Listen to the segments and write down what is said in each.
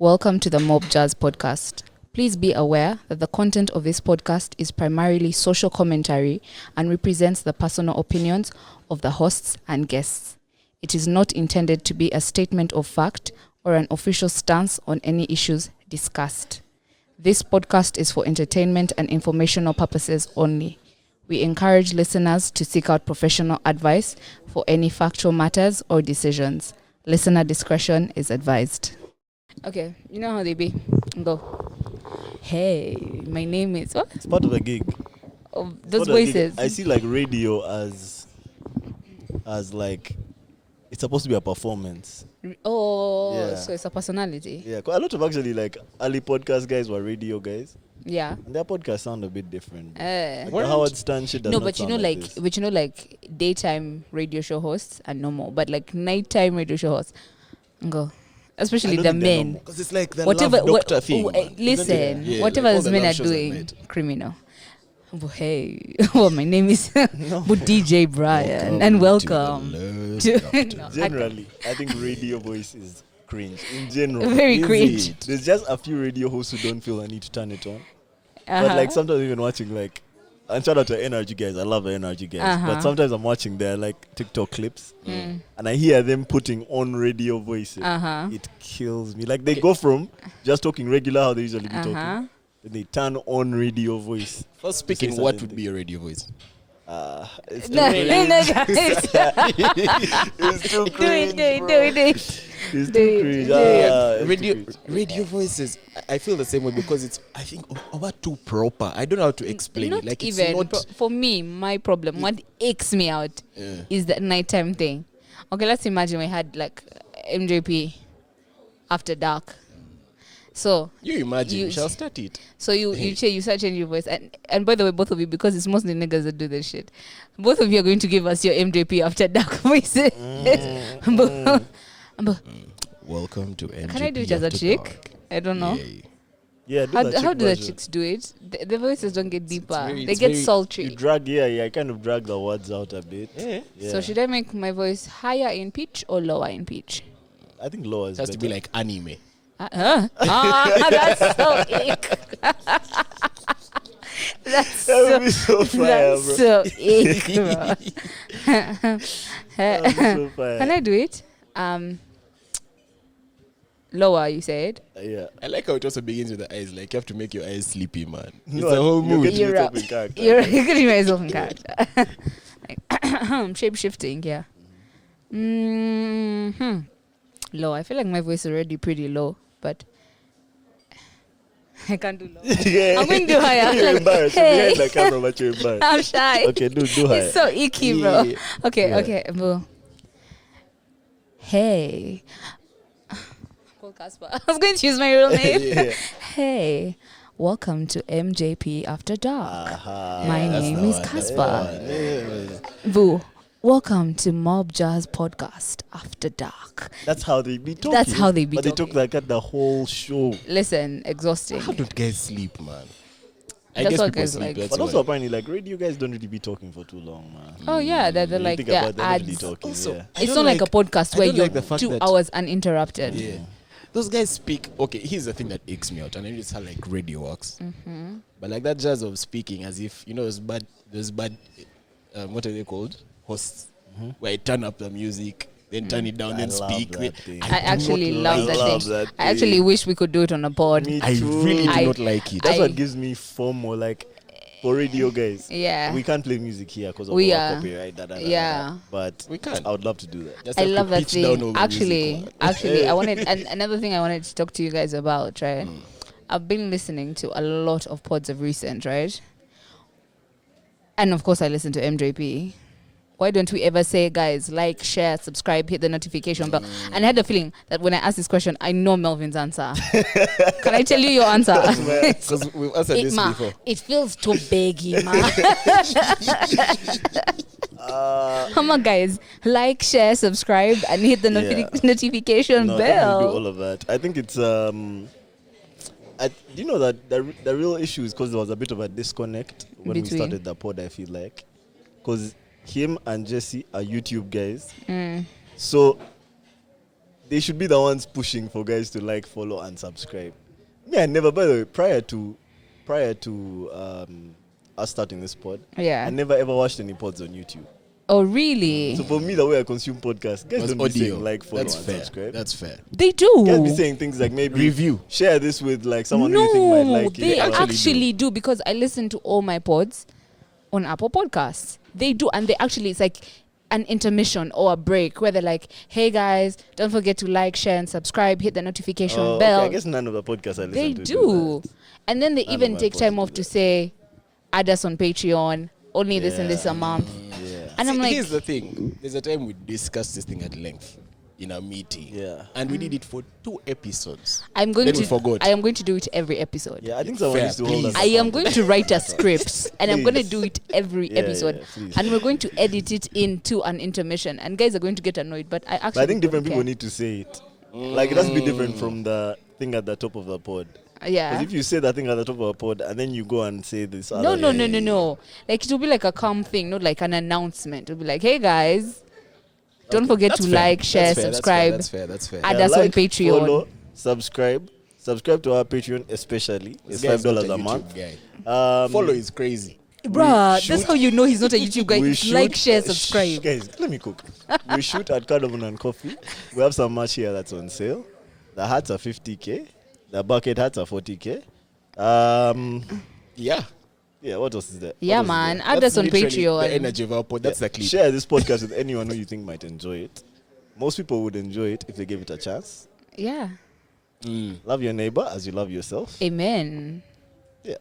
Welcome to the Mob Jazz podcast. Please be aware that the content of this podcast is primarily social commentary and represents the personal opinions of the hosts and guests. It is not intended to be a statement of fact or an official stance on any issues discussed. This podcast is for entertainment and informational purposes only. We encourage listeners to seek out professional advice for any factual matters or decisions. Listener discretion is advised. Okay, you know how they be. Go. Hey, my name is what? It's part of the gig. Oh, those voices. I see like radio as like it's supposed to be a performance. Oh, Yeah. so it's a personality. Yeah, 'cause a lot of actually like early podcast guys were radio guys, Yeah. and their podcasts sound a bit different. Uh, Like the Howard Stern shit does no, not but you sound know, like like, this. but you know, like daytime radio show hosts are normal, but like nighttime radio show hosts, go, especially the men. Because it's like the Whatever. love doctor thing. Listen, Yeah, whatever like all those the men love are shows at doing, night. criminal. Oh, hey, well, my name is DJ Brian, and welcome to No, Generally, I think radio voice is cringe in general. very Is cringe. it? There's just a few radio hosts who don't feel I need to turn it on. Uh-huh. But like sometimes even watching like, and shout out to NRG guys, I love the NRG guys. Uh-huh. But sometimes I'm watching their like TikTok clips Mm. and I hear them putting on radio voices. Uh-huh. It kills me. Like they go from just talking regular how they usually be Uh-huh. talking, then they turn on radio voice. First speaking, Say what something. would be your radio voice? It's too No, cringe. no, guys. It's too do cringe, it. bro. It. It's Do too it, cringe. do it. It's radio too cringe. radio voices. I feel the same way because it's I think over too proper. I don't know how to explain Not it. Like even it's not. for me. My problem, what aches me out, Yeah. is the nighttime thing. Okay, let's imagine we had like MJP after dark. So You imagine. You- You shall start it. So you start changing your voice, and by the way, both of you, because it's mostly niggas that do this shit, both of you are going to give us your MJP after dark voices. But Welcome to NGP. can I do it as a After chick? Dark. I don't know. Yeah. Yeah, do that How chick do the version. chicks do it? The voices don't get deeper. very- They it's get very- You sultry. drag, yeah, I kind of drag the words out a bit. Yeah. Yeah. So should I make my voice higher in pitch or lower in pitch? I think lower is It has to be better. like anime. That's so ick. That's That would so, be so fire, that's bro. so ick, bro. That would be so fire. Can I do it? Lower, you said. Yeah. I like how it also begins with the eyes. Like you have to make your eyes sleepy, man. It's No, a whole you're mood. getting You're yourself up. in character. You're getting myself in character. Like, shape shifting, yeah. Low. I feel like my voice is already pretty low, but I can't do low. Yeah. I'm going to do higher. You're Like, embarrassed. hey. You're behind the camera, but you're embarrassed. I'm shy. Okay, do higher. It's so icky, bro. Yeah. Okay, Yeah. okay. Bro. Hey. Paul Casper. I was going to use my real name. Yeah. Hey. Welcome to MJP After Dark. Aha. My That's name the is one, that's Casper. the one. Boo. Welcome to Mob Jazz Podcast After Dark. That's how they be talking. That's how they be But they talking. took like at the whole show. Listen, exhausting. How don't guys sleep, man? I That's guess what people guys sleep. like. That's But why. also apparently like radio guys don't really be talking for too long, man. Oh yeah, they're When you like think they're about it, they're not really ads. talking, Also, yeah. I It's don't not like a like- podcast I where don't you're like the fact 2 that- hours uninterrupted. Yeah. Those guys speak. Okay, here's the thing that aches me out, and I know it's how like radio works. Mm-hmm. But like that jazz of speaking, as if you know, those bad, what are they called? Hosts, where I turn up the music, then turn it down, I then love speak. that thing. I do actually not love like that it. love thing. that I actually thing. wish we could do it on a pod. Me I too. really do I- not like it. That's I- what gives me FOMO. Like for radio guys, Yeah. we can't play music here because of We our are. copyright. Yeah. But We can. I would love to do that. Just I have to love that pitch down all thing. the music, Actually, I wanted and another thing I wanted to talk to you guys about, right? I've been listening to a lot of pods of recent, right? And of course, I listen to MJP. Why don't we ever say, guys, like, share, subscribe, hit the notification bell? And I had the feeling that when I asked this question, I know Melvin's answer. Can I tell you your answer? Because we've answered this before. It feels too biggy, ma. Come on, guys. Like, share, subscribe, and hit the Yeah. notification No, I think we do bell. all of that. I think it's you know that the real issue is because there was a bit of a disconnect when we Between? started the pod. I feel like because him and Jesse are YouTube guys, so they should be the ones pushing for guys to like, follow, and subscribe. Me, I never. By the way, prior to us starting this pod, Yeah. I never ever watched any pods on YouTube. Oh, really? So for me, the way I consume podcasts, guys Was don't be audio. saying like, follow, That's and fair. subscribe. That's fair. They do. Guys be saying things like maybe Review. share this with like someone who No, you think might like they it. actually do because I listen to all my pods on Apple Podcasts. They do, and they actually, it's like an intermission or a break where they're like, hey guys, don't forget to like, share, and subscribe, hit the notification Oh, bell. okay, I guess none of the podcasts I listen They to do. that. And then they None even of my take time pods off do to that. say, add us on Patreon, only this and this a month. Yeah. And I'm like, Here's the thing. There's a time we discussed this thing at length in a meeting. Yeah. And we did it for 2 episodes. I'm going Then we to. forgot. I am going to do it every episode. Yeah, I think someone Fair, needs to hold us. please. I am accountable. going to write a script and I'm going to Please. do it every Yeah, episode. yeah, please. And we're going to edit it into an intermission. And guys are going to get annoyed, but I actually But I think different don't people care. need to say it. Like it has to be different from the thing at the top of the pod. Because Yeah. if you say that thing at the top of the pod and then you go and say this No, other no. Like it will be like a calm thing, not like an announcement. It'll be like, hey guys, don't forget That's to fair. like, share, That's fair. subscribe. That's fair. Add us on Patreon. Follow, subscribe to our Patreon especially. It's This guy's $5 not a YouTube month. Guy. Follow is crazy. Bruh, shoot- that's how you know he's not a YouTube guy. We It's like, shoot- share, shh, subscribe. guys, let me cook. We shoot at Cardamom and Coffee. We have some merch here that's on sale. The hats are 50k. The bucket hats are 40k. Yeah. Yeah, what else is there? Yeah, What else is man. there? Add us on literally Patreon. The energy of our pod. That's the clip. Share this podcast with anyone who you think might enjoy it. Most people would enjoy it if they gave it a chance. Yeah. Love your neighbor as you love yourself. Amen. Yeah,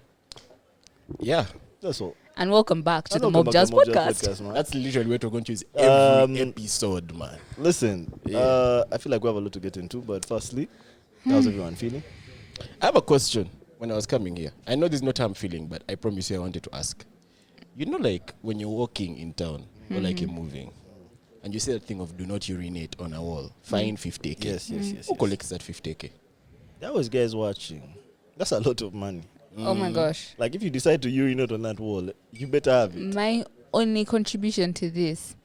Yeah. that's all. And welcome back to And the welcome Mob back Jazz to Mob podcast. man. That's literally what we're going to use every Um, episode, man. Listen, Yeah. I feel like we have a lot to get into, but firstly, how's everyone feeling? I have a question when I was coming here. I know this is not how I'm feeling, but I promise you I wanted to ask. You know, like when you're walking in town or like you're moving and you say that thing of do not urinate on a wall, fine 50k. Yes. Who collects that 50k? That was guys watching. That's a lot of money. Oh my gosh. Like if you decide to urinate on that wall, you better have it. My only contribution to this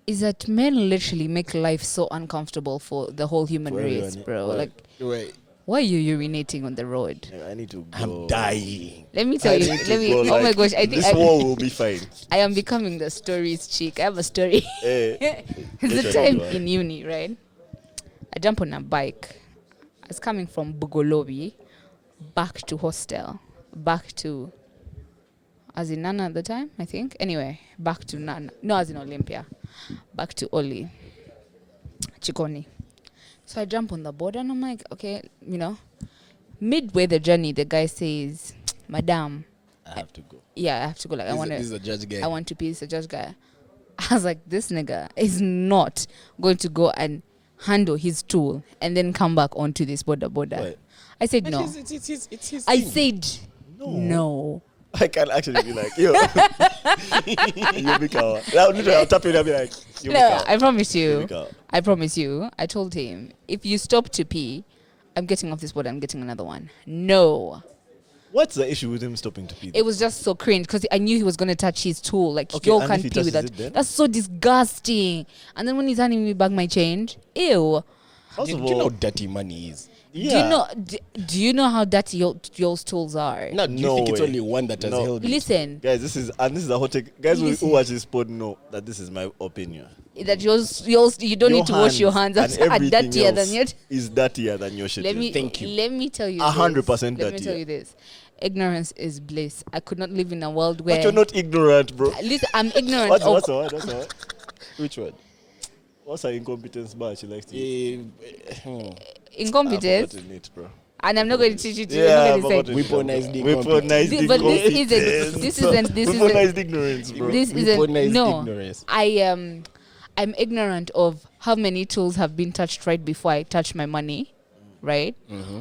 is that men literally make life so uncomfortable for the whole human For race, everyone, yeah. bro. Why? Like, Wait, why are you urinating on the road? Yeah, I need to go. I'm dying. Let me tell you. need to Let me. go, Oh my like, gosh! I think this wall will be fine. I am becoming the stories chick. I have a story. Eh, It's Which the one time do I? in uni, right? I jump on a bike. I was coming from Bugolobi back to hostel, back to, as in Nana at the time, I think. Anyway, back to Nana. No, as in Olympia. Back to Oli. Chikoni. So I jump on the board and I'm like, okay, you know. Midway the journey, the guy says, Madam, I have to go. yeah, I have to go. Like, This is a judge guy. I want to be this judge guy. I was like, this nigga is not going to go and handle his tool and then come back onto this border. Wait. I said But no. It's his I thing. said No. no. I can actually be like, yo, you big hour. I'll tap it. I'll be like, you big No, hour. I promise You you. big hour. I promise you. I told him, if you stop to pee, I'm getting off this board. I'm getting another one. No. What's the issue with him stopping to pee? It was just so cringe because I knew he was going to touch his tool. Like, Okay, y'all and can't if he pee with touches that. it then? That's so disgusting. And then when he's handing me back my change, ew. First Do of you know how all, dirty money is? yeah. Do you know how dirty y'all's tools are? Now, do you No think it's way. only one that has No. held it? Listen, Guys, this is a hot take. Guys who Listen. watch this pod know that this is my opinion. that yours you don't need to wash your hands. and Are everything dirtier else than your. is dirtier than your shit. Let me Thank you. Let me tell you. 100% this. Let me dirtier. tell you this. Ignorance is bliss. I could not live in a world where. But you're not ignorant, bro. Listen, I'm ignorant. What's of, the one? Which one? What's her incompetence bar she likes to use? incompetence, I've forgotten it, bro. and I'm not going to teach you to. Yeah, I'm not going to say. Weaponized Weaponized This- but this isn't- incompetence. this isn't- this isn't- Weaponized ignorance, bro. This isn't Weaponized no. ignorance. I'm ignorant of how many tools have been touched right before I touch my money, right?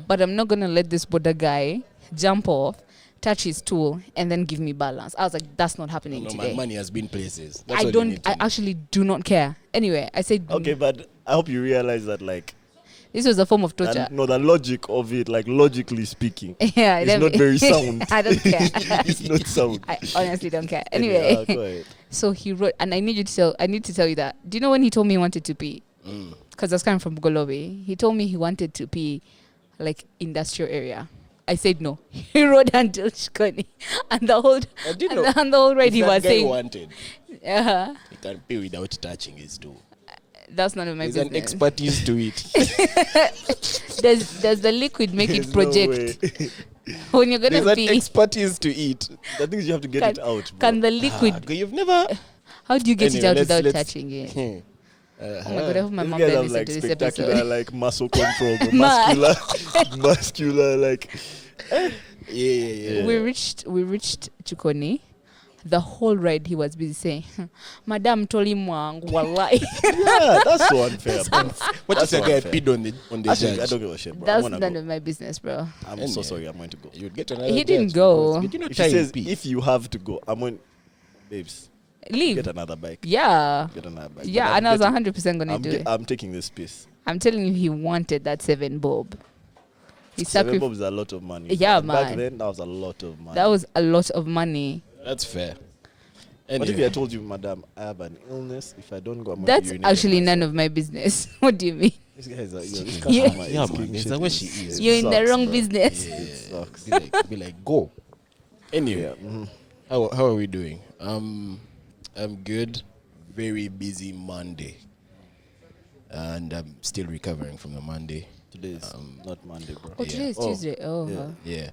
But I'm not gonna let this border guy jump off, touch his tool, and then give me balance. I was like, that's not happening No, my today. money has been places. That's I all you don't. need to I know. actually do not care. Anyway, I said Okay, but I hope you realize that, like, this was a form of torture. the logic of it, like, logically speaking, Yeah, it's let not me- very sound. I don't care. It's not sound. I honestly don't care. Yeah, Anyway, go ahead. so he wrote, and I need to tell you that. Do you know when he told me he wanted to pee? because I was coming from Golobe. He told me he wanted to be like industrial area. I said no. He rode until Shikoni, and the whole and the whole ride he was saying, wanted. He can pay without touching his toe. "That's none of my There's business." an expertise to it. Does the liquid make it There's project No way. when you're There's gonna an pee? expertise to it. The thing is, you have to get it out. Bro. Can the liquid? You've never. How do you get it Anyway, out let's- without let's- touching it? Uh-huh. Oh my god! I hope my These mom guys didn't have listen like to this spectacular episode. like muscle control, bro. Man. muscular like. Yeah. We reached Chikoni. The whole ride he was busy saying, "Madam toli mwangu wallahi." Yeah, that's so unfair, bro. What That's if a guy unfair. peed on the Actually, I judge? don't give a shit, bro. I That's wanna none go. of my business, bro. I'm Anyway. so sorry. I'm going to go. You'd get another. He didn't judge go. because- Did you not If try he and says pee? if you have to go, I'm going, babes. Leave. Get another bike. Yeah. Get another bike. Yeah, But and I was getting- 100% gonna do it. I'm taking this piece. I'm telling you, he wanted that 7 bob. He 7 sacrificed. bob is a lot of money. Yeah, Back man. then, that was a lot of money. That was a lot of money. That's fair. What if Anyway. I told you, madam, I have an illness. If I don't go, I'm That's going to urinate actually on none myself. of my business. What do you mean? This guy is this Yeah. customer Yeah, is man, king is shit. that where she is? It You're in the sucks, wrong bro. business. It sucks. Be like, go. Anyway, Yeah. mhm. how are we doing? I'm good. Very busy Monday, and I'm still recovering from the Monday. Today is not Monday, bro. Oh, today is Oh, Tuesday. Oh, yeah. huh. Yeah.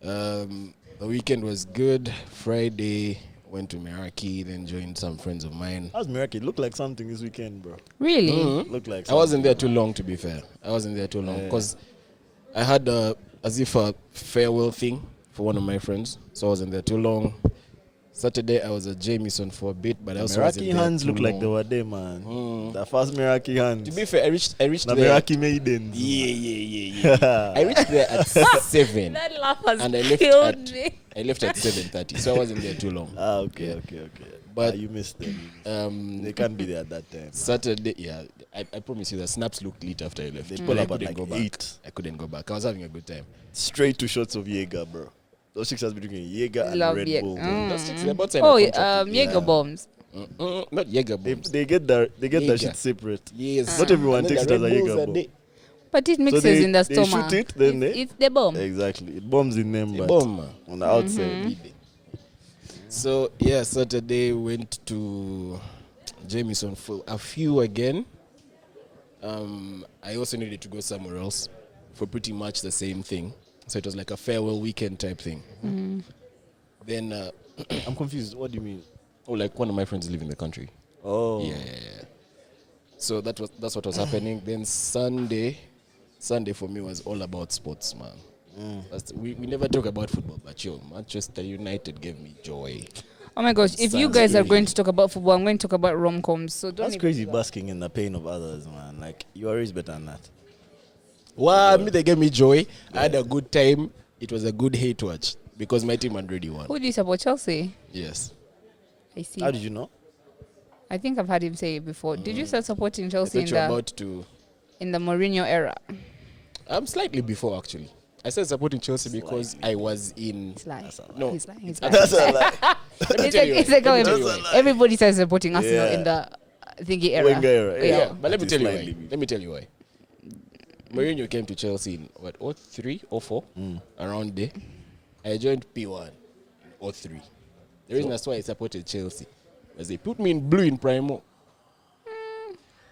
Yeah. The weekend was good. Friday went to Meraki, then joined some friends of mine. How's Meraki? It looked like something this weekend, bro. Really? Mhm. Looked like I wasn't something. there too long, to be fair. I wasn't there too long Yeah. because I had as if a farewell thing for one of my friends, so I wasn't there too long. Saturday I was at Jameson for a bit, but I also wasn't Meraki there hands too look like long. they were there, man. Mm. The first Meraki hands. To be fair, I reached The there. Meraki maidens. Yeah. I reached there at 7. That laugh has And I left killed at- me. I left at 7:30, so I wasn't there too long. Okay. But- You missed them. They can't be there at that time. Saturday, yeah, I promise you the snaps looked lit after I left. They But pull I up at couldn't like go back. 8. I couldn't go back. I was having a good time. Straight to shots of Jaeger, bro. Those chicks has been drinking Jaeger and Love Red Jaeger. Bull. Mm. Those chicks, they're about to sign Oh, a contract with- Jaeger bombs. Not Jaeger bombs. They get that Jaeger. shit separate. Yes. Not everyone And then takes the it as a Red Bulls Jaeger are bomb. they- But it mixes they- in the they stomach. shoot it, then it's the bomb. Exactly. It bombs in them, A but bomb. on the outside. Mm-hmm. So yeah, Saturday went to Jameson for a few again. I also needed to go somewhere else for pretty much the same thing. So it was like a farewell weekend type thing. Then, I'm confused. What do you mean? like one of my friends live in the country. Oh. Yeah. So that's what was happening. Then Sunday for me was all about sports, man. We never talk about football, but Manchester United gave me joy. Oh my gosh, if you Sounds guys are great. going to talk about football, I'm going to talk about rom-coms. So don't That's even- crazy basking in the pain of others, man. Like, you are always better than that. Wow, me they gave me joy. I had a good time. It was a good hate watch because my team already won. Who do you support? Chelsea? Yes. I see. How did you know? I think I've heard him say it before. Did you start supporting I Chelsea thought you were about to. in the Mourinho era? I'm slightly before actually. I started supporting Chelsea because I was in. He's lying. That's a lie. No. He's lying. He's lying. That's a lie. It's like how Let me tell you why. everybody started supporting Arsenal Yeah. in the thingy era. Wenger era, Yeah. Yeah, but let me It tell is you why. slightly. Let me tell you why. Mourinho came to Chelsea in what 03 or 04 around there. I joined P1 in 03. The reason that's why I supported Chelsea was they put me in blue in Primo.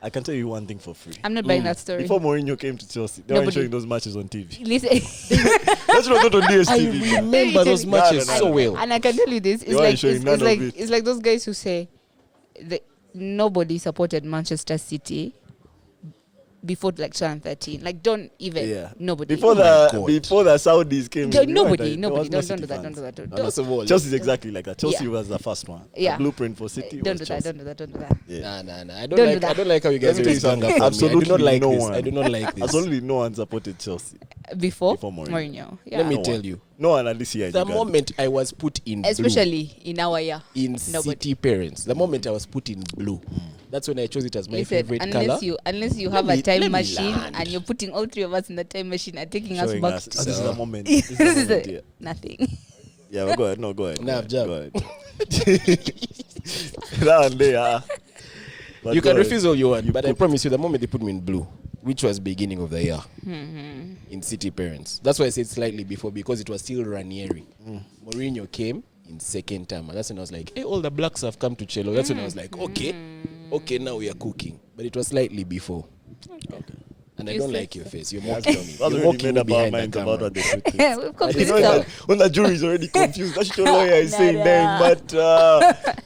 I can tell you one thing for free. I'm not buying that story. Before Mourinho came to Chelsea, they weren't Nobody- showing those matches on TV. Listen, That's not on I DSTV. man. remember those No, matches no, no, so no. well. and I can tell you this: it's You aren't showing none of it. it's like those guys who say that nobody supported Manchester City before like 2013. Like, don't even Yeah. nobody. Before my the God. before the Saudis came, Don't- in, you weren't nobody, there. There nobody. was no Don't City do that. fans. Don't do that. Don't. And don't. first of all, Chelsea's exactly like that. Chelsea Yeah. was the first one. Yeah. The blueplint for City Don't was do that. Chelsea. Don't do that. Don't do that. Yeah. Nah. I Don't don't do like. that. I don't like how you guys Let me always tell you gang up on me. I do absolutely not like no this. one. I do not like this. Absolutely no one supported Chelsea. Before Mourinho. Mourinho. Yeah. Let me No tell one. you, No one at least here. in the Uganda. moment I was put in blue, Especially in our year. in Nobody. City parents, the moment I was put in blue, that's when I chose it as my Listen, favorite color. unless you Let have me- a time let me machine land. and you're putting all three of us in the time machine and taking us Showing back us. to This is the moment. this This is the is moment, it. yeah. Nothing. Yeah, well, go ahead. No, go ahead. Nah, go jab. ahead. That one there, But You can go refuse ahead. all you want, You but I cooked. promise you, the moment they put me in blue, which was beginning of the year, in City Parents. That's why I said slightly before, because it was still Ranieri. Mourinho came in second term, and that's when I was like, hey, all the blacks have come to Chelo. That's when I was like, okay, now we are cooking. But it was slightly before. Okay. And I You don't said like your face. You're That's mocking me. That's You're already mocking made me up our behind the minds about camera. what the truth is. We've come to You know, discuss. when the jury is already confused, that's what your lawyer is saying, dang, but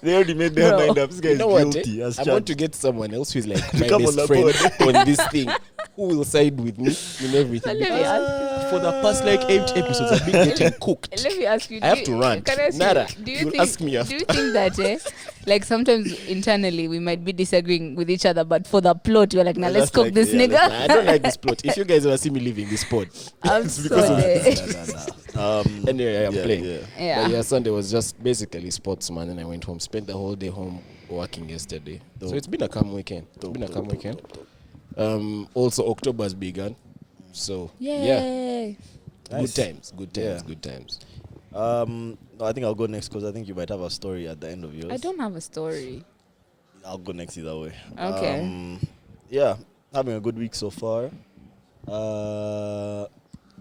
they already made their Bro. mind up. This guy You is know what? guilty as I want charged. to get someone else who's like my come on best the friend on this thing, who will side with me in everything. Let me Because ask for the past like 8 episodes, I've been getting cooked. Let me ask you. I have to rant. Can I ask Nada. you? Do you You'll think? ask me Do after. you think that like sometimes internally we might be disagreeing with each other, but for the plot we're like, now And let's that's cook like, this yeah, nigga. let's I don't like this plot. If you guys ever see me leaving this pod, I'm it's because of sorry. this. Anyway, I'm playing. Yeah. Yeah. But yeah, Sunday was just basically sports, man, and I went home. Spent the whole day home working yesterday. Dope. So it's been a calm weekend. Also, October has begun. So yeah, Yay. Nice. good Yeah. times. No, I think I'll go next because I think you might have a story at the end of yours. I don't have a story. I'll go next either way. Okay. Yeah, having a good week so far.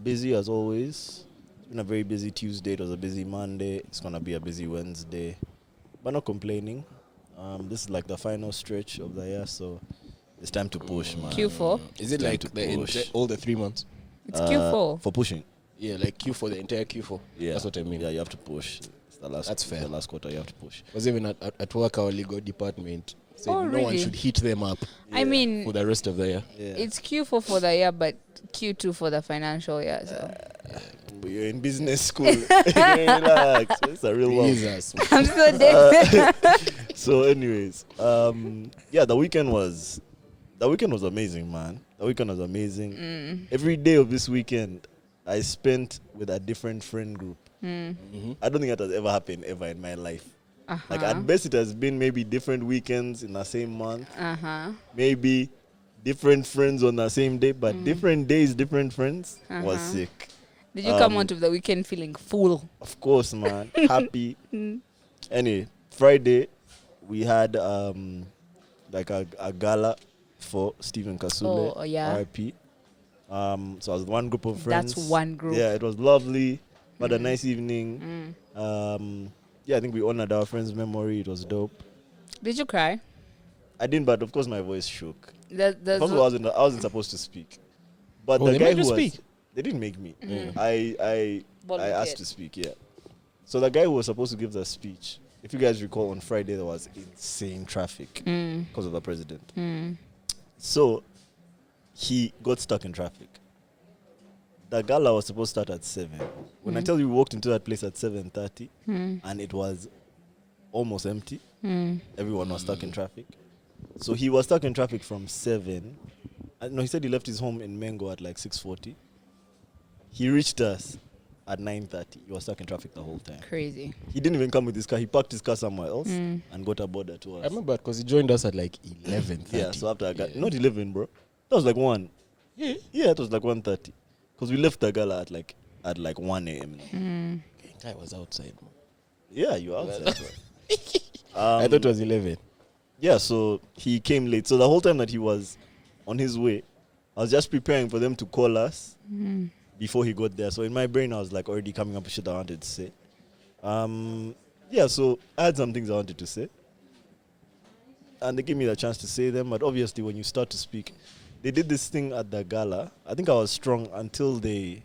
Busy as always. It's been a very busy Tuesday. It was a busy Monday. It's gonna be a busy Wednesday, but not complaining. This is like the final stretch of the year, so it's time to push, man. Q4. Is it Time like to the push. all the 3 months? It's Q4. For pushing. Yeah, like Q4, the entire Q4. Yeah, That's what I mean. Yeah, you have to push. It's the last. That's fair. The last quarter, you have to push. Because even at work, our legal department said Oh, no one really? should hit them up I mean, for the rest of the year. Yeah. it's Q4 for the year, but Q2 for the financial year. So But you're in business school. Relax. It's a real world. Jesus. I'm so dead. So, anyways, yeah, the weekend was amazing, man. The weekend was amazing. Every day of this weekend, I spent with a different friend group. I don't think that has ever happened ever in my life. Like at best, it has been maybe different weekends in the same month. Maybe different friends on the same day, but different days, different friends was sick. Did you come out of the weekend feeling full? Of course, man. Happy. Anyway, Friday, we had like a gala for Stephen Kasule. Oh, yeah. RIP. So I was one group of friends. That's one group. Yeah, it was lovely. Had a nice evening. Yeah, I think we honored our friend's memory. It was dope. Did you cry? I didn't, but of course my voice shook. There's First of all, I wasn't supposed to speak. But Oh, the they guy made who you was... speak? They didn't make me. I Volunteered. asked to speak, yeah. So the guy who was supposed to give the speech, if you guys recall, on Friday there was insane traffic because of the president. So he got stuck in traffic. The gala was supposed to start at 7. When I tell you we walked into that place at 7:30 and it was almost empty, everyone was stuck in traffic. So he was stuck in traffic from 7. No, he said he left his home in Mengo at like 6:40. He reached us at 9:30. He was stuck in traffic the whole time. crazy. He didn't even come with his car. He parked his car somewhere else and got a border to us. I remember because he joined us at like 11:30. Yeah, so after I got... Not 11, bro. That was like 1. Yeah. Yeah, it was like 1:30. Because we left the gala at like 1 a.m. Guy was outside. Man. Yeah, you were outside, bro. I thought it was 11. Yeah, so he came late. So the whole time that he was on his way, I was just preparing for them to call us before he got there. So in my brain, I was like already coming up with shit I wanted to say. Yeah, so I had some things I wanted to say. And they gave me the chance to say them. But obviously, when you start to speak, they did this thing at the gala. I think I was strong until there's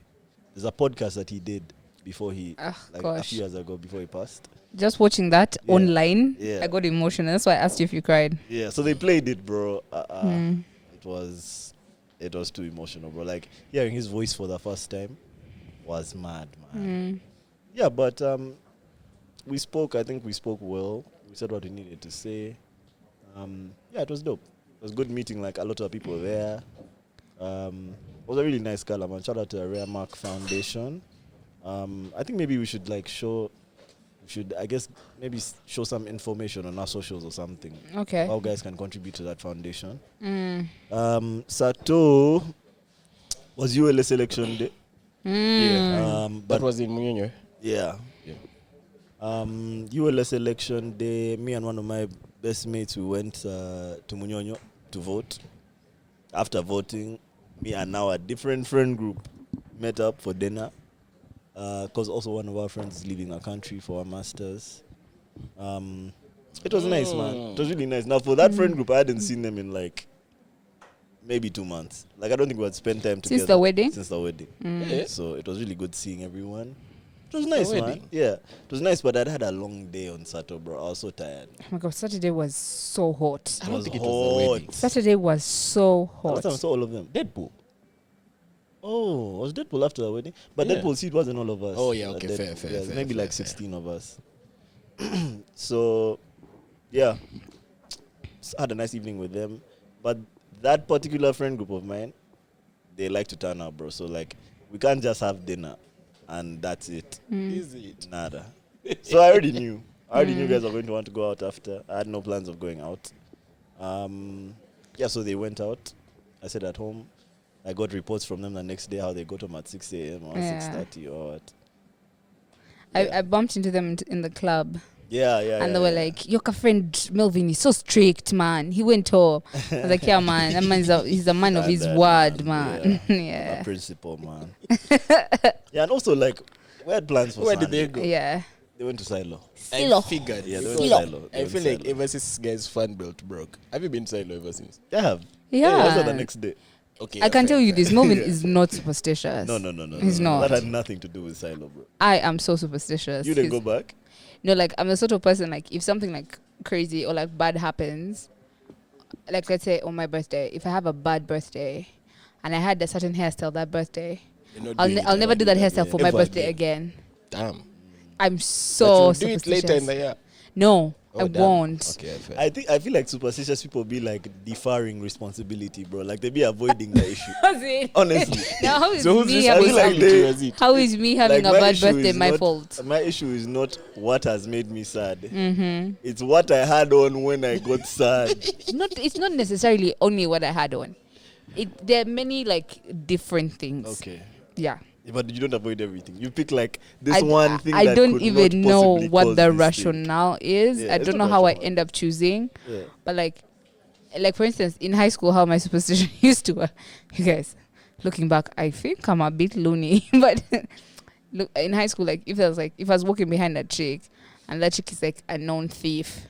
a podcast that he did before he, a few years ago, before he passed. Just watching that online, Yeah. I got emotional. That's why I asked you if you cried. Yeah, so they played it, bro. It was too emotional, bro. Like hearing his voice for the first time was mad, man. Yeah, but we spoke. I think we spoke well. We said what we needed to say. Yeah, it was dope. It was good meeting like a lot of people there. It was a really nice gala, man. Shout out to the Rare Mark Foundation. I think maybe we should like show some information on our socials or something. Okay. How guys can contribute to that foundation. Sato, was ULS election day? Yeah. But That was in Munyenye. yeah. Yeah. ULS election day, me and one of my best mates, we went to Munyonyo to vote. After voting, me and now a different friend group met up for dinner. Because also one of our friends is leaving our country for our masters. It was nice, man. It was really nice. Now for that friend group, I hadn't seen them in like maybe 2 months. Like I don't think we had spent time together Since the wedding? Since the wedding. Yeah. So it was really good seeing everyone. It was nice, man. wedding? Yeah, it was nice, but I'd had a long day on Saturday, bro. I was so tired. Oh my God, Saturday was so hot. I don't was think it was the hot. wedding. Saturday was so Last hot. time I saw all of them. Deadpool. Oh, was Deadpool after the wedding? But Yeah. Deadpool, see, it wasn't all of us. Oh, yeah, okay, fair, Deadpool, fair, yeah, fair, maybe fair, like fair. 16 of us. So, yeah, had a nice evening with them. But that particular friend group of mine, they like to turn up, bro. So, like, we can't just have dinner and that's it. Is it? Nada. So I already knew. I already knew you guys were going to want to go out after. I had no plans of going out. Yeah, so they went out. I stayed at home. I got reports from them the next day how they got home at 6 a.m. or Yeah. 6:30 or what. I bumped into them in the club. Yeah, yeah. And yeah, they were yeah. like, your friend Melvin is so strict, man. He went home. I was like, yeah, man. That man he's a man of his Standard, word, man. man. A Yeah. principal, man. Yeah, and also, like, we had plans for Where did Sunday. they go? Yeah. They went to Silo. Silo. I figured. Yeah, they because went to Silo. They I went feel to like Silo. ever since this guy's fan belt broke. Have you been Silo ever since? They have. Yeah. I saw the next day. Okay. I can fair, tell you fair. this. Melvin Yeah. is not superstitious. No. He's not. That had nothing to do with Silo, bro. I am so superstitious. You didn't He's- go back? No, like I'm the sort of person like if something like crazy or like bad happens, like let's say on my birthday, if I have a bad birthday and I had a certain hairstyle that birthday, You're not I'll, doing I'll it never do that again. hairstyle for my Ever birthday again. again. Damn. I'm But so you'll do it superstitious. later in the year. No, Oh, I damn. won't. Okay, fair. I feel like superstitious people be like deferring responsibility, bro. Like they be avoiding the issue. Honestly. Now how is So who's me this having like responsibility they- was it? how is me having Like, a my bad issue birthday is my not- fault? My issue is not what has made me sad. Mm-hmm. It's what I had on when I got sad. It's not necessarily only what I had on. There are many like different things. Okay. Yeah. But you don't avoid everything. You pick like this I, one thing I that don't could even not know possibly what cause the this thing. rationale is. Yeah, I it's don't not know how I rational. end up choosing. Yeah. But like for instance, in high school, how my superstition used to work. You guys, looking back, I think I'm a bit loony. But look, in high school, like if I was walking behind a chick, and that chick is like a known thief,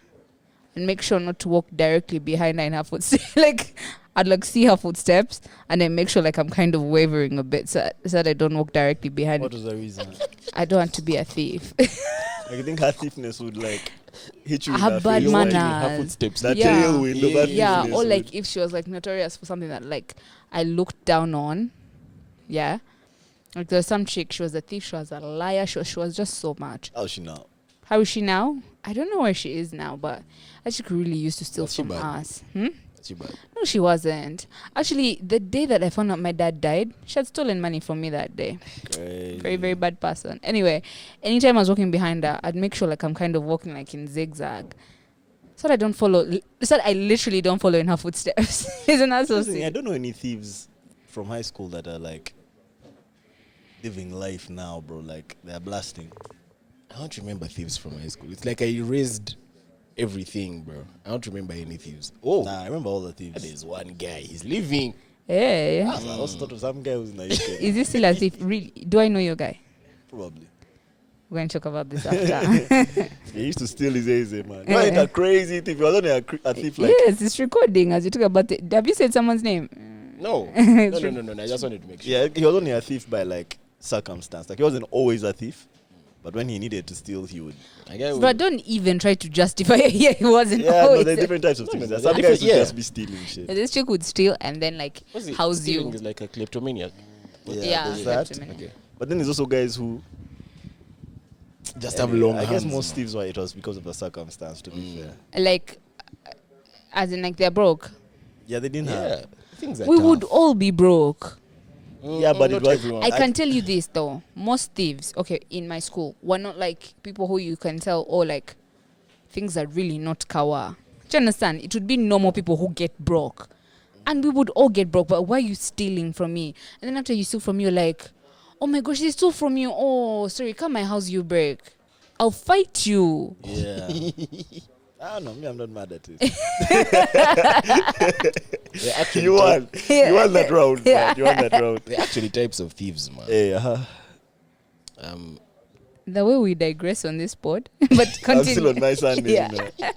and make sure not to walk directly behind her in her footsteps. Like I'd like see her footsteps, and then make sure like I'm kind of wavering a bit so that I don't walk directly behind. What was the reason? I don't want to be a thief. Like, I think her thiefness would like hit you I in have the bad face. manners. Her footsteps. That Yeah. tailwind of that Yeah, thiefness or would- like if she was like notorious for something that like I looked down on. Yeah. Like there was some chick, she was a thief, she was a liar, she was just so much. How's she now? How is she now? I don't know where she is now, but that chick really used to steal Was she from bad? us. Hmm? That's your bad. No, she wasn't. Actually, the day that I found out my dad died, she had stolen money from me that day. Crazy. Very, very bad person. Anyway, anytime I was walking behind her, I'd make sure like I'm kind of walking like in zigzag. So that I don't follow, so that I literally don't follow in her footsteps. Isn't that so Listen, I sick? don't know any thieves from high school that are like living life now, bro. Like they're blasting. I don't remember thieves from high school. It's like I erased everything, bro. I don't remember any thieves. Oh, Nah, I remember all the thieves. there's one guy. He's living. Hey. I also thought of some guy who's in the UK. Is this still a thief? Really? Do I know your guy? Probably. We're going to talk about this after. He used to steal his A's, man. You ain't a crazy thief. He was only a thief like. Yes, it's recording as you talk about it. Have you said someone's name? No. No. I just wanted to make sure. Yeah, he was only a thief by like circumstance. Like he wasn't always a thief, but when he needed to steal, he would. A guy But don't even try to justify it. Yeah, he wasn't Yeah, no, always. there's different types of No, thieves. no, There's no, some they're guys who different- just be stealing shit. This chick would steal and then like What's it? house Stealing you. is like a kleptomaniac. Yeah, there's that. kleptomaniac. Okay. But then there's also guys who Just have long I hands. guess most thieves were it was because of the circumstance. To be fair, Like, as in like they're broke. yeah, they didn't Yeah. have. Things are We tough. would all be broke. Yeah, but not it was- everyone. I can tell you this though. Most thieves, okay, in my school, were not like people who you can tell, oh, like things are really not kawa. Do you understand? It would be normal people who get broke. And we would all get broke, but why are you stealing from me? And then after you steal from me, you're like, oh my gosh, they stole from you. Oh, sorry, come my house, you break. I'll fight you. Yeah. I don't know. Me, I'm not mad at it. They're actually You won. You won that round. Yeah. Man. You won that round. They're actually types of thieves, man. Hey, The way we digress on this pod, but I'm continue. still on my Sunday. Yeah. You know.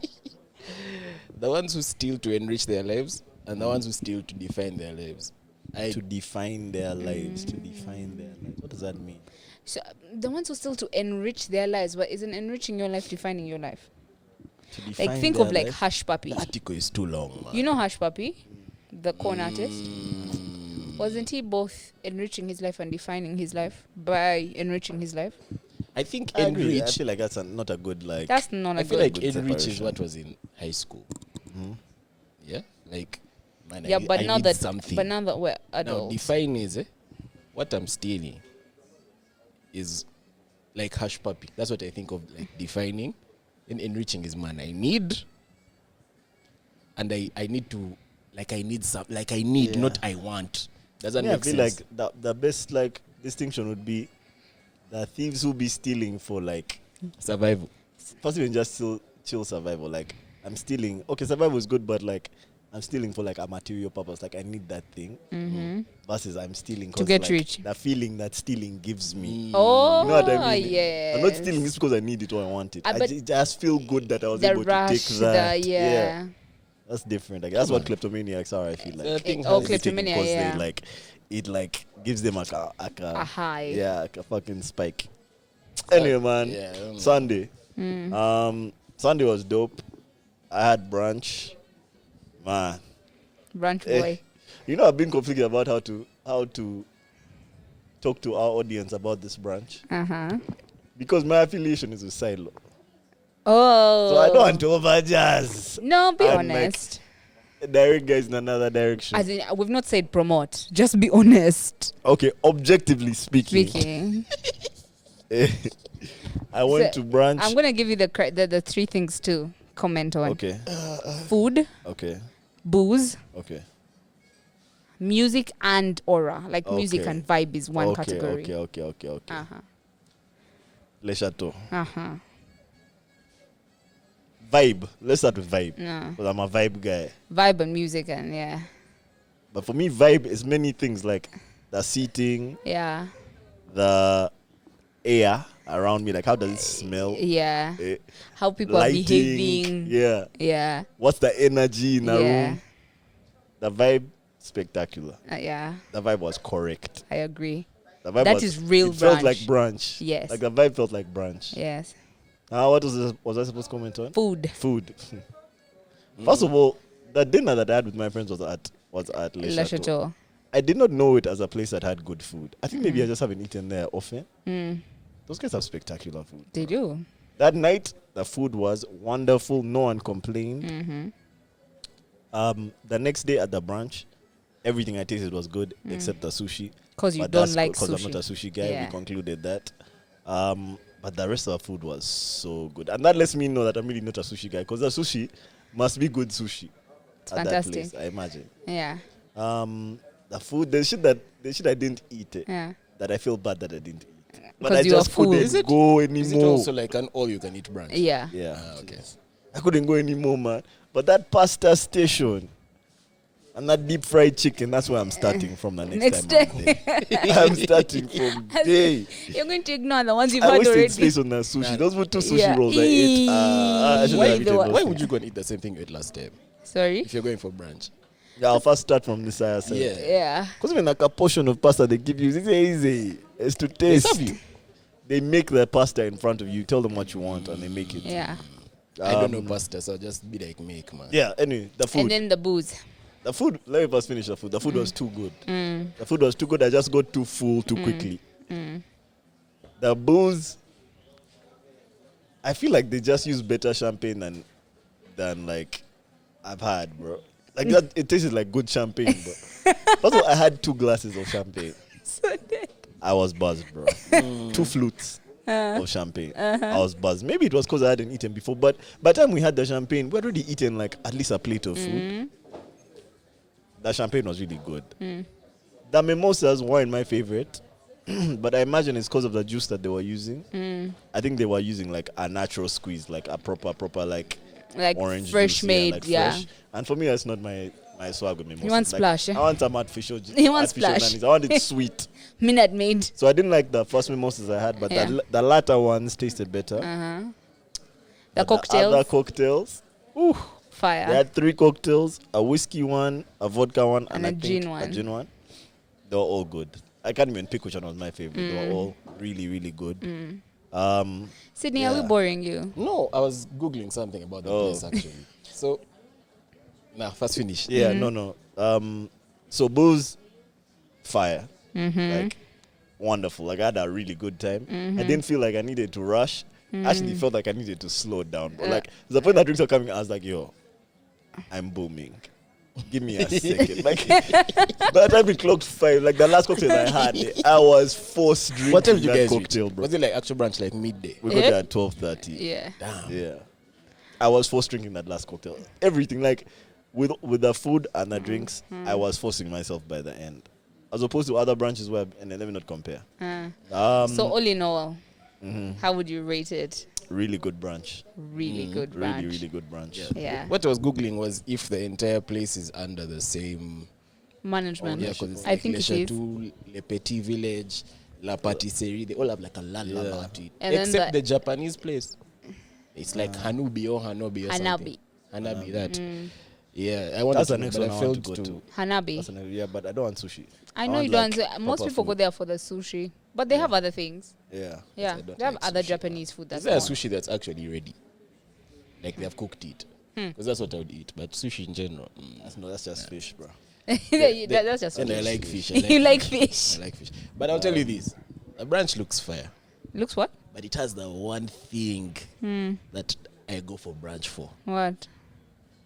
The ones who steal to enrich their lives and the ones who steal to define their lives. To define their lives. To define their lives. What does that mean? So the ones who still to enrich their lives, but isn't enriching your life defining your life? To define Like think their of like life? Hush Puppy. The article is too long, man. You know Hush Puppy, the corn artist. Wasn't he both enriching his life and defining his life by enriching his life? I think I agree. I enrich. feel like that's not a good like. That's not a I feel good. like good enrich is separation. what was in high school. Yeah, like man, Yeah, I, but I now need that something. but now that we're Now adults, define is what I'm stealing is like Hush Puppy. That's what I think of like defining. And enriching is man I need, and I need to like I need some like I need Yeah. not I want. Does that Yeah, I make feel sense? like the best like distinction would be the thieves who be stealing for like Survival. possibly just chill survival. Like I'm stealing. Okay, survival is good, but like I'm stealing for like a material purpose. Like I need that thing. Versus I'm stealing 'cause, get like, rich. The feeling that stealing gives me. oh You know what I mean? yeah, I'm not stealing this because I need it or I want it. I but just feel good that I was the able rush, to take that. yeah. That's different. Like, that's what kleptomaniacs are. I feel like. The thing Oh, has- They take it kleptomania, because yeah. they like it like gives them like A high. yeah, like a fucking spike. Anyway, man, yeah, I don't know. Sunday. Sunday was dope. I had brunch. Man, Brunch Eh. boy. you know I've been conflicted about how to talk to our audience about this brunch because my affiliation is with Silo, Oh. so I don't want to overjazz. No, be And, like, honest. Direct guys in another direction. As in, we've not said promote. Just be honest. Okay, objectively speaking, Speaking. I went So, to brunch. I'm gonna give you the three things to comment on. Okay, Food, okay, booze, okay. music, and aura. Like music Okay. and vibe is one okay, category. Okay. Uh-huh. Le Chateau. Uh-huh. Vibe. Let's start with vibe. No. Because I'm a vibe guy. Vibe and music and yeah. But for me, vibe is many things like the seating, Yeah. the air around me. Like, how does it smell? Yeah. Eh, How people are lighting. behaving. Yeah. Yeah. What's the energy in the Yeah. room? The vibe, spectacular. Yeah. The vibe was correct. I agree. The vibe That was, is real It felt brunch. like brunch. Yes. Like the vibe felt like brunch. Yes. What was I supposed to comment on? Food. Food. First of all, the dinner that I had with my friends was at Le Le Chateau. Chateau. I did not know it as a place that had good food. I think maybe I just haven't eaten there often. Those guys have spectacular food. They do. That night, the food was wonderful. No one complained. The next day at the brunch, everything I tasted was good except the sushi. Because you But don't that's like because I'm sushi. not a sushi guy. Yeah. We concluded that. But the rest of the food was so good. And that lets me know that I'm really not a sushi guy because the sushi must be good sushi. It's at fantastic. that place, I imagine. Yeah. The food, the shit I didn't eat Yeah. that I feel bad that I didn't eat. But 'Cause I you were just full. couldn't Is it- go Is it anymore. also like an all-you-can-eat brunch? Yeah. Yeah. Okay. I couldn't go anymore, man. But that pasta station and that deep fried chicken, that's where I'm starting from the next time. I'm there. I'm starting from day. You're going to ignore the ones you've I had wasted already. space on the sushi. Nah. Those were two sushi Yeah. rolls I ate. I shouldn't Why have the eaten one- those Why things. would you go and eat the same thing you ate last time Sorry? if you're going for brunch? Yeah, I'll first start from this side. Yeah. Yeah. Because even like a portion of pasta they give you, it's easy. It's to They taste. serve you. They make the pasta in front of you. Tell them what you want, and they make it. Yeah. I don't know pasta, so I'll just be like, make, man. Yeah. Anyway, the food. And then the booze. The food. Let me first finish the food. The food was too good. The food was too good. I just got too full too quickly. The booze. I feel like they just use better champagne than like I've had, bro. Like that, it tasted like good champagne, bro. First of all, I had 2 glasses of champagne. So dead. I was buzzed, bro. 2 flutes of champagne. I was buzzed. Maybe it was because I hadn't eaten before, but by the time we had the champagne, we had already eaten like at least a plate of food. The champagne was really good. The mimosas weren't my favorite, but I imagine it's because of the juice that they were using. I think they were using like a natural squeeze, like a proper like Like orange fresh juice, made, like yeah. fresh. And for me, that's not my swag with mimosas. You want splash, Like, eh? I want some artificial. You want artificial splash. mayonnaise. I want it sweet. Minute made. So I didn't like the first mimosas I had, but Yeah. the latter ones tasted better. The But cocktails, The other cocktails. They fire. had 3 cocktails: a whiskey one, a vodka one, And and a I think gin one. a gin one. They were all good. I can't even pick which one was my favorite. They were all really, really good. Sydney, are we yeah. boring you? No, I was googling something about the Oh. place actually. So, first finish. Yeah, no. So booze, fire, like wonderful. Like I had a really good time. I didn't feel like I needed to rush. Actually, felt like I needed to slow down. But like the point that drinks were coming, I was like, yo, I'm booming. Give me a second. Like by the time we clocked 5, like the last cocktail I had, I was forced drinking What time did you that guys cocktail, reach? bro. Was it like actual brunch like midday? We got there at 12:30. Yeah. Damn. Yeah. I was forced drinking that last cocktail. Everything, like with the food and the drinks, I was forcing myself by the end. As opposed to other branches where, and let me not compare. So all in all, how would you rate it? Really good brunch. Really good brunch. Really, really good brunch. Yeah. What I was googling was if the entire place is under the same. Management. Yeah, because it's I like think Le it is. Chateau, Le Petit Village, La Patisserie. They all have like a lot about it. And then Except the- the Japanese place. It's like Hanubi or Hanobi or Hanabi. something. Hanabi, that. Yeah, I wanted That's to the know, next but one I I want failed to go to. to. Hanabi. Yeah, but I don't want sushi. I know want, you don't. like, Most proper people go food. there for the sushi, but they have other things. Yeah. Yeah, I don't they have like other sushi. Japanese food. Is That's there a more. sushi that's actually ready? Like they have cooked it? Because that's what I would eat. But sushi in general. That's just fish, bro. That's just And I fish. like fish. You like fish. I like fish. But I'll tell you this: the branch looks fire, Looks what? but it has the one thing that I go for branch for. What?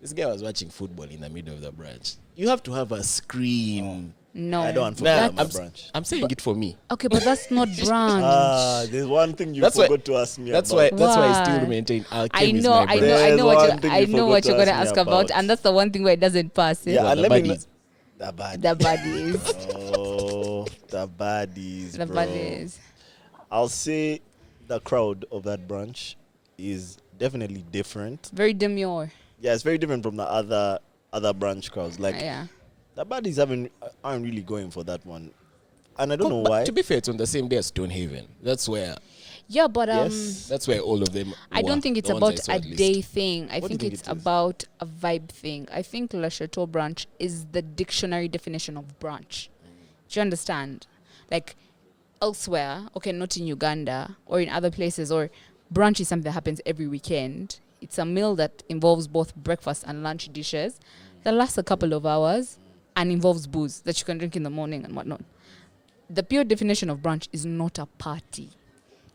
This guy was watching football in the middle of the branch. You have to have a screen. No. I don't want food Nah, on my I'm, branch. I'm saying it for me. Okay, but that's not brunch. There's one thing you That's why- forgot to ask me That's about. why. That's why I still Why? maintain. I know what There's you one thing I you know what forgot you're to gonna ask ask me about, about. and that's the one thing where it doesn't pass. Yeah, Yeah, and the let me baddies. the bad. the baddies, The baddies, the bro. baddies. I'll say the crowd of that branch is definitely different. Very demure. Yeah, it's very different from the other branch crowds. Like Yeah. the baddies aren't really going for that one, and I don't know But why. to be fair, it's on the same day as Stonehaven. That's where. Yeah, but Yes. That's where all of them. I were, don't think it's the ones I about saw a at least. day thing. I What do you think think it's it is? about a vibe thing. I think Le Chateau branch is the dictionary definition of branch. Do you understand? Like elsewhere, okay, not in Uganda or in other places, or brunch is something that happens every weekend. It's a meal that involves both breakfast and lunch dishes that lasts a couple of hours and involves booze that you can drink in the morning and whatnot. The pure definition of brunch is not a party.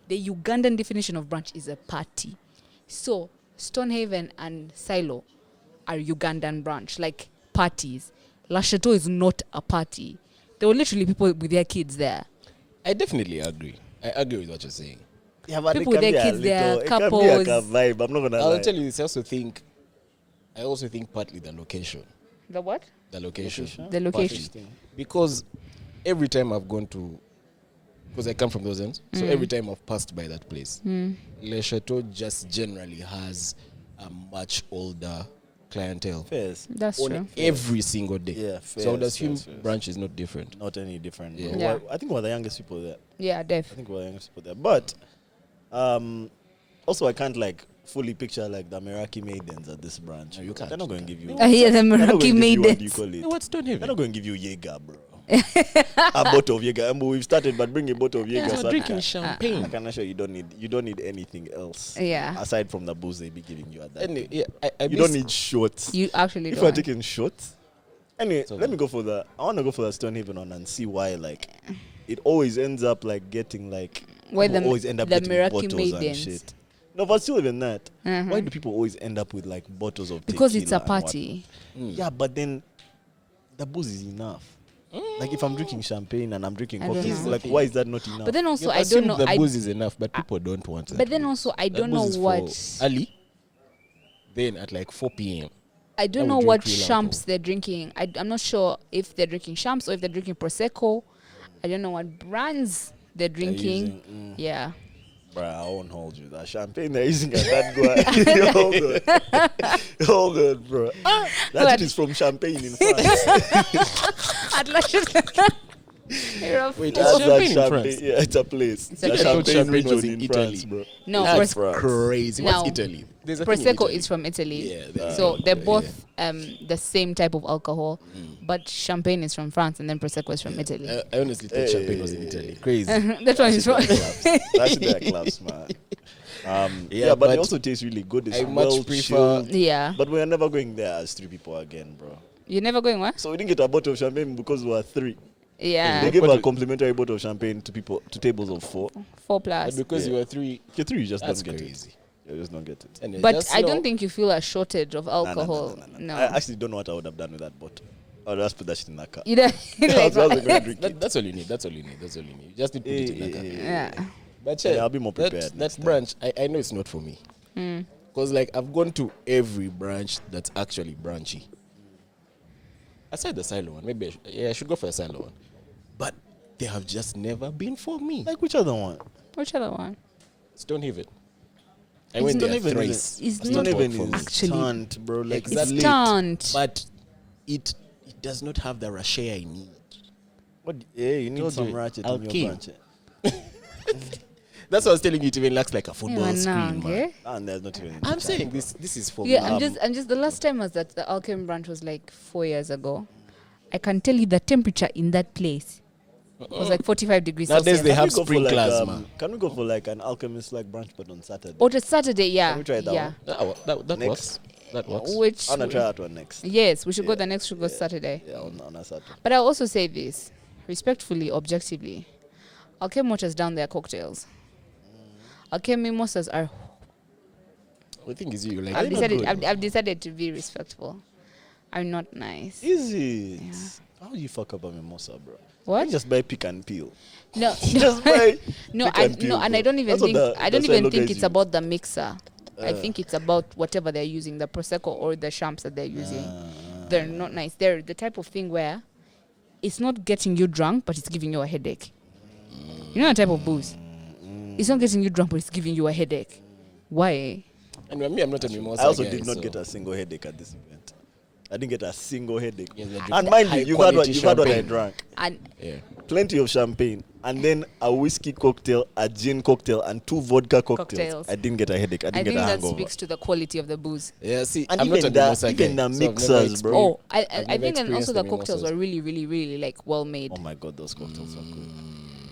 The Ugandan definition of brunch is a party. So Stonehaven and Silo are Ugandan brunch, like parties. La Chateau is not a party. There were literally people with their kids there. I definitely agree. I agree with what you're saying. Yeah, but People it can with their be a kids, their little- it can be like a couples. vibe. I'm not gonna I'll lie. tell you this. I also think partly the location. The what? The location. The location. Partly. Because every time I've gone to, because I come from those ends, so every time I've passed by that place, Le Chateau just generally has a much older clientele Fairs. That's on true. every single day. Yeah, so I would fairs, assume fairs. branch is not different. Not any different. Yeah. Bro. Yeah. I think we're the youngest people there. Yeah, I def. think we're the youngest people there. But also I can't like fully picture like the Meraki maidens at this branch. No, you can't. They're not going to give you. I hear the they're not Meraki gonna give you, what do you maidens. call it? Hey, what's They're Stonehaven? not going to give you Jaeger, bro. A bottle of Jaeger. We've started, but bring a bottle of Jaeger. You're so I drinking can- champagne. I can assure you don't need anything else. Yeah. Aside from the booze they be giving you at that. Anyway, yeah, I You don't need shots. You actually If don't. we're taking shots. Anyway, So let me go for I want to go for the Stonehaven one and see why like it always ends up like getting like Why people the- always end up the getting Meraki bottles and maidens. shit. No, but still even that. Why do people always end up with like bottles of Because it's a tequila and party. whatnot? Yeah, but then the booze is enough. Like if I'm drinking champagne and I'm drinking I don't cocktails, know. like why is that not enough? But then also, You I don't assume know. the I, booze is enough, but people don't want that. but then also, I That don't know booze is for what. early. Then at like 4 p.m. I don't I know would what drink real champs alcohol. they're drinking. I'm not sure if they're drinking champs or if they're drinking prosecco. I don't know what brands they're drinking. using, Yeah, Bruh, I won't hold you. That champagne they're using at that guy. Hold on. Hold on, bro. That shit is from Champagne in France. I'd like You're a Wait, fool. It's That's Champagne in that France? champagne. Yeah, it's a place. It's a The place. I thought Champagne Champagne was region in in Italy. France, bro. No, That's France. crazy. Now, What's Italy? There's a thing in Prosecco Italy. is from Italy. Yeah, there So you they're go, both the same type of alcohol, but champagne is from France and then Prosecco is from Italy. I honestly thought Champagne was in Italy. Crazy. That one is from. That's their clubs, man. Yeah, but it also tastes really good. It's I much well prefer- chilled. Yeah. But we're never going there as 3 people again, bro. You're never going what? So we didn't get a bottle of champagne because we were 3. Yeah. They gave What a do- complimentary bottle of champagne to tables of 4. 4 But plus. because Yeah. you were 3, Okay, 3 you just that's don't get crazy. it. You just don't get it. And But just I know- don't think you feel a shortage of Nah, nah, alcohol. nah, nah, nah, No. nah. I actually don't know what I would have done with that bottle. I would just put that shit in that car. You know, I was like, going to drink That, it. that's all you need. That's all you need. That's all you need. You just need to put it in that cup. yeah. But Yeah, I'll be more prepared That next time. branch, I know it's not for me. Because like I've gone to every branch that's actually branchy. Aside the silo one, maybe I should go for a silo one. But they have just never been for me. Like which other one? Which other one? Stonehaven. I went there Stonehaven thrice. It's It's not not even work for me. Actually, stunt, bro. Like Exactly. It's lit. stunt. But it does not have the rachet I need. What? Yeah, you need Told some you, ratchet I'll in your keep. branch. That's what I was telling you. It even looks like a football Yeah, screen, no, man. okay. And there's not even. I'm saying this is for Yeah, me. I'm just the last time was that the Alchem branch was like 4 years ago. I can tell you the temperature in that place was like 45 degrees Nowadays Celsius. they have Can we go for sprinklers, man. Can we go for like an alchemist like branch, but on Saturday? Or to Saturday, yeah. Can we try that yeah. one? That Next. works. That works. Which I'm gonna try that one next. yes, we should go Yeah, the next should go Saturday. Yeah, on a Saturday. But I'll also say this, respectfully, objectively. Alchem waters down their cocktails. Alchem mimosas are The thing is, you like. I've they're not decided good. I've decided to be respectful. Are not nice. Is it? Yeah. How do you fuck up a mimosa, bro? What? You just buy pick and peel. No, Just buy. no, pick I and peel, no, and bro. I don't even That's what think the- I don't that's what even think guys it's use. about the mixer. I think it's about whatever they're using, the prosecco or the champs that they're using. They're not nice. They're the type of thing where it's not getting you drunk, but it's giving you a headache. You know that type of booze. It's not getting you drunk, but it's giving you a headache. Why? And me, I'm not a mimosa I also guy, did not so- get a single headache at this event. I didn't get a single headache. Yeah, they drink And mind you, high you've had what quality I champagne. drank. And Yeah. Plenty of champagne, and then a whiskey cocktail, a gin cocktail, and 2 vodka cocktails. Cocktails. I didn't get a headache. I I didn't think get a that hangover. speaks to the quality of the booze. Yeah, see, And I'm even not a the- mimosa even guy, the so I've never mixers, bro. Oh, I I've I never think and also experienced the the cocktails mimosas. were really like well made. Oh my god, those cocktails are good.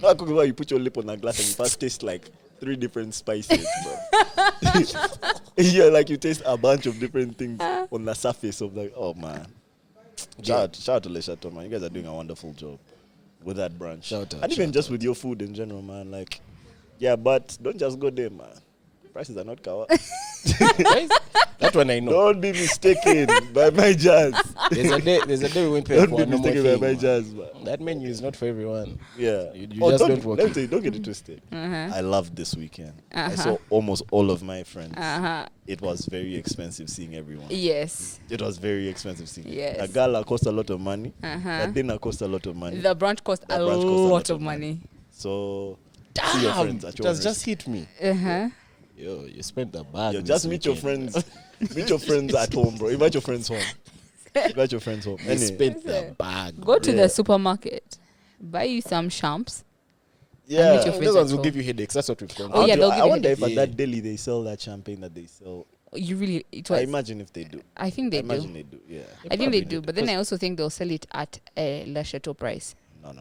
No, I could where you put your lip on a glass and you first taste like 3 different spices, bro. Yeah, like you taste a bunch of different things on the surface of the. Oh man. Shout out to Le Chateau, man. You guys are doing a wonderful job with that branch. Shout out, and even shout just out. with your food in general, man. Like, yeah, but don't just go there, man. Prices are not kawa. Guys, that one I know. Don't be mistaken by my jazz. There's a day we went there Don't for be a normal mistaken by thing, my man. jazz, man. That menu is not for everyone. Yeah. You just don't walk let me in. tell you, don't get it twisted. I loved this weekend. I saw almost all of my friends. It was very expensive seeing everyone. Yes. It was very expensive seeing. Yes. A gala cost a lot of money. A dinner cost a lot of money. The branch cost a branch cost lot of money. So see your Damn, friends at it your has own just hit me. Uh-huh. Yo, you spent the bag. Yo, this just meet your weekend. friends. Meet your friends at home, bro. Invite your friends home. Invite your friends home. You Anyway, spent the bag. Go to Yeah. the supermarket, buy you some champs. yeah. meet your friends Those ones at will home. give you headaches. That's what we've done. Oh, yeah, they'll give I you wonder if headache. at that deli they sell that champagne that they sell. You really, it I was. imagine if they do. I think I they imagine do. they do. Yeah. I think they probably do, do, but then because- I also think they'll sell it at a Le Chateau price. No.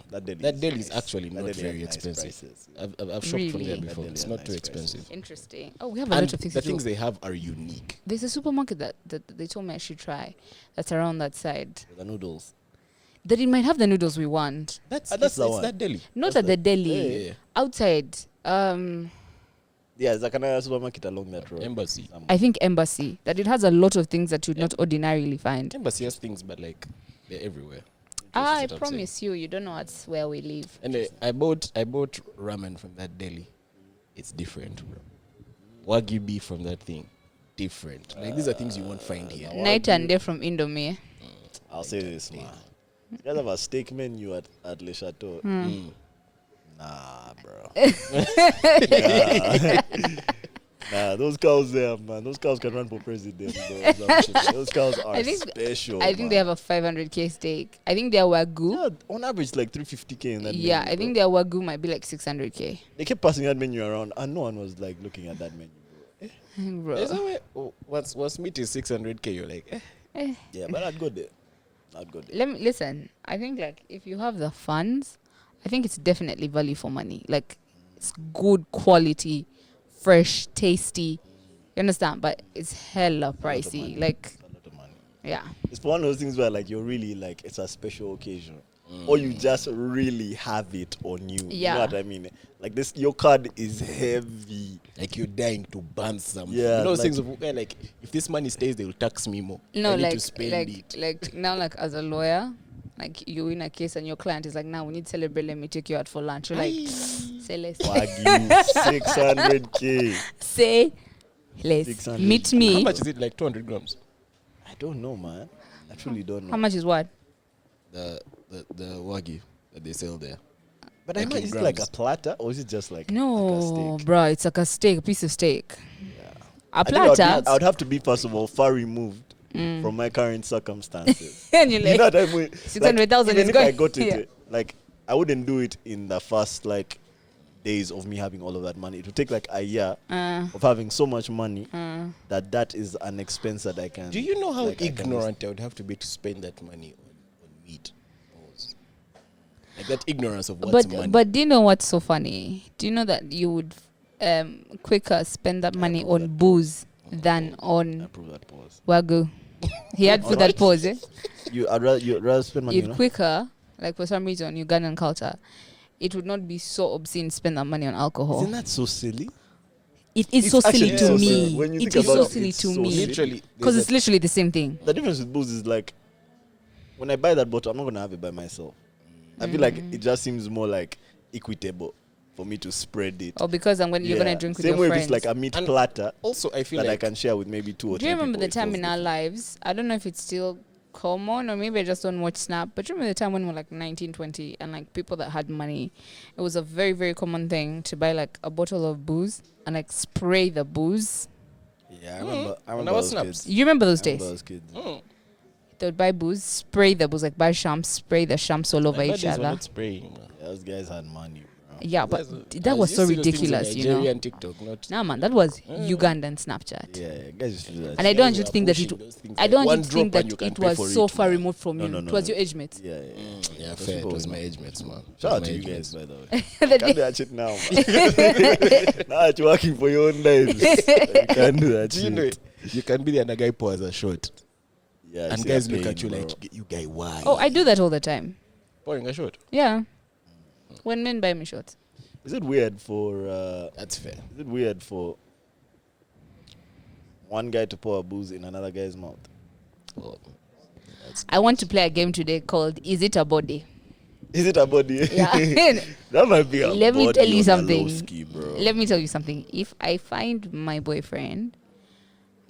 That deli. That deli is actually that not deli very has nice expensive. prices. I've shopped from there Really? before. That It's deli not has too nice prices. expensive. Interesting. Oh, we have a And lot of things the to do. things they have are unique. There's a supermarket that they told me I should try. That's around that side. The noodles. That it might have the noodles we want. That's that's the it's one. that deli. Not That's at the deli. Yeah, yeah. Outside. Yeah, it's like another supermarket along that road. Embassy. I think Embassy. That it has a lot of things that you'd not ordinarily find. Embassy has things, but like they're everywhere. I That's what I'm saying. promise you don't know what's where we live. And I bought ramen from that deli. It's different, bro. Wagyu beef from that thing, different. Like these are things you won't find here. Night and day from Indomie. I'll say this, man. You guys have a steak menu at Le Chateau. Mm. Nah, bro. Nah, those cows there, man. Those cows can run for president, bro. Those cows are special. I think they have a 500k stake. I think their wagyu. Yeah, on average, like 350k in that Yeah, menu, I think bro. their wagyu might be like 600k. They kept passing that menu around, and no one was like looking at that menu, bro. There's Bro. no way. Once meat is 600k, you're like, Yeah, but I'd go there. I'd go there. Let me listen. I think like if you have the funds, I think it's definitely value for money. Like it's good quality, fresh, tasty. You understand? But it's hella pricey. Like A lot of money. yeah. It's one of those things where like you're really like it's a special occasion, or you just really have it on you. You Yeah. know what I mean? Like this, your card is heavy. like you're dying to burn something. Yeah, you know those like- things of where like if this money stays, they will tax me more. No, I need like to spend like it. like now like as a lawyer, like you in a case and your client is like, now we need to celebrate, let me take you out for lunch. You're like, say less. Wagyu 600k. Say less. 600. Meet How me. much is it? Like 200 grams. I don't know, man. I truly don't know. How much is what? The wagyu that they sell there. But Like I know, in is it like a grams. platter or is it just like a No, steak? bro, it's like a steak, a piece of steak. A I think I platter. would have to be first of all far removed from my current circumstances. And you're You like, know what I mean? 600,000 even is if I going- got it, yeah. like I wouldn't do it in the first like days of me having all of that money. It would take like a year of having so much money that is an expense that I can. Do you know how like, I can ignorant I would have to be to spend that money on meat? Like that ignorance of what's money. but do you know what's so funny? Do you know that you would quicker spend that money on booze than on approve that pause. wagyu? He had put that pause, eh? You'd rather spend money. You'd quicker, like for some reason, Ugandan culture, it would not be so obscene to spend that money on alcohol. Isn't that so silly? It is It's so silly actually to so me. silly. When you It think is about so it, silly it's to so me. silly. Literally, Because there's it's literally the same thing. The difference with booze is like when I buy that bottle, I'm not gonna have it by myself. I feel like it just seems more like equitable for me to spread it. Or because you're Yeah. gonna drink with Same your way friends. if it's like a meat And platter also I feel that I like can share with maybe 2 or 3 Do you remember people, the time it in feels our good. lives? I don't know if it's still common or maybe I just don't watch Snap. But do you remember the time when we were like 19, 20 and like people that had money, it was a very, very common thing to buy like a bottle of booze and like spray the booze. Yeah, I remember. I When remember I was those snaps. kids. You remember those I remember days? those kids. They would buy booze, spray the booze, like buy shams, spray the shams all over my each buddies were other. not spraying. Man. Yeah, those guys had money, bro. Yeah, but Guys, that I was used so to see those things on ridiculous, you know. Nigerian TikTok, not Nah, man, that was Ugandan Snapchat. Yeah, guys used to do that. And I shit. don't actually think that pushing it. those things I like don't one actually think drop and that you can it pay was for so it, far man. removed from you. No, It was no. your age mates. Yeah, Yeah, Those fair. It people was were my mad. age mates, man. Shout out My to you age guys, mates. by the way. Can't do that shit now, man. Now that you're working for your own lives, you can't do that Do shit. you know you can be the other guy pour as a shot, Yeah, and see, guys I'm look paying, at you bro. like, you guy, why? Oh, I do that all the time. Pouring a shot. Yeah. When men buy me shots. Is it weird for? That's fair. Is it weird for one guy to pour a booze in another guy's mouth? Oh, I want to play a game today called Is It a Body? Is it a body? Yeah. That might be a Let me body tell you on a something. low-ski, bro. Let me tell you something. If I find my boyfriend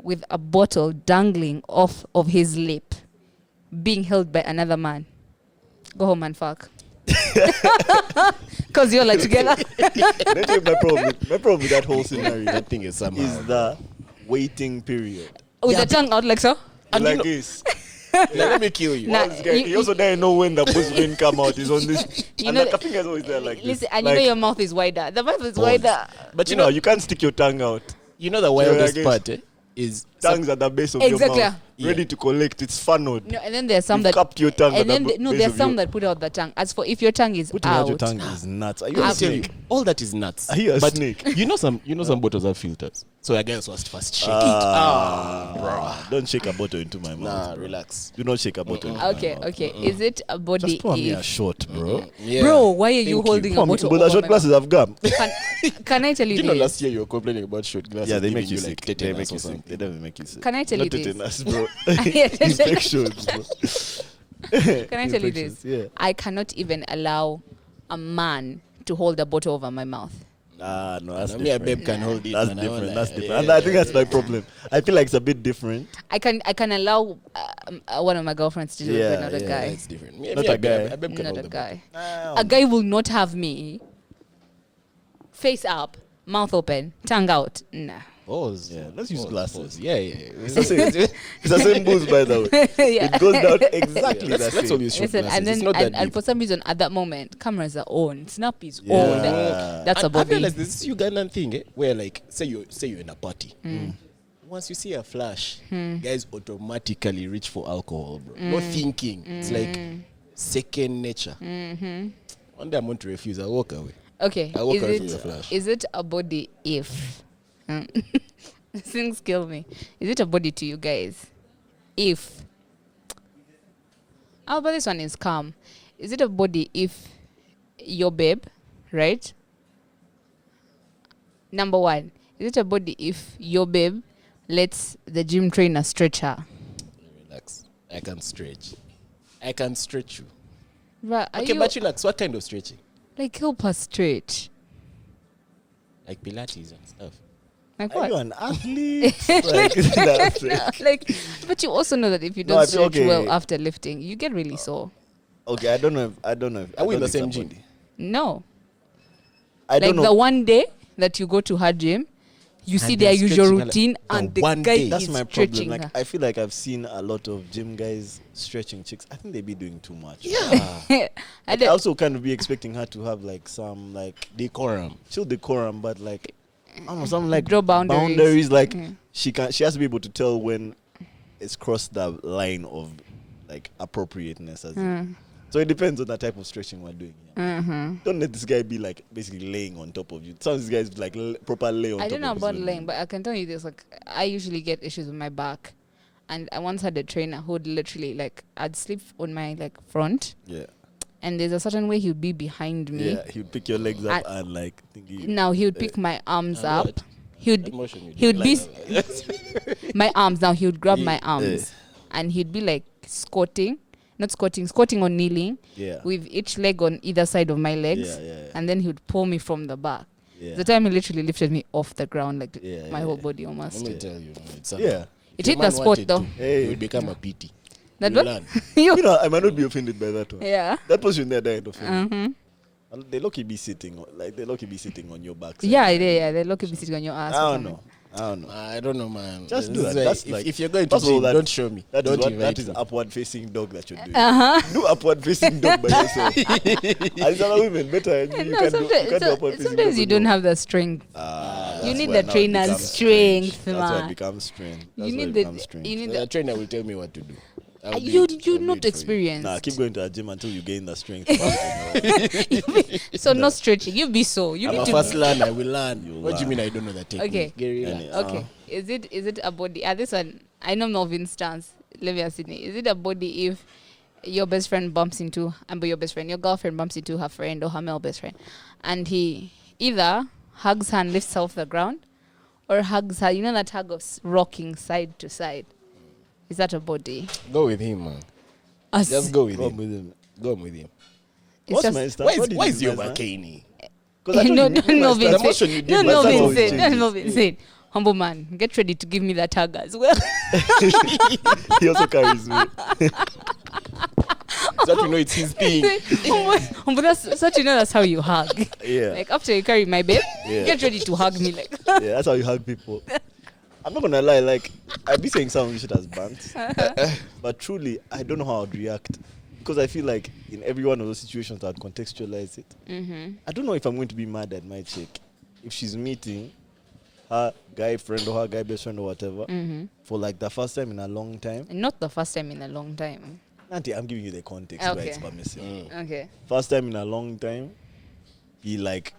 with a bottle dangling off of his lip, being held by another man, go home and fuck. Because you're like together. Let me tell you my problem with that whole scenario that thing is somehow. is the waiting period. With Yeah, the tongue out like so. And like you know- this. Let me kill you. Nah, This guy, you- he also doesn't know when the booze will come out. He's on this. You And know the that- finger's always there like Listen, this. and like, you know your mouth is wider. The mouth is Pause. wider. But you know, you can't stick your tongue out. you know the wildest guess- part is Tongue's at the base of Exactly. your mouth, ready to collect. It's funneled. No, and then there's some You've that cupped your tongue and at then the no, base there's of some your- that put out the tongue. As for if your tongue is Putting out, out your tongue is nuts. Are you I'll a tell you, snake? all that is nuts. Are you a but snake? You know some bottles have filters. So I guess first shake Don't shake a bottle into my it. mouth. Nah, bro. relax. Do not shake a bottle into okay, my mouth. okay. Is it a body? Just pour me a If, shot, bro. Yeah. bro, why are you Thank holding Pour a me, bottle? but the over shot my glasses have gum. mouth? Can I tell you You know, this? last year you were complaining about shot glasses. Yeah, they make giving you like sick. They tetanus make or you sick. something. They definitely make you sick. Can I tell you Not this? tetanus, bro. Yeah. Infections, bro. Can I tell you this? Infections, yeah. I cannot even allow a man to hold a bottle over my mouth. Nah, no, that's I mean, a different. babe can hold it. That's man. I won't different. lie. That's different. Yeah, And I think that's my problem. I feel like it's a bit different. I can allow one of my girlfriends to do it, but not a Yeah, guy. That's different. Not a guy. A babe can Not hold a the guy. Nah, A guy will not have me face up, mouth open, tongue out. Nah. Pause. Yeah, let's use glasses. Yeah. It's the same booze, by the way. Yeah. It goes down exactly the Let's same. always shoot Listen, glasses. and It's then not that and deep. for some reason at that moment, cameras are on, snap is Yeah. on. That's a I body. realize this Ugandan thing, where like say you're in a party. Once you see a flash, guys automatically reach for alcohol, bro. No thinking. It's like second nature. One day I'm going to refuse. I'll walk away. Okay, I walk away from the flash. is it a body if things kill me? Is it a body to you guys? If but this one is calm. Is it a body if your babe, right? Number one, is it a body if your babe lets the gym trainer stretch her? Relax. I can stretch. I can stretch you. But are Okay, you but relax. What kind of stretching? like help her stretch? Like Pilates and stuff. Like Are what? you an athlete? Like, that's it. No, like, but you also know that if you No, don't I feel stretch okay. well after lifting, you get really sore. Okay, I don't know. If, Are we in the I don't think same somebody- gym? No, I don't like the know. one day that you go to her gym, you see they're their usual stretching her, like, routine, the and the one guy day. That's is my problem. stretching Like her. I feel like I've seen a lot of gym guys stretching chicks. I think they be doing too much. I I don't- also kind of be expecting her to have like some like Decorum. chill decorum, but like I don't know, some like Draw boundaries. like Mm. she has to be able to tell when it's crossed the line of like appropriateness. As in. So it depends on the type of stretching we're doing. Yeah. Don't let this guy be like basically laying on top of you. Some of these guys like proper lay on top. I don't know of about you. laying, but I can tell you this: like, I usually get issues with my back, and I once had a trainer who would literally like I'd sleep on my like front, Yeah, and there's a certain way he would be behind me. yeah. He would pick your legs up and like think you. Now he would pick my arms And up. what? He would That motion you he do. would be Like- my arms. Now he would grab Yeah, my arms, and he'd be like squatting or kneeling, Yeah. with each leg on either side of my legs, Yeah. and then he would pull me from the back. Yeah. The time he literally lifted me off the ground, like Yeah, my yeah, whole yeah. body almost. Let me tell you, it's Yeah. It If hit a man the spot wanted though. to, Hey. It would become a pity. That You what? learn. You know, I might not be offended by that one. Yeah. That person there died offended. Mm-hmm. They lucky be sitting on your back. Yeah, they're lucky to be sitting on your ass. I or don't something. know. I don't know. I don't know, man. Just This do is that. why That's if, like- if you're going to first of all, gym, that- don't show me. That is Don't what invite that is me. upward facing dog that you're doing. Uh-huh. Do upward facing dog by yourself. And other women better. You No, can sometimes, do upward facing sometimes dog you on don't your- have the strength. You that's need why the now it trainer's becomes strange. strength, That's why man. it becomes strange. That's You why need it the becomes strange. you need The the trainer will tell me what to do. I'll do you it. you're I'll do not it for you. experienced. Nah, keep going to the gym until you gain the strength. Faster, So not stretching. You be so. You I'm need a to fast learner. I will learn. You'll What do you learn. mean I don't know the technique? Okay. Gary, Any- Okay. Is it a body? This one I know Melvin's stance. Let me ask Sydney. Is it a body if your best friend bumps into your girlfriend bumps into her friend or her male best friend, and he either hugs her and lifts her off the ground, or hugs her? You know that hug of rocking side to side. Is that a body? Go with him, man. Us. Just go with Go him. with him. Go with him. It's What's just- my stance? Why What is, did why you is your guys, man? bikini? 'Cause I told No, you, no, you no, my stance. The motion you Vincent. did No, was no, that's how it Vincent. No, changes. no, Vincent. Humble man, get ready to give me that hug as well. He also carries me. So that you know it's his thing. Humble, that's such that's how you hug. Yeah. Like after you carry my babe, Yeah. get ready to hug me. Like Yeah, that's how you hug people. I'm not gonna lie, like I'd be saying some shit as bants, but truly I don't know how I'd react because I feel like in every one of those situations I'd contextualize it. I don't know if I'm going to be mad at my chick if she's meeting her guy friend or her guy best friend or whatever for like the first time in a long time. not the first time in a long time. Auntie, I'm giving you the context where Okay. it's permissible. Okay. First time in a long time, he like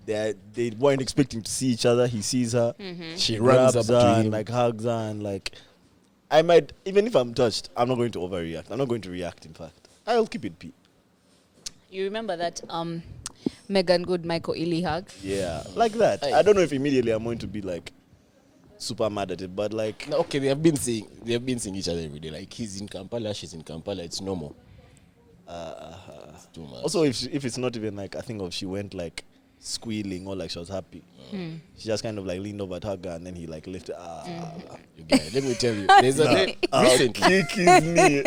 they weren't expecting to see each other. He sees her. She runs up grabs to her him. and like hugs her and like I might even if I'm touched, I'm not going to overreact. I'm not going to react. In fact, I'll keep it P. You remember that Megan Good Michael Ealy hug? Yeah, like that. Aye. I don't know if immediately I'm going to be like super mad at it, but like No, okay, they have been seeing each other every day. Like he's in Kampala, she's in Kampala. It's normal. It's too much. also if it's not even like I think of she went like squealing or like she was happy. She just kind of like leaned over to hug her and then he like lifted. You guys, let me tell you, there's a day recently. Kick his knee.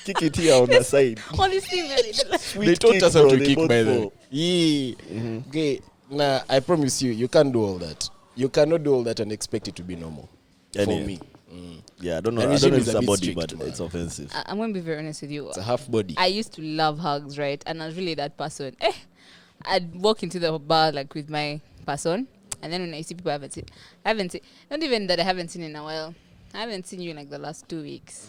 Kick it here on the side. Honestly, They Sweet taught kick, us how bro, to they kick both by the fall. way. Yeah. Okay. Nah, I promise you, you can't do all that. You cannot do all that and expect it to be normal. Anyway. For me. Yeah, I don't know. The I don't regime know if is it's a a bit body, strict, but man. it's offensive. I'm going to be very honest with you. It's a half body. I used to love hugs, right? And I was really that person. I'd walk into the bar like with my person, and then when I see people I haven't seen, not even that I haven't seen in a while. I haven't seen you in like the last 2 weeks.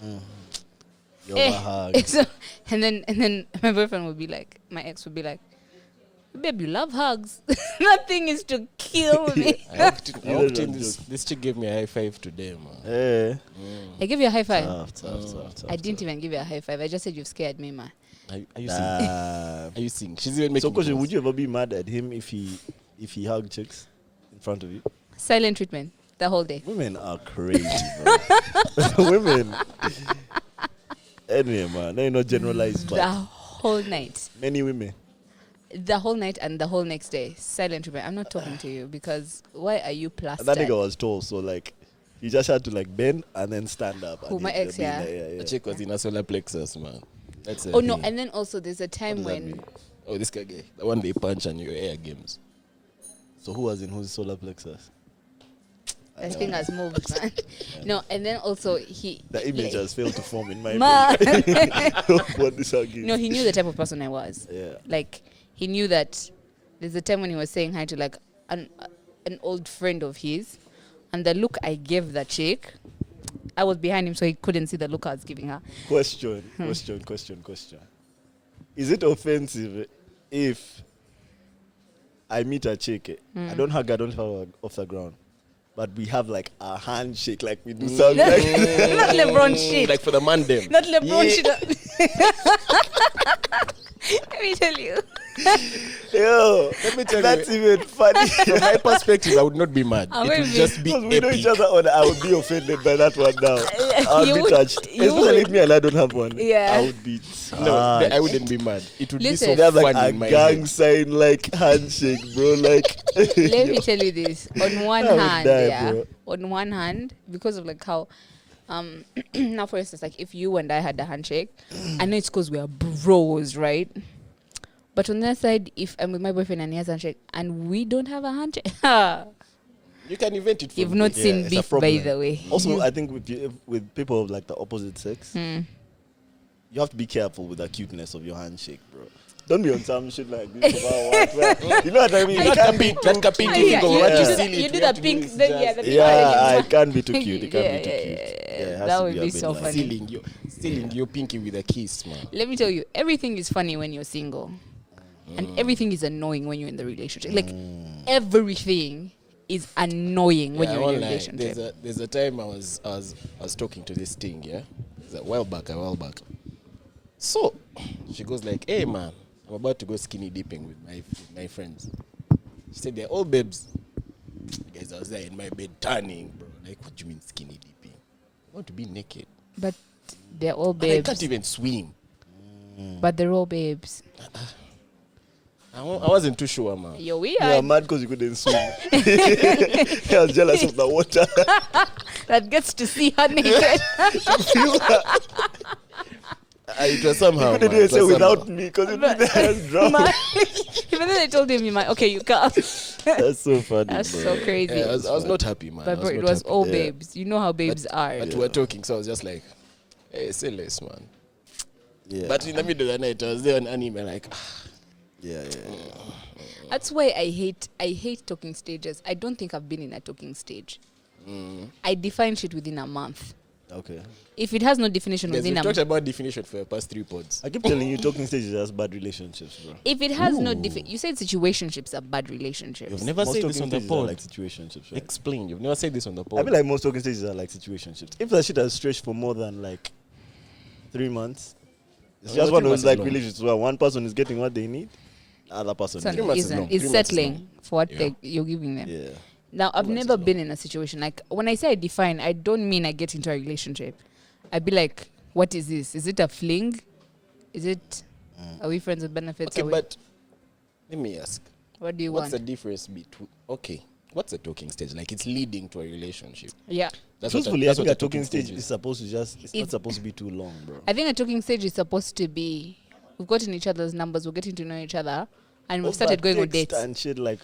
You're a hug. So, and then my boyfriend would be like, my ex would be like, babe, you love hugs. That thing is to kill me. I walked in, don't this chick gave me a high five today, man. Eh. I gave you a high five. Tough. I didn't even give you a high five. I just said you've scared me, man. Are you seeing? Damn. Are you seeing? She's even making So, question: calls. would you ever be mad at him if he hugged chicks in front of you? Silent treatment the whole day. Women are crazy, bro. Women. Anyway, man, let me not generalize, The but whole night. many women. The whole night and the whole next day. Silent treatment. I'm not talking to you because why are you And plastered? that nigga was tall, so like he just had to like bend and then stand up. Who, and my he'd ex, be yeah? like, The chick was in a solar plexus, man. That's Oh no, and then also there's a time What does that when mean? Oh, this guy, the one they punch and your air games. So who was in whose solar plexus? the thing has moved, man. No, and then also The image has failed to form in my Man. brain. What this argument? No, he knew the type of person I was. Yeah. Like he knew that there's a time when he was saying hi to like an old friend of his, and the look I gave the chick, I was behind him so he couldn't see the look I was giving her. Question. Is it offensive if I meet a chick, I don't hug her off the ground, but we have like a handshake, like we do something like Not LeBron shit. Like for the man them. Not LeBron Yeah. shit. Let me tell you. Yo, Let me tell that's you. even funny. From my perspective, I would not be mad. I'm It would gonna be- just be Because we know each epic. other on, I would be offended by that one now. I would You be would- touched. you Especially would. if me and I don't have one. Yeah. I would be No, touched. I wouldn't be mad. It would Listen. be They have so like funny a in my gang head. sign, like handshake, bro. Like, Let me tell you this. On one I would hand, die, yeah. bro. On one hand, because of like how now for instance, like if you and I had a handshake, I know it's because we are bros, right? But on the other side, if I'm with my boyfriend and he has a handshake and we don't have a handshake, You can invent it. you've from not there. seen it's a beef, by problem. the way. Also, I think with people of like the opposite sex, Hmm. you have to be careful with the cuteness of your handshake, bro. Don't be on some shit like this. You know what I mean? I You That can't be caping, that caping Ah, thing yeah, go you, right you to do seal the, it. you We do have the to do pink, is then yeah, just the pink. Yeah, it can't be too cute. It can't Yeah, be too yeah, cute. yeah, Yeah, it has that to would a be bit so like- funny. Sealing your pinky with a kiss, man. Let me tell you, everything is funny when you're single, and everything is annoying when you're in the relationship. Like everything is annoying when Yeah, you're I in a won't lie. relationship. There's a time I was talking to this thing, yeah. It's a while back. So she goes like, "Hey man, I'm about to go skinny dipping with my friends." She said they're all babes. Guys, I was there in my bed tanning, bro. Like, what do you mean skinny dipping? I want to be naked. But they're all And I babes. can't even swim. But they're all babes. I wasn't too sure, man. You're weird. You are mad because you couldn't swim. I was jealous of the water. That gets to see her naked. It was somehow. You couldn't man. even It say was without somehow. me because you didn't drown. Man, even though they told him, you might, okay, you can't. That's so funny, That's bro. so crazy. Yeah, I was not happy, man. But I bro, it not was happy. all Yeah. babes. You know how babes are. But we were talking, so I was just like, hey, say less, man. Yeah. But in the middle of the night, I was there on anime, like, yeah. That's why I hate talking stages. I don't think I've been in a talking stage. I define shit within a month. Okay. If it has no definition guys, within we've a talked month, about definition for the past 3 pods. I keep telling you, talking stages has bad relationships, bro. if it has no you said situationships are bad relationships. You've never Most said talking this on the stages are pod. like situationships, right? Explain. You've never said this on the pod. I feel like most talking stages are like situationships. If that shit has stretched for more than like 3 months, it's Well, just one 3 of months those like is long. relationships where one person is getting what they need, the other person So 3 months is is long. 3 months is settling long. for what Yeah. you're giving them. Yeah. Now, I've 3 months never is been in a situation like when I say I define, I don't mean I get into a relationship. I'd be like, what is this? Is it a fling? Is it? Are we friends with benefits? Okay, Are we- but let me ask. what do you What's the want? difference between... Okay, what's a talking stage? Like, it's leading to a relationship. Yeah, Truthfully, I that's think what a talking stage is is. supposed to just, it's not It's- supposed to be too long, bro. I think a talking stage is supposed to be we've gotten each other's numbers, we're getting to know each other, and we've started going on Over dates. text and shit like,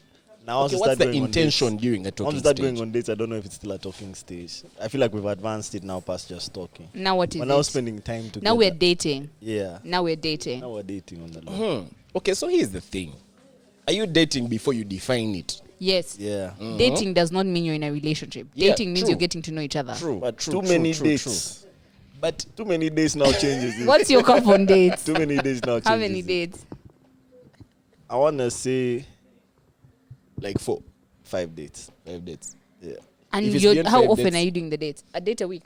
Now Okay, what's the intention during a Once talking you start stage? going on dates, I don't know if it's still a talking stage. I feel like we've advanced it now past just talking. Now what is We're it? now spending time together. Now we're dating. Yeah. Now we're dating. Now we're dating on the low. Okay, so here's the thing. Are you dating before you define it? Yes. Yeah. Dating does not mean you're in a relationship. Yeah, Dating means true. you're getting to know each other. True. But true, too true, many true, dates. true. But Too many days now changes it. What's your cup on dates? Too many days now changes How many it. dates? I want to say like 4, 5 dates. 5 dates. Yeah. And If it's you're, beyond how 5 often dates- are you doing the dates? A date a week.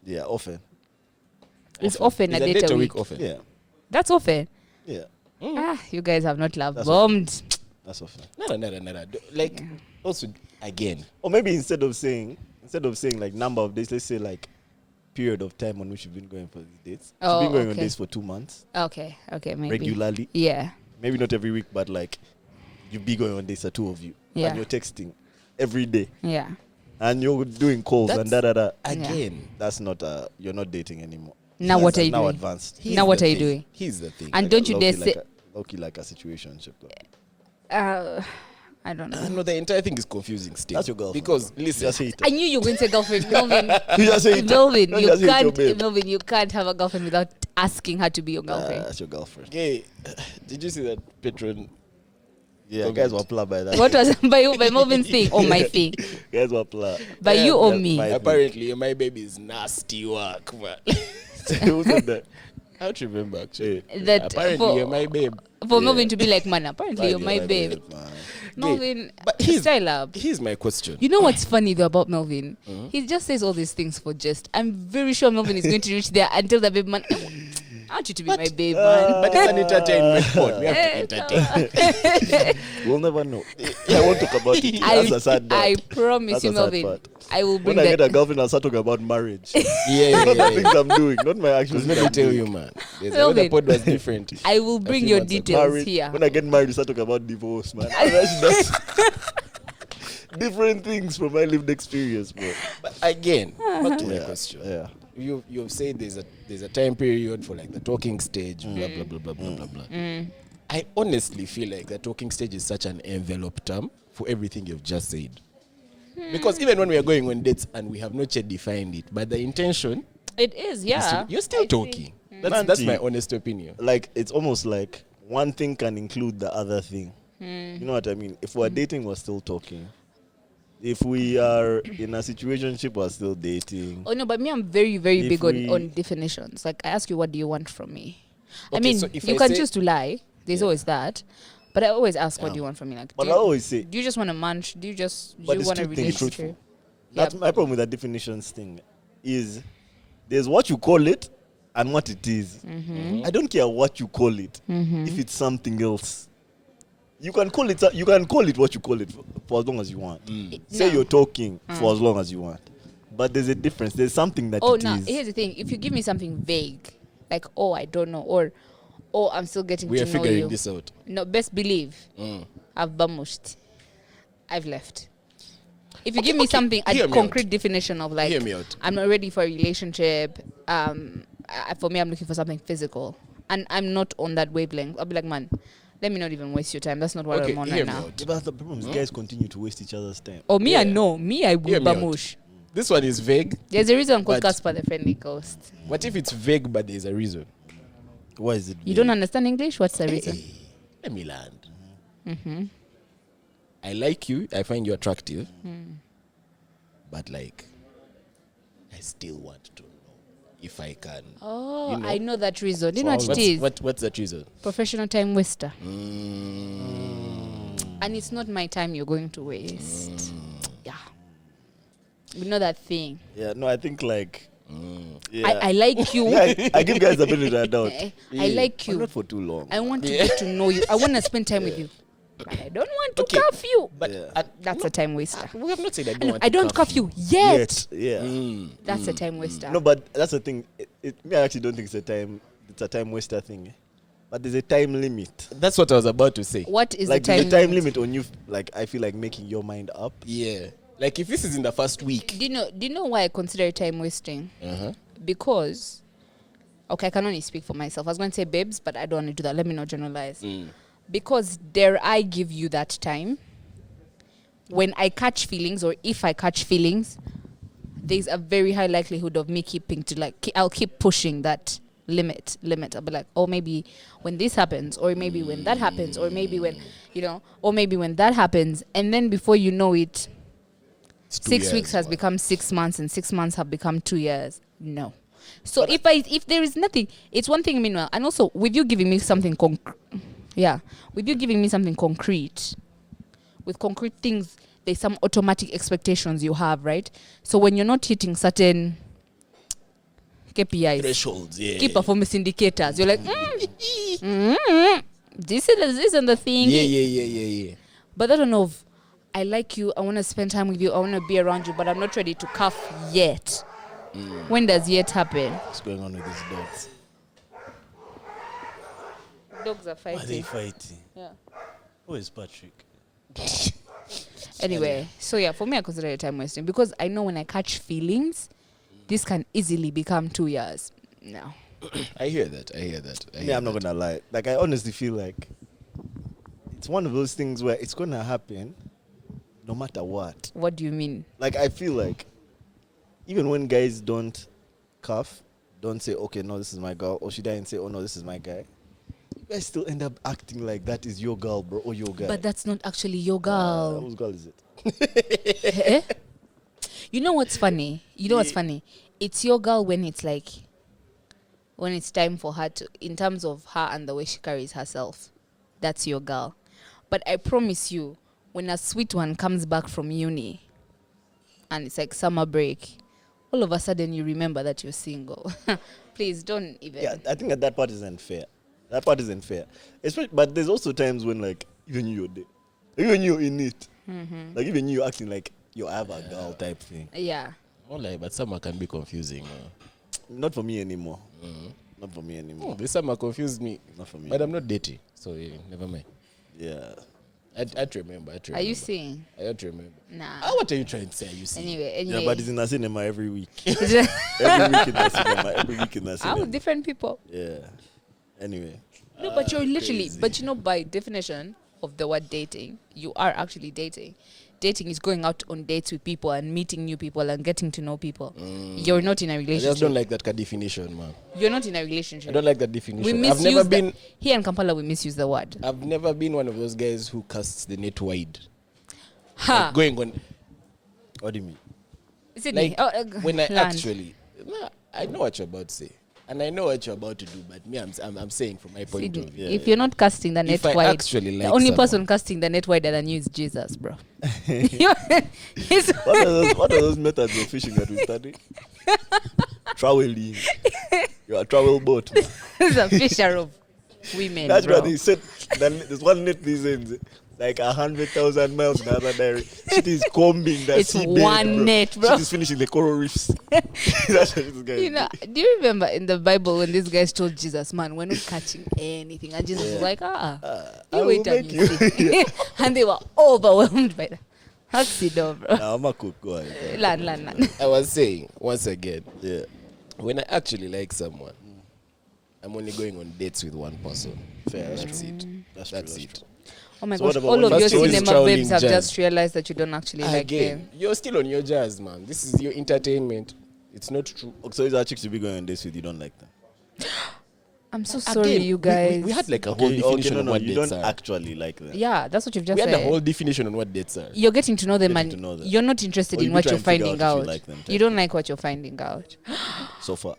Yeah, often. It's often Is a date a week. often? Yeah. That's often. Yeah. Ah, you guys have not love That's bombed. That's often. No. Like, also, again, Or maybe instead of saying like number of days, let's say like period of time on which you've been going for these dates. Oh, You've been going on okay. dates for 2 months Okay, maybe. regularly. Yeah. Maybe not every week, but like you be going on dates, the two of you, Yeah. and you're texting every day, Yeah. and you're doing calls and da That's- da da. again, That's not you're not dating anymore. Now what are you now doing? advanced. here's Now what the are you thing. doing? Here's the thing. And don't you dare say. Like a situationship. I don't know. No, the entire thing is confusing still. That's your girlfriend. Because, You listen, just hate I her. knew you were going to say girlfriend. Melvin, You just hate her. Melvin, Don't you just hate your can't. babe. Melvin, you can't have a girlfriend without asking her to be your Nah, girlfriend. that's your girlfriend. okay, did you see that patron? Yeah, Comment. guys were pla by that. What was by Melvin's thing or my thing? Guys were pla. By you or Yeah, me? my- Apparently, my baby is nasty work, man. Who said that? I don't remember actually. That Apparently, for- you're my babe. For Melvin to be like, man, apparently you're my babe. Man. Melvin, But here's- style up. Here's my question. You know what's funny though about Melvin? He just says all these things for just. I'm very sure Melvin is going to reach there and tell the babe man, I want you to be my babe, man. But it's an entertainment pod. We have to entertain. We'll never know. I won't talk about it. That's a sad part. I promise That's you, a sad Melvin, part. I will bring When I get a that. girlfriend, I'll start talking about marriage. Yeah. Things I'm doing, not my actions. Let me tell you, man. Well, The then. pod was different. I will bring few your months ago. details Married. here. When I get married, I start talking about divorce, man. That's different things from my lived experience, bro. But again, back to my Yeah, question. yeah. You've said there's a time period for like the talking stage, blah blah blah blah blah blah blah. I honestly feel like the talking stage is such an envelope term for everything you've just said. Because even when we are going on dates and we have not yet defined it, but the intention, It is, is yeah. you're still talking. That's Auntie. my honest opinion. Like, it's almost like one thing can include the other thing. You know what I mean? If we're dating, we're still talking. If we are in a situationship, we're still dating. Oh no, but me, I'm very, very If big we- on definitions. Like I ask you, what do you want from me? I Okay, mean, so if you I can say- choose to lie. There's always that. But I always ask, what do you want from me? Like, But do I you, always say, do you just want a man? Do you But it's want a two things, relationship? truthful. Yeah. that's my problem with the definitions thing. Is there's what you call it and what it is. I don't care what you call it. If it's something else, you can call it. You can call it what you call it for as long as you want. Say No. you're talking for as long as you want. But there's a difference. There's something that Oh it no! is. Here's the thing: if you give me something vague, like "oh, I don't know," or "oh, I'm still getting We to are know figuring you," this out. no, best believe I've bamushed. I've left. If you give me something, Hear a me concrete definition of like, Hear me out. I'm not ready for a relationship. For me, I'm looking for something physical, and I'm not on that wavelength. I'll be like, man, let me not even waste your time. That's not what Okay, I'm on hear right me now. out. Yeah, but the problem is guys continue to waste each other's time. Oh, me, Yeah. I know. Me, I Hear will me out. bamush. This one is vague. There's a reason called But- Casper the Friendly Ghost. What if it's vague but there's a reason? Why is it? You don't understand English? What's the reason? Hey, let me land. I like you. I find you attractive. But like, I still want to know if I can. Oh, You know. I know that reason. Do you know what it is? What's that reason? Professional time waster. And it's not my time you're going to waste. Yeah. You know that thing. Yeah, no, I think like. Yeah. I like you. Yeah, I give guys a benefit of the doubt. I like But you. not for too long. I want to get to know you. I want to spend time with you. But I don't want to Okay. cuff you. But Yeah. That's a time waster. we have not said I don't No, want I to don't cuff you yet. Yeah. That's a time waster. No, but that's the thing. Me, I actually don't think it's a time waster thing. But there's a time limit. That's what I was about to say. What is Like the time there's a time limit? limit on you. Like I feel like making your mind up. Yeah. Like if this is in the first week. Do you know why I consider it time wasting? Because, okay, I can only speak for myself. I was going to say babes, but I don't want to do that. Let me not generalize. Because dare I give you that time when I catch feelings, or if I catch feelings, there's a very high likelihood of me keeping to like, I'll keep pushing that limit. I'll be like, oh, maybe when this happens, or maybe when that happens, or maybe when, or maybe when that happens. And then before you know it, 6 weeks has become 6 months, and 6 months have become 2 years. No. So if there is nothing, it's one thing, meanwhile. And also, with you giving me something with you giving me something concrete, with concrete things, there's some automatic expectations you have, right? So when you're not hitting certain KPIs, thresholds, key performance indicators, you're like, this isn't the thing. Yeah. But I don't know if I like you, I want to spend time with you, I want to be around you, but I'm not ready to cuff yet. When does yet happen? What's going on with these dogs? Dogs are Why are they fighting. fighting? Yeah. Who is Patrick? Anyway, so yeah, for me, I consider it time wasting because I know when I catch feelings, this can easily become 2 years. No. I hear that. Yeah, I'm not gonna lie. Like, I honestly feel like it's one of those things where it's gonna happen no matter what. What do you mean? Like, I feel like even when guys don't cuff, don't say, okay, no, this is my girl, or should I and say, oh no, this is my guy, you guys still end up acting like that is your girl, bro, or your guy. But that's not actually your girl. Whose girl is it? You know what's funny? What's funny? It's your girl when it's like, when it's time for her to, in terms of her and the way she carries herself. That's your girl. But I promise you, when a sweet one comes back from uni and it's like summer break, all of a sudden you remember that you're single. Please don't even. Yeah, I think that part isn't fair. That part isn't fair. Especially, but there's also times when, like, even you're there. Even you're in it. Mm-hmm. Like, even you acting like you have a girl type thing. Yeah. Not like, but summer can be confusing. Not for me anymore. Not for me anymore. This summer confused me. Not for me. But I'm not dating, so yeah, never mind. Yeah. I remember. Are you seeing? I don't remember. Nah. What are you trying to say? Are you seeing? Anyway. Yeah, but it's in the cinema every week. Every week in the cinema. How different people. Yeah. Anyway. No, but you're literally, Crazy. but by definition of the word dating, you are actually dating. Dating is going out on dates with people and meeting new people and getting to know people. You're not in a I relationship. just don't like that definition, man. You're not in a relationship. I don't like that definition. We I've misuse never been. Here in Kampala, we misuse the word. I've never been one of those guys who casts the net wide. Ha! Like going on. What do you mean? Sydney. Like when I land. actually, I know what you're about to say, and I know what you're about to do. But me, I'm saying from my point Sydney, of view. if you're not casting the net If I wide, actually the like only someone- person casting the net wider than you is Jesus, bro. What are those methods of fishing that we study? Troweling. You're a travel boat. He's a fisher of women, That's bro. what they said. There's one net these ends. Like 100,000 miles in the other direction. Shit is combing that It's seabed, one net, bro. Shit is finishing the coral reefs. That's what this guy You know, do you remember in the Bible when these guys told Jesus, man, we're not catching anything? And Jesus was like, I you will wait and make you you. see. And they were overwhelmed by that. Haxido, bro. Nah, I'm a cook. Go ahead. Land. I was saying once again, Yeah. when I actually like someone, I'm only going on dates with one person. Fair. That's it. That's That's true, it. Oh my So what gosh, about all when of you your still is cinema traveling babes have jazz? just realized that you don't actually like Again, them. you're still on your jazz, man. This is your entertainment. It's not true. So these are chicks you be going on dates with, you don't like them? I'm so sorry, Again, you guys. We had like a whole definition of what you dates don't are. actually like them. Yeah, that's what you've just We had a said. whole definition on what dates are. You're getting to know them Getting and to know them. you're not interested Or you in be what you're trying to finding figure out if you out. like them You don't like what you're finding out. So far.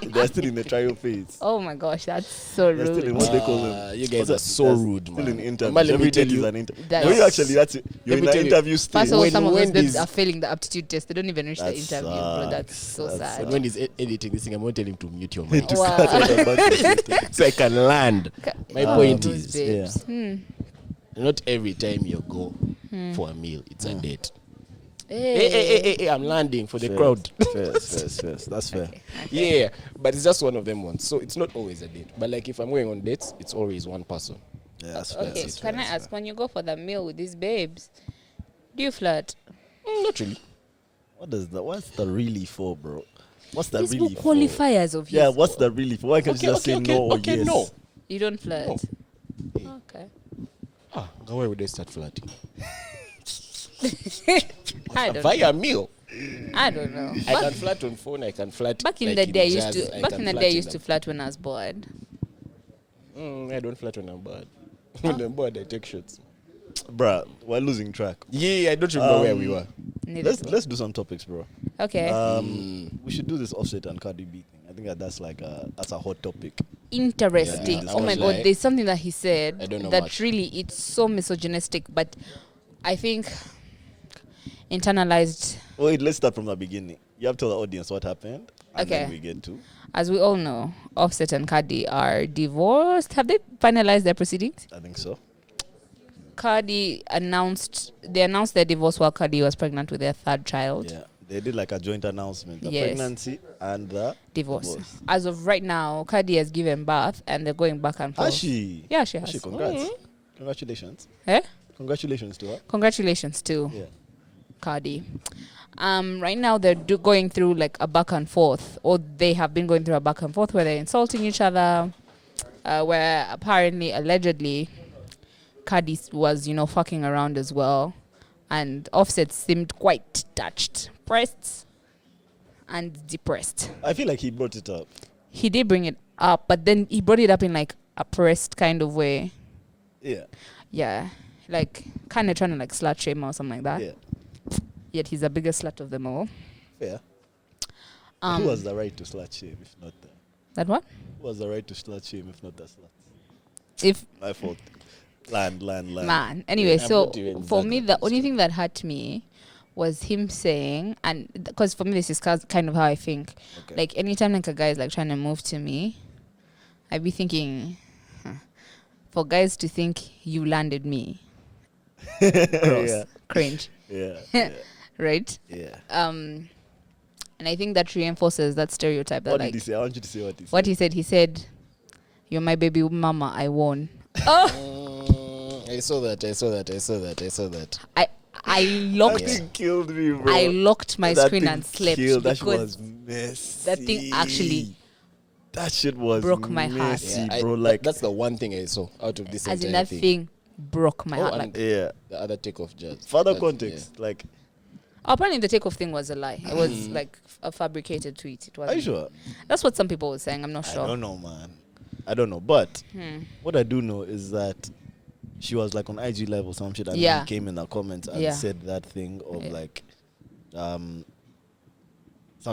They're still in the trial phase. Oh my gosh, that's so They're still in rude. what they call them. You guys What's are that? so They're rude, Still man. in interviews. Man, let me Every tell day is you. an interview. That's- No, you actually, you're me in tell an you. interview stage. First of all, When some of those Wendy's- babes are failing the aptitude test. They don't even reach the That interview, bro. That's sucks. so That sad. And when he's editing this thing, I'm going to tell him to mute your mic. Wow. That's what I'm about to say. So I can land. My point Those is, babes. not every time you go for a meal, it's a date. Hey. Hey, I'm landing for the Fair, crowd. fair. That's fair. Yeah, but it's just one of them ones. So it's not always a date. But like if I'm going on dates, it's always one person. Yeah, that's fair. Okay, that's can fair, I ask, when you go for the meal with these babes, do you flirt? Not really. What's the really for, bro? What's the These really book for? qualifiers of Yeah, yours. what's the really for? Why can't you just say no or yes? No. You don't flirt. No. Okay. Ah, Now why would I start flirting? I don't Via meal. I don't know. I can flirt on phone. I can flirt. Back in like the day, I used jazz, to. Back in the day, I used to flirt when I was bored. I don't flirt when I'm bored. When I'm bored, I take shots. Bruh, we're losing track. Yeah, I don't remember where we were. Neither do I. Let's do some topics, bro. Okay. We should do this Offset and Cardi B thing. I think that's like that's a hot topic. Interesting. Yeah, Oh my I God, like- there's something that he said I don't know that much. really it's so misogynistic, but I think internalized. Wait, let's start from the beginning. You have to tell the audience what happened, and then Okay. we get to. As we all know, Offset and Cardi are divorced. Have they finalized their proceedings? I think so. They announced their divorce while Cardi was pregnant with their third child. Yeah, they did like a joint announcement: the Yes. pregnancy and the Divorce. As of right now, Cardi has given birth and they're going back and forth. Has she? Yeah, she has. Congrats. Congratulations. Eh? Congratulations to her. Congratulations to Yeah. Cardi. Right now they're going through like a back and forth, or they have been going through a back and forth where they're insulting each other, where apparently, allegedly, Cardi was, fucking around as well, and Offset seemed quite touched, pressed, and depressed. I feel like he brought it up. He did bring it up, but then he brought it up in like a pressed kind of way. Yeah. Yeah, like kind of trying to like slut shame or something like that. Yeah. Yet he's the biggest slut of them all. Fair. Who has the right to slut shame if not the? That what? Who has the right to slut shame if not the slut? If My fault. Land. man. Anyway, Yeah, I'm so not even for that me, the only thing that hurt me was him saying, and because for me this is kind of how I think. Okay. Like anytime like a guy is like trying to move to me, I'd be thinking, for guys to think you landed me, gross, yeah. cringe, Yeah. right? Yeah. And I think that reinforces that stereotype that What like did he say? I want you to say what he said. what he said, "You're my baby mama, I won." I saw that. I locked. That thing killed me, bro. I locked my That screen thing and slept killed. That shit because was messy. that thing actually That shit was broke my heart. messy, Yeah, bro. Like, that's the one thing I saw out of this as in entire that thing broke my heart. and Like, yeah. the other take off jazz. Further That's- context, like, apparently the takeoff thing was a lie. It was like a fabricated tweet. It was. are you sure? That's what some people were saying. I'm not I sure. don't know, man. I don't know. But what I do know is that she was like on IG Live or some shit, and Yeah. he came in the comments and Yeah. said that thing of Yeah. like, something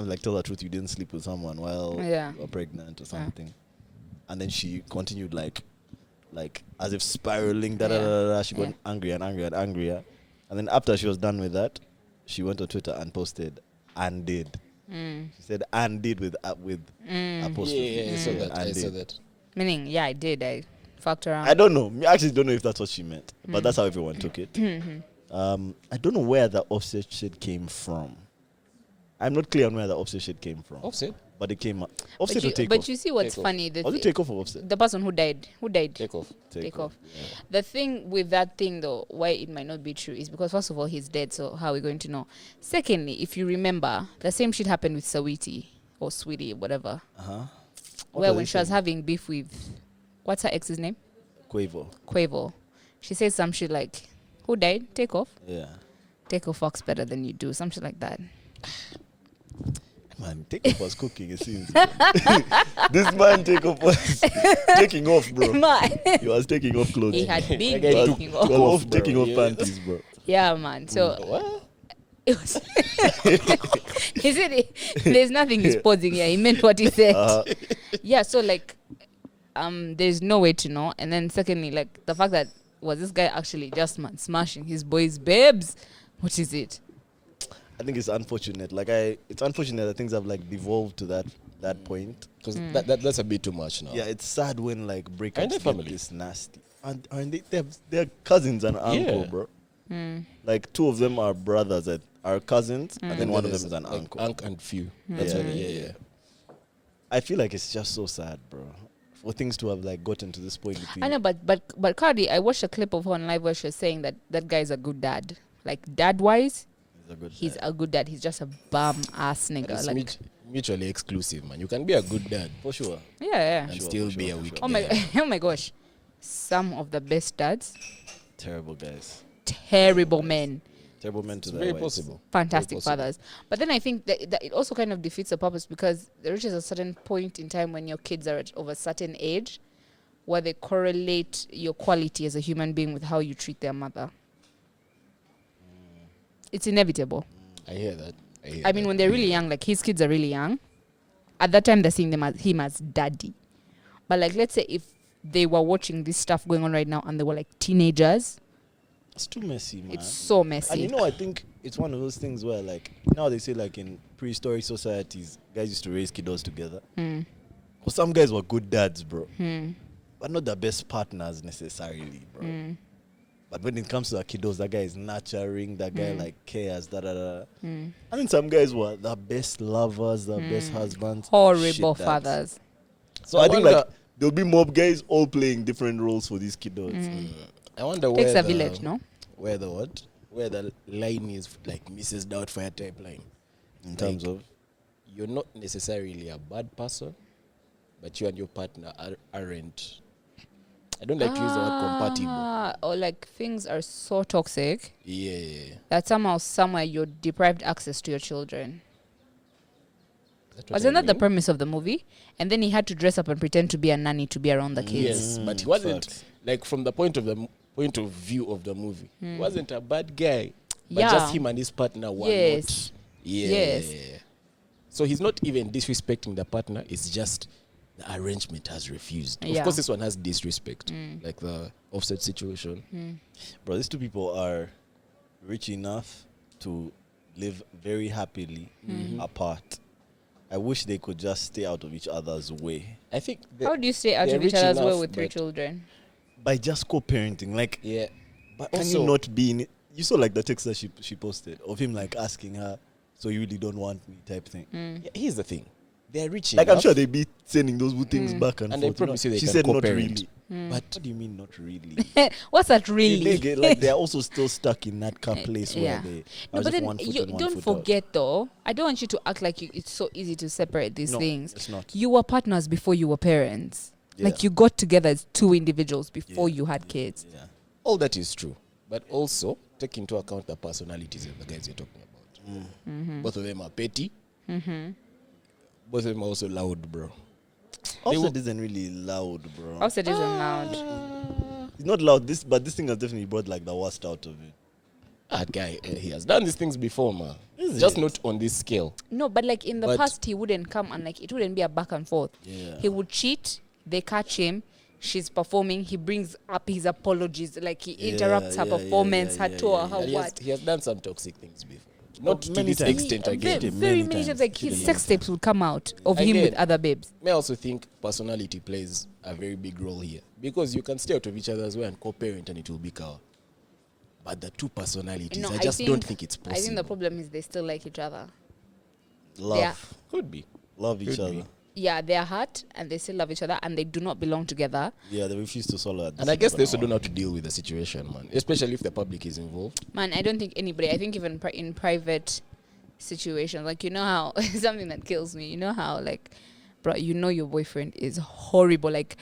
like, tell the truth, you didn't sleep with someone while Yeah. you were pregnant or something. And then she continued like as if spiraling. She got Yeah. angrier and angrier and angrier. And then after she was done with that, she went on Twitter and posted and did. She said and did with apostrophe. Yeah, I saw Yeah, that. I and saw did. that. Meaning, yeah, I did. I fucked around. I don't know. I actually don't know if that's what she meant, but that's how everyone took it. I don't know where the Offset shit came from. I'm not clear on where the Offset shit came from. Offset. But it came. but Offset you, or take but off? you see what's Take off. funny? Was it take off or Offset? The person who died. Take off. Take off. The thing with that thing, though, why it might not be true is because, first of all, he's dead, so how are we going to know? Secondly, if you remember, the same shit happened with Sawiti or Sweetie, whatever, where when she was having beef with, what's her ex's name? Quavo. She said some shit like, who died? Take off. Yeah. Take off fucks better than you do. Some shit like that. Man, Takeoff was cooking, it seems. This man Takeoff was taking off, bro. Man, He was taking off clothes. he had been That guy taking off. off, bro. taking off Yeah. panties, bro. Yeah, man. So What? it was. He said there's nothing he's posing here. He meant what he said. Yeah. So like, there's no way to know. And then secondly, like the fact that was this guy actually just smashing his boys' babes? What is it? I think it's unfortunate. It's unfortunate that things have like devolved to that point. Because that's a bit too much now. Yeah, it's sad when like And breakups their get family. this nasty. And they're cousins and uncle, Yeah. bro. Like two of them are brothers that are cousins, and then one of them There's is an like uncle. Unc and few. That's Yeah. what. Yeah. I feel like it's just so sad, bro, for things to have like gotten to this point. Between I know, but Cardi, I watched a clip of her on live where she was saying that guy's a good dad. Like dad wise, he's a good he's guy. a good dad. He's just a bum ass And nigga. it's Like mutually exclusive, man. You can be a good dad For sure. yeah. and Sure, still for be sure, a for wicked Oh my dad. oh my gosh, some of the best dads Terrible guys. Terrible men. Terrible men to It's their very wives. possible. Fantastic Very possible. fathers. But then I think that it also kind of defeats the purpose, because there reaches a certain point in time when your kids are of a certain age where they correlate your quality as a human being with how you treat their mother. It's inevitable. I hear that. I mean, when they're really young, like his kids are really young, at that time they're seeing him as daddy. But like, let's say if they were watching this stuff going on right now and they were like teenagers, It's too messy, man. it's so And messy. you know, I think it's one of those things where, like, now they say, like, in prehistoric societies, guys used to raise kiddos together. Hmm. Well, some guys were good dads, bro. Hmm. But not the best partners necessarily, bro. Hmm. But when it comes to the kiddos, that guy is nurturing, that guy, like, cares, da-da-da. Hmm. I think some guys were the best lovers, the best husbands. Horrible shit dads. fathers. So I I think, wonder- like, there'll be mob guys all playing different roles for these kiddos. I wonder Takes where a village, no? Where the what? Where the line is, like Mrs. Doubtfire type line. In terms Like, of... you're not necessarily a bad person, but you and your partner aren't. I don't like to use the word compatible. Or like things are so toxic Yeah. that somehow, somewhere, you're deprived access to your children. That's what Wasn't I that the mean. premise of the movie? And then he had to dress up and pretend to be a nanny to be around the kids. Yes, but he wasn't facts. like from the point of view of the movie. He wasn't a bad guy, but Yeah. just him and his partner were Yes. not. Yeah. Yes. So he's not even disrespecting the partner. It's just the arrangement has refused. Of Yeah. course, this one has disrespect, like the Offset situation. Bro, these two people are rich enough to live very happily apart. I wish they could just stay out of each other's way. I think. How do you stay out they're of each rich other's way enough, with 3 but- children? By just co-parenting. Like, Yeah, but can also you not be in it? You saw, like, the text that she posted of him, like, asking her, so you really don't want me type thing. Yeah, here's the thing: they're rich Like, enough. I'm sure they be sending those things back and And I forth. promise you they she can said not co-parent. really. But what do you mean not really? What's that They really? get, like, they're also still stuck in that place Yeah. where they No, are but just then one foot you in, one don't foot out. forget, though. I don't want you to act like it's so easy to separate these No, things. it's not. You were partners before you were parents. Like, Yeah. you got together as 2 individuals before Yeah. you had kids. Yeah. all that is true, but also take into account the personalities of the guys you're talking about. Both of them are petty. Both of them are also loud, bro. Offset isn't really loud, bro. Offset isn't loud. It's not loud, but this thing has definitely brought, like, the worst out of it. That guy, he has done these things before, man. Is Just it? not on this scale. No, but like in the But- past, he wouldn't come and like it wouldn't be a back and forth. Yeah. He would cheat, they catch him, she's performing, he brings up his apologies, like he Yeah, interrupts her yeah, performance, yeah, her yeah, tour, yeah, her And what. he has done some toxic things before. Not to many this times. extent Ve- again. Many very many times. times, like his Many sex tapes would come out of him Again. with other babes. I also think personality plays a very big role here. Because you can stay out of each other's way and co-parent and it will be cow. But the two personalities, No, I just don't think it's I possible. think the problem is they still like each other. Love. Yeah. Could be. Love each Could other. be. Yeah, they're hurt and they still love each other and they do not belong together. Yeah, they refuse to swallow it. And I guess they also don't know how to deal with the situation, man. Especially if the public is involved. Man, I don't think anybody, I think even in private situations, like, you know how, something that kills me, you know how, like, bro, you know your boyfriend is horrible, like,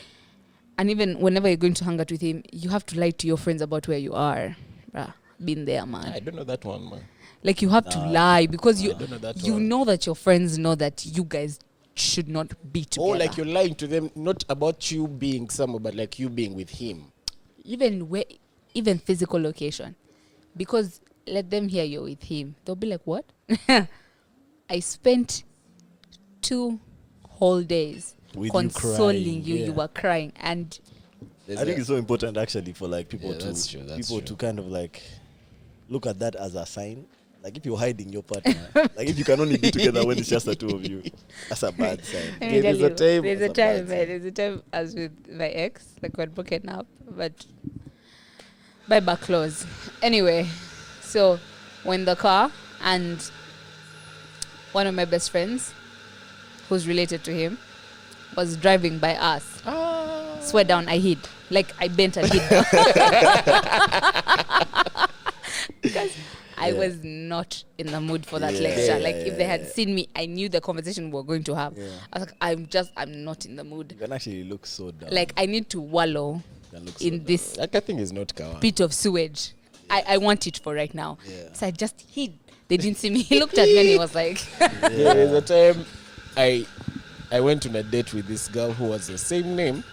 and even whenever you're going to hang out with him, you have to lie to your friends about where you are. Bruh, been there, man. I don't know that one, man. Like, you have to lie because I don't know that you one. know that your friends know that you guys should not be together. Or like you're lying to them, not about you being somewhere, but like you being with him. Even physical location, because let them hear you're with him, they'll be like, what? I spent 2 whole days With you consoling crying, you. yeah. You were crying, and There's I think a- it's so important actually for, like, people Yeah, that's true, that's people true. to kind of, like, look at that as a sign. Like, if you're hiding your partner, like, if you can only be together when it's just the two of you, that's a bad sign. let me Okay, tell there's a you, time- there's a That's a time, bad man, there's a time as with my ex, like we're broken up, but by back close. Anyway, so we're in the car, and one of my best friends, who's related to him, was driving by us. Swear down, I hid. Like, I bent and hid. Because I was not in the mood for that Yeah, lecture. Like, if they yeah, had yeah. seen me, I knew the conversation we were going to have. Yeah. I was like, I'm not in the mood. You can actually look so dumb. Like, I need to wallow Can look in so this That thing is not kawa. bit of sewage. I want it for right now. Yeah. So I just hid. They didn't see me. He looked at me and he was like, There's a time I went on a date with this girl who was the same name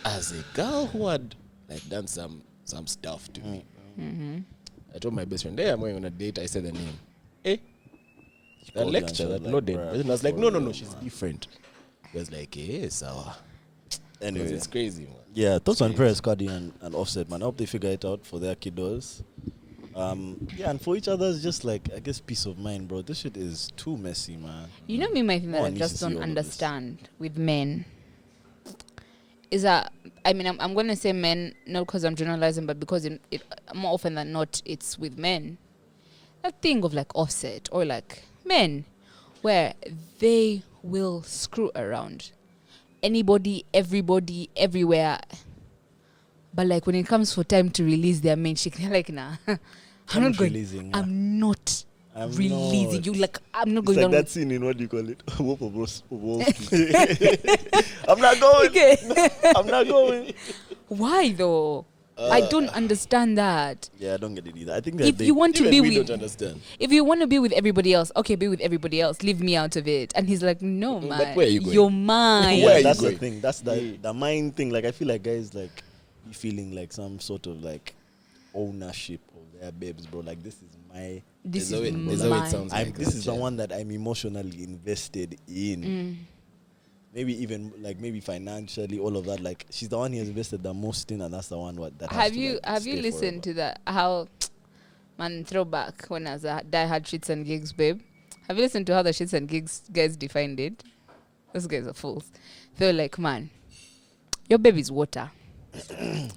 as a girl who had like done some stuff to me. I told my best friend, hey, I'm going on a date. I said the name. The called you and lecture she was that like, loaded. "Bruh, And I was like, for no, real, she's man." different. He was like, hey, sour. Anyway, It's crazy, man. yeah, thoughts and prayers, Cardi and Offset, man. I hope they figure it out for their kiddos. Yeah, and for each other, it's just like, I guess, peace of mind, bro. This shit is too messy, man. you know me, my thing No that I one needs to just see don't all of this. understand with men is that, I mean, I'm going to say men, not because I'm generalizing, but because more often than not, it's with men. That thing of like Offset or like men where they will screw around anybody, everybody, everywhere. But like when it comes for time to release their main shit, they're like, nah, I'm not going. releasing. I'm not I'm releasing not. you. Like, I'm not It's going like down. that scene in, what do you call it? Wolf of Wall Street. I'm not going. Okay. I'm not going. Why though? I don't understand that. Yeah, I don't get it either. I think that If you want to Even be we with, don't understand. if you want to be with everybody else, okay, be with everybody else. Leave me out of it. And he's like, no, But man, where are you going? you're mine. Where are yeah, you that's going? the thing. That's the mind thing. Like, I feel like guys like be feeling like some sort of like ownership of their babes, bro. Like, this is my. This There's is always- there's always mine. sounds like This that, is the yeah. one that I'm emotionally invested in. Maybe even like maybe financially, all of that. Like, she's the one he has invested the most in, and that's the one that has Have to, you like, have you stay listened forever. to that? How, man, throwback when I was a diehard Shits and Gigs babe. Have you listened to how the Shits and Gigs guys defined it? Those guys are fools. They're like, man, your baby's water.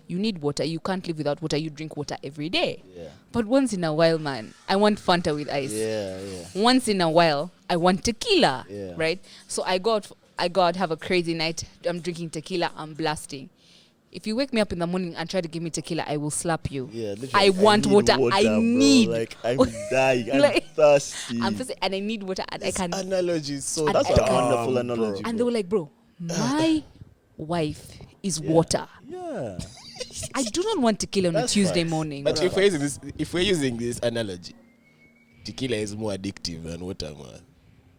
You need water. You can't live without water. You drink water every day. Yeah, But once in a while, man, I want Fanta with ice. yeah. Once in a while, I want tequila. Yeah. Right? So I go out, have a crazy night. I'm drinking tequila. I'm blasting. If you wake me up in the morning and try to give me tequila, I will slap you. Yeah, literally, I want need water. I bro. need. Like, I'm dying. I'm Like, thirsty. I'm thirsty and I need water and This I can. analogy is so And That's I a can- wonderful bro. analogy. And they were like, bro, my wife is water. Yeah. I do not want tequila on a That's Tuesday facts. morning. But bro. if we're using this analogy, tequila is more addictive than water, man.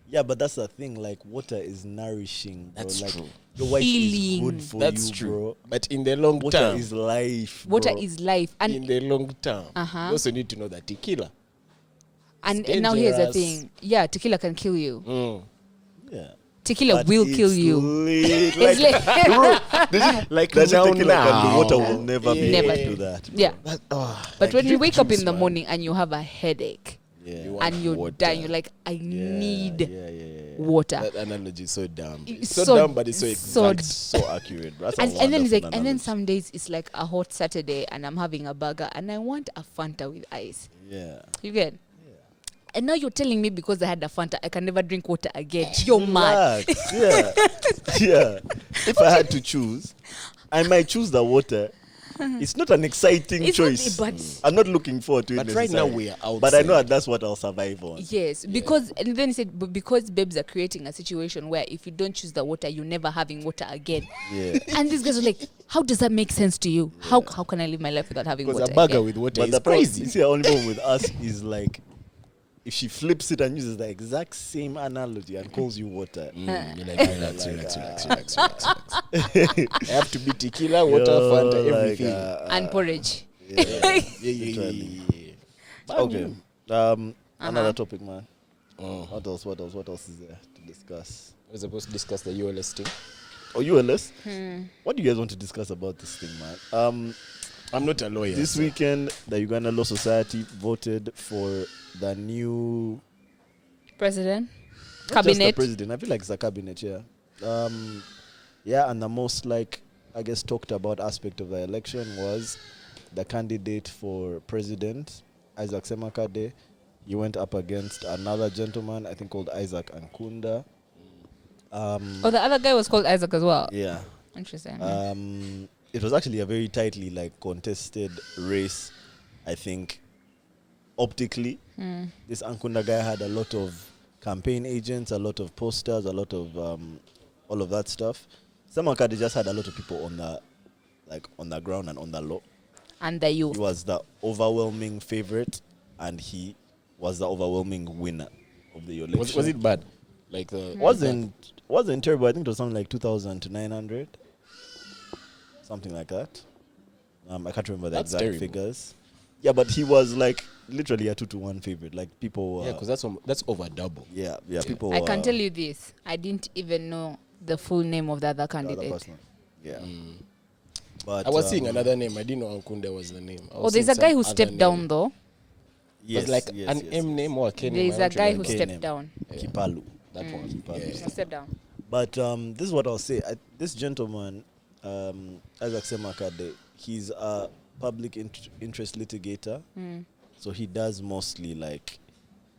Yeah, but that's the thing. Like, water is nourishing, bro. That's like, true. your wife Healing. is good for That's you, true. bro. But in the long Water term, is life. Water bro. is life. in And the long term, Uh-huh. you also need to know that tequila. and it's now here's the dangerous. thing. Yeah, tequila can kill you. Yeah. Tequila But will it's kill you. lit. It's Like, like- bro, Like that's now, what tequila can do. Water now. will never be Never able to do. do that. bro. Yeah. But But when you drink wake up juice, in the man. morning and you have a headache Yeah. You want and you're water. dying, you're like, I Yeah, need yeah. water. That analogy is so dumb. It's It's so, so- dumb, but it's so so exact. So accurate, bro. That's a And then it's like, wonderful and then analogy. some days it's like a hot Saturday and I'm having a burger and I want a Fanta with ice. Yeah. You get? And now you're telling me because I had a Fanta, I can never drink water again. You're mad. Relax. Yeah. Yeah. If I had to choose, I might choose the water. It's not an exciting It's not- choice. but- I'm not looking forward to it. But right now necessarily. we are outside. But I know that's what I'll survive on. Yes, because and then he said because babes are creating a situation where if you don't choose the water, you're never having water again. Yeah. And these guys are like, how does that make sense to you? How can I live my life without having Because water? a burger again? with water But is the problem, crazy. you see, the only problem with us is like, if she flips it and uses the exact same analogy and calls you water, You're like, relax. I have to be tequila, water, You're Fanta, like, everything. And porridge. literally. Okay. Another topic, man. Oh. What else is there to discuss? We're supposed to discuss the ULS thing. Oh, ULS? What do you guys want to discuss about this thing, man? I'm not a lawyer. This so- weekend, the Uganda Law Society voted for the new President? not just the Cabinet? president. I feel like it's a cabinet, yeah. Yeah, and the most I guess talked about aspect of the election was the candidate for president, Isaac Semakade. He went up against another gentleman, I think called Isaac Ankunda. Oh, the other guy was called Isaac as well. Yeah. Interesting. It was actually a very tightly contested race, I think. Optically, this Ankunda guy had a lot of campaign agents, a lot of posters, a lot of all of that stuff. Semakade just had a lot of people on the like on the ground and on the law. And the youth. He was the overwhelming favorite, and he was the overwhelming winner of the election. Was it bad? Like the wasn't terrible. I think it was something like 2,000 to 900, something like that. I can't remember the That's exact terrible. figures. Yeah, but he was like literally a 2-to-1 favorite. Like people were, Yeah, because that's over double. yeah, people. I were, can tell you this. I didn't even know the full name of the other the other candidate. person. Yeah, but I was seeing another name. I didn't know Ankunda was the name. I Oh, was there's seeing a guy some who other stepped name. down though. Yes, was like yes, an yes, M yes. name or a K name. There's I a don't guy who remember. K stepped name. down. Kipalu. That one. Kipalu. Yeah. He stepped down. But this is what I'll say. This gentleman, Isaac Semakade, he's a public interest litigator. So he does mostly like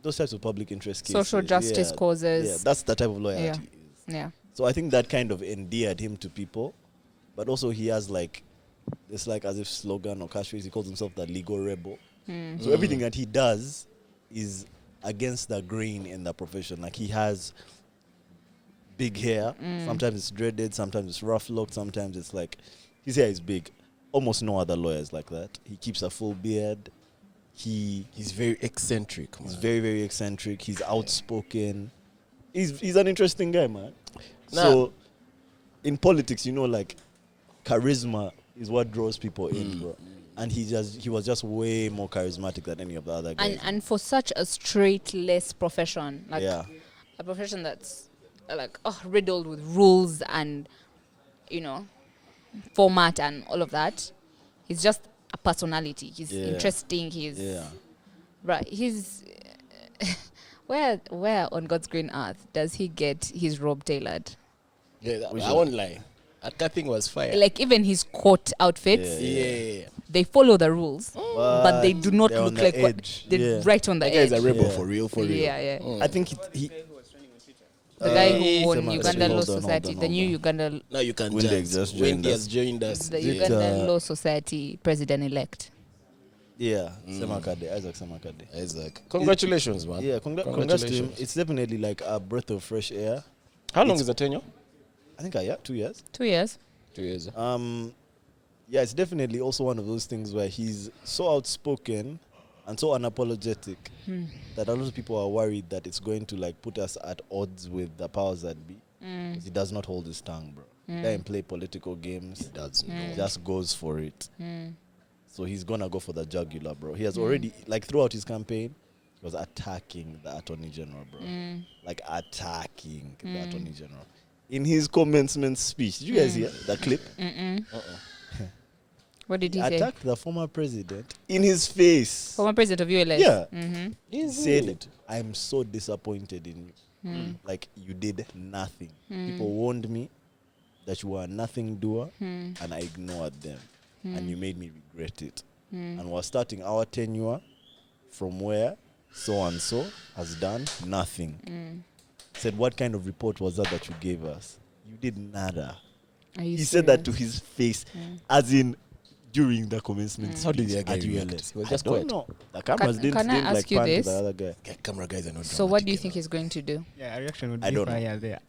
those types of public interest cases. Social justice causes. Yeah, that's the type of lawyer Yeah. he is. Yeah. So I think that kind of endeared him to people. But also he has like this like as if slogan or catchphrase. He calls himself the legal rebel. So everything that he does is against the grain in the profession. Like he has big hair. Sometimes it's dreaded. Sometimes it's rough locked. Sometimes it's like his hair is big. Almost no other lawyer is like that. He keeps a full beard. He's very eccentric. He's Man. very, very eccentric. He's outspoken. He's an interesting guy, man. Nah. So in politics, like charisma is what draws people in, bro. And he was just way more charismatic than any of the other guys. And for such a straight-less profession, like Yeah. a profession that's like riddled with rules and format and all of that, he's just a personality. He's Yeah. interesting. He's Yeah. right. He's where on God's green earth does he get his robe tailored? Yeah, Which I one? won't lie. That thing was fire. Like even his coat outfits, yeah. they follow the rules, but they do not they're on look the like what edge. they're Yeah. right on the That guy is edge. a rebel Yeah. for real. Yeah, yeah. I think he The guy who won Sema- Uganda Law hold on, Society, hold the on, new hold Uganda, now you can Wendy judge. just joined Wendy us. has joined us. the Is it, Ugandan Law Society president-elect. Yeah, Semakade, Isaac Semakade. Isaac. Congratulations, man. Yeah, congrats to him. It's definitely like a breath of fresh air. How long is the tenure? I think 2 years. 2 years. 2 years. Yeah, it's definitely also one of those things where he's so outspoken and so unapologetic that a lot of people are worried that it's going to like put us at odds with the powers that be. 'Cause he does not hold his tongue, bro. He doesn't play political games. He does He not. just goes for it. So he's gonna go for the jugular, bro. He has already, like, throughout his campaign, he was attacking the Attorney General, bro. Like attacking the Attorney General. In his commencement speech, did you guys hear the clip? What did he He say? attacked the former president in his face. Former president of ULS. Yeah. Mm-hmm. He said, I'm so disappointed in you. Like, you did nothing. People warned me that you were a nothing doer, and I ignored them. And you made me regret it. And we're starting our tenure from where so-and-so has done nothing. Said, what kind of report was that you gave us? You did nada. Are you He said that to serious? his face, as in during the commencement. How did the speech guy at react? ULS. He was I just don't quiet. know. The cameras didn't can I like ask you pan to this? the other guy. Okay, camera guys are not So what do you dramatic think he's going to do? Yeah, a reaction would I be don't know. fire there.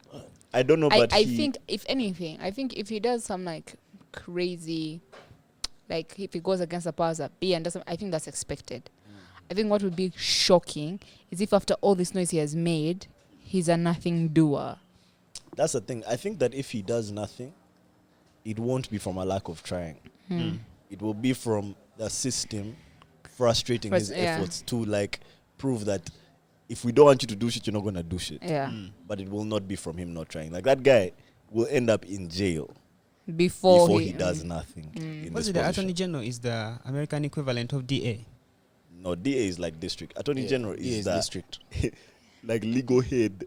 I don't know, but I he, think, if anything, if he does some like crazy, like if he goes against the powers that be and doesn't, I think that's expected. I think what would be shocking is if after all this noise he has made, he's a nothing doer. that's the thing. I think that if he does nothing, it won't be from a lack of trying. It will be from the system frustrating his Yeah. efforts to like prove that if we don't want you to do shit, you're not gonna do shit. Yeah. But it will not be from him not trying. Like that guy will end up in jail Before he does nothing. In Was this it the position. Attorney General is the American equivalent of DA? No, DA is like district. Attorney Yeah, General he is the district. like legal head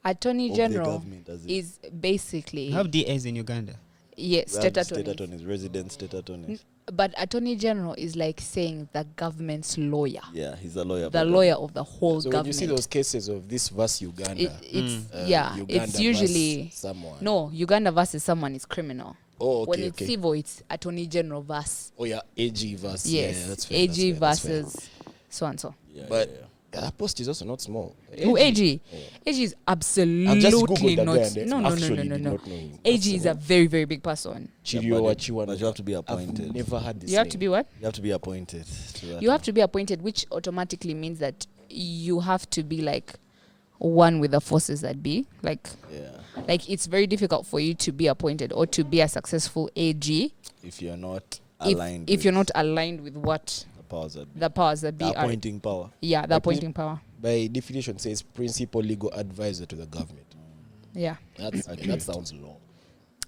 Attorney of the General government. As in. is basically You have DAs in Uganda. yes, We have state state attorney. attorneys, resident state attorneys. But Attorney General is like saying the government's lawyer, Yeah, he's a lawyer. the but lawyer of the whole So when government. you see those cases of this versus Uganda, It's Uganda it's usually versus someone. no Uganda versus someone is criminal. Oh, okay, When it's okay. civil, it's Attorney General versus Oh yeah, AG versus yes, yeah, that's fair, AG that's fair, that's fair. versus so and so. Yeah, But yeah, yeah. That post is also not small. Who AG? Yeah. AG is I've just absolutely googled that not. guy and No. actually did not know him. AG is a very, very big person. Chirio but Achiwan. you have to be I've appointed. never had this. You have to be what? You have to be appointed. To that. You have to be appointed, which automatically means that you have to be like one with the forces that be. Like it's very difficult for you to be appointed or to be a successful AG if you're not aligned. if with you're not aligned with what the powers that be. the powers that be The are. appointing power. Yeah, the Like appointing power. By definition, says principal legal advisor to the government. Yeah, That sounds long.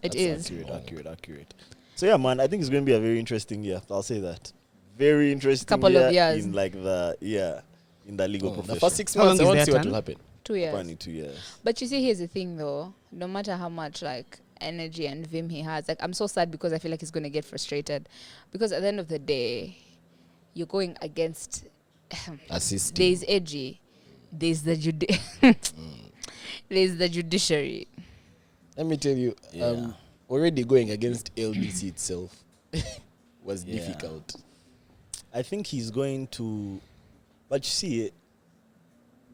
it That's is. Accurate. So yeah, man, I think it's going to be a very interesting year. I'll say that. Very interesting. Couple of years. in like in the legal The profession. first 6 How months, I long want is to see their what term? will happen. 2 years. Apparently 2 years. But you see, here's the thing though. No matter how much like energy and vim he has, like I'm so sad because I feel like he's gonna get frustrated. Because at the end of the day, you're going against Assisting. there's AG, there's the there's the judiciary. Let me tell you, Yeah. already going against LDC itself was Yeah. difficult. I think he's going to, but you see,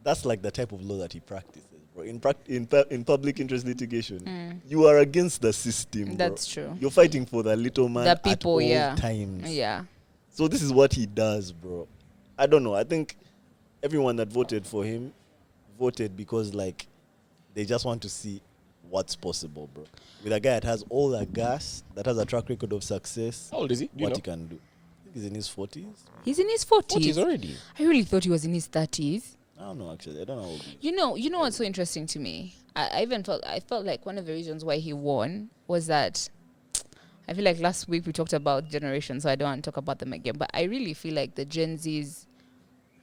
that's like the type of law that he practices, bro. In public interest litigation, you are against the system. That's bro. true. You're fighting for the little man The people, at all yeah. times. Yeah. So this is what he does, bro. I don't know. I think everyone that voted for him voted because like they just want to see what's possible, bro. With a guy that has all the gas, that has a track record of success, How old is he? Do you what know? he can do. I think he's in his 40s. He's in his 40s 40s. already. I really thought he was in his 30s. I don't know, actually. I don't know how old he is. You know what's so interesting to me? I felt like one of the reasons why he won was that I feel like last week we talked about generations, so I don't want to talk about them again. But I really feel like the Gen Zs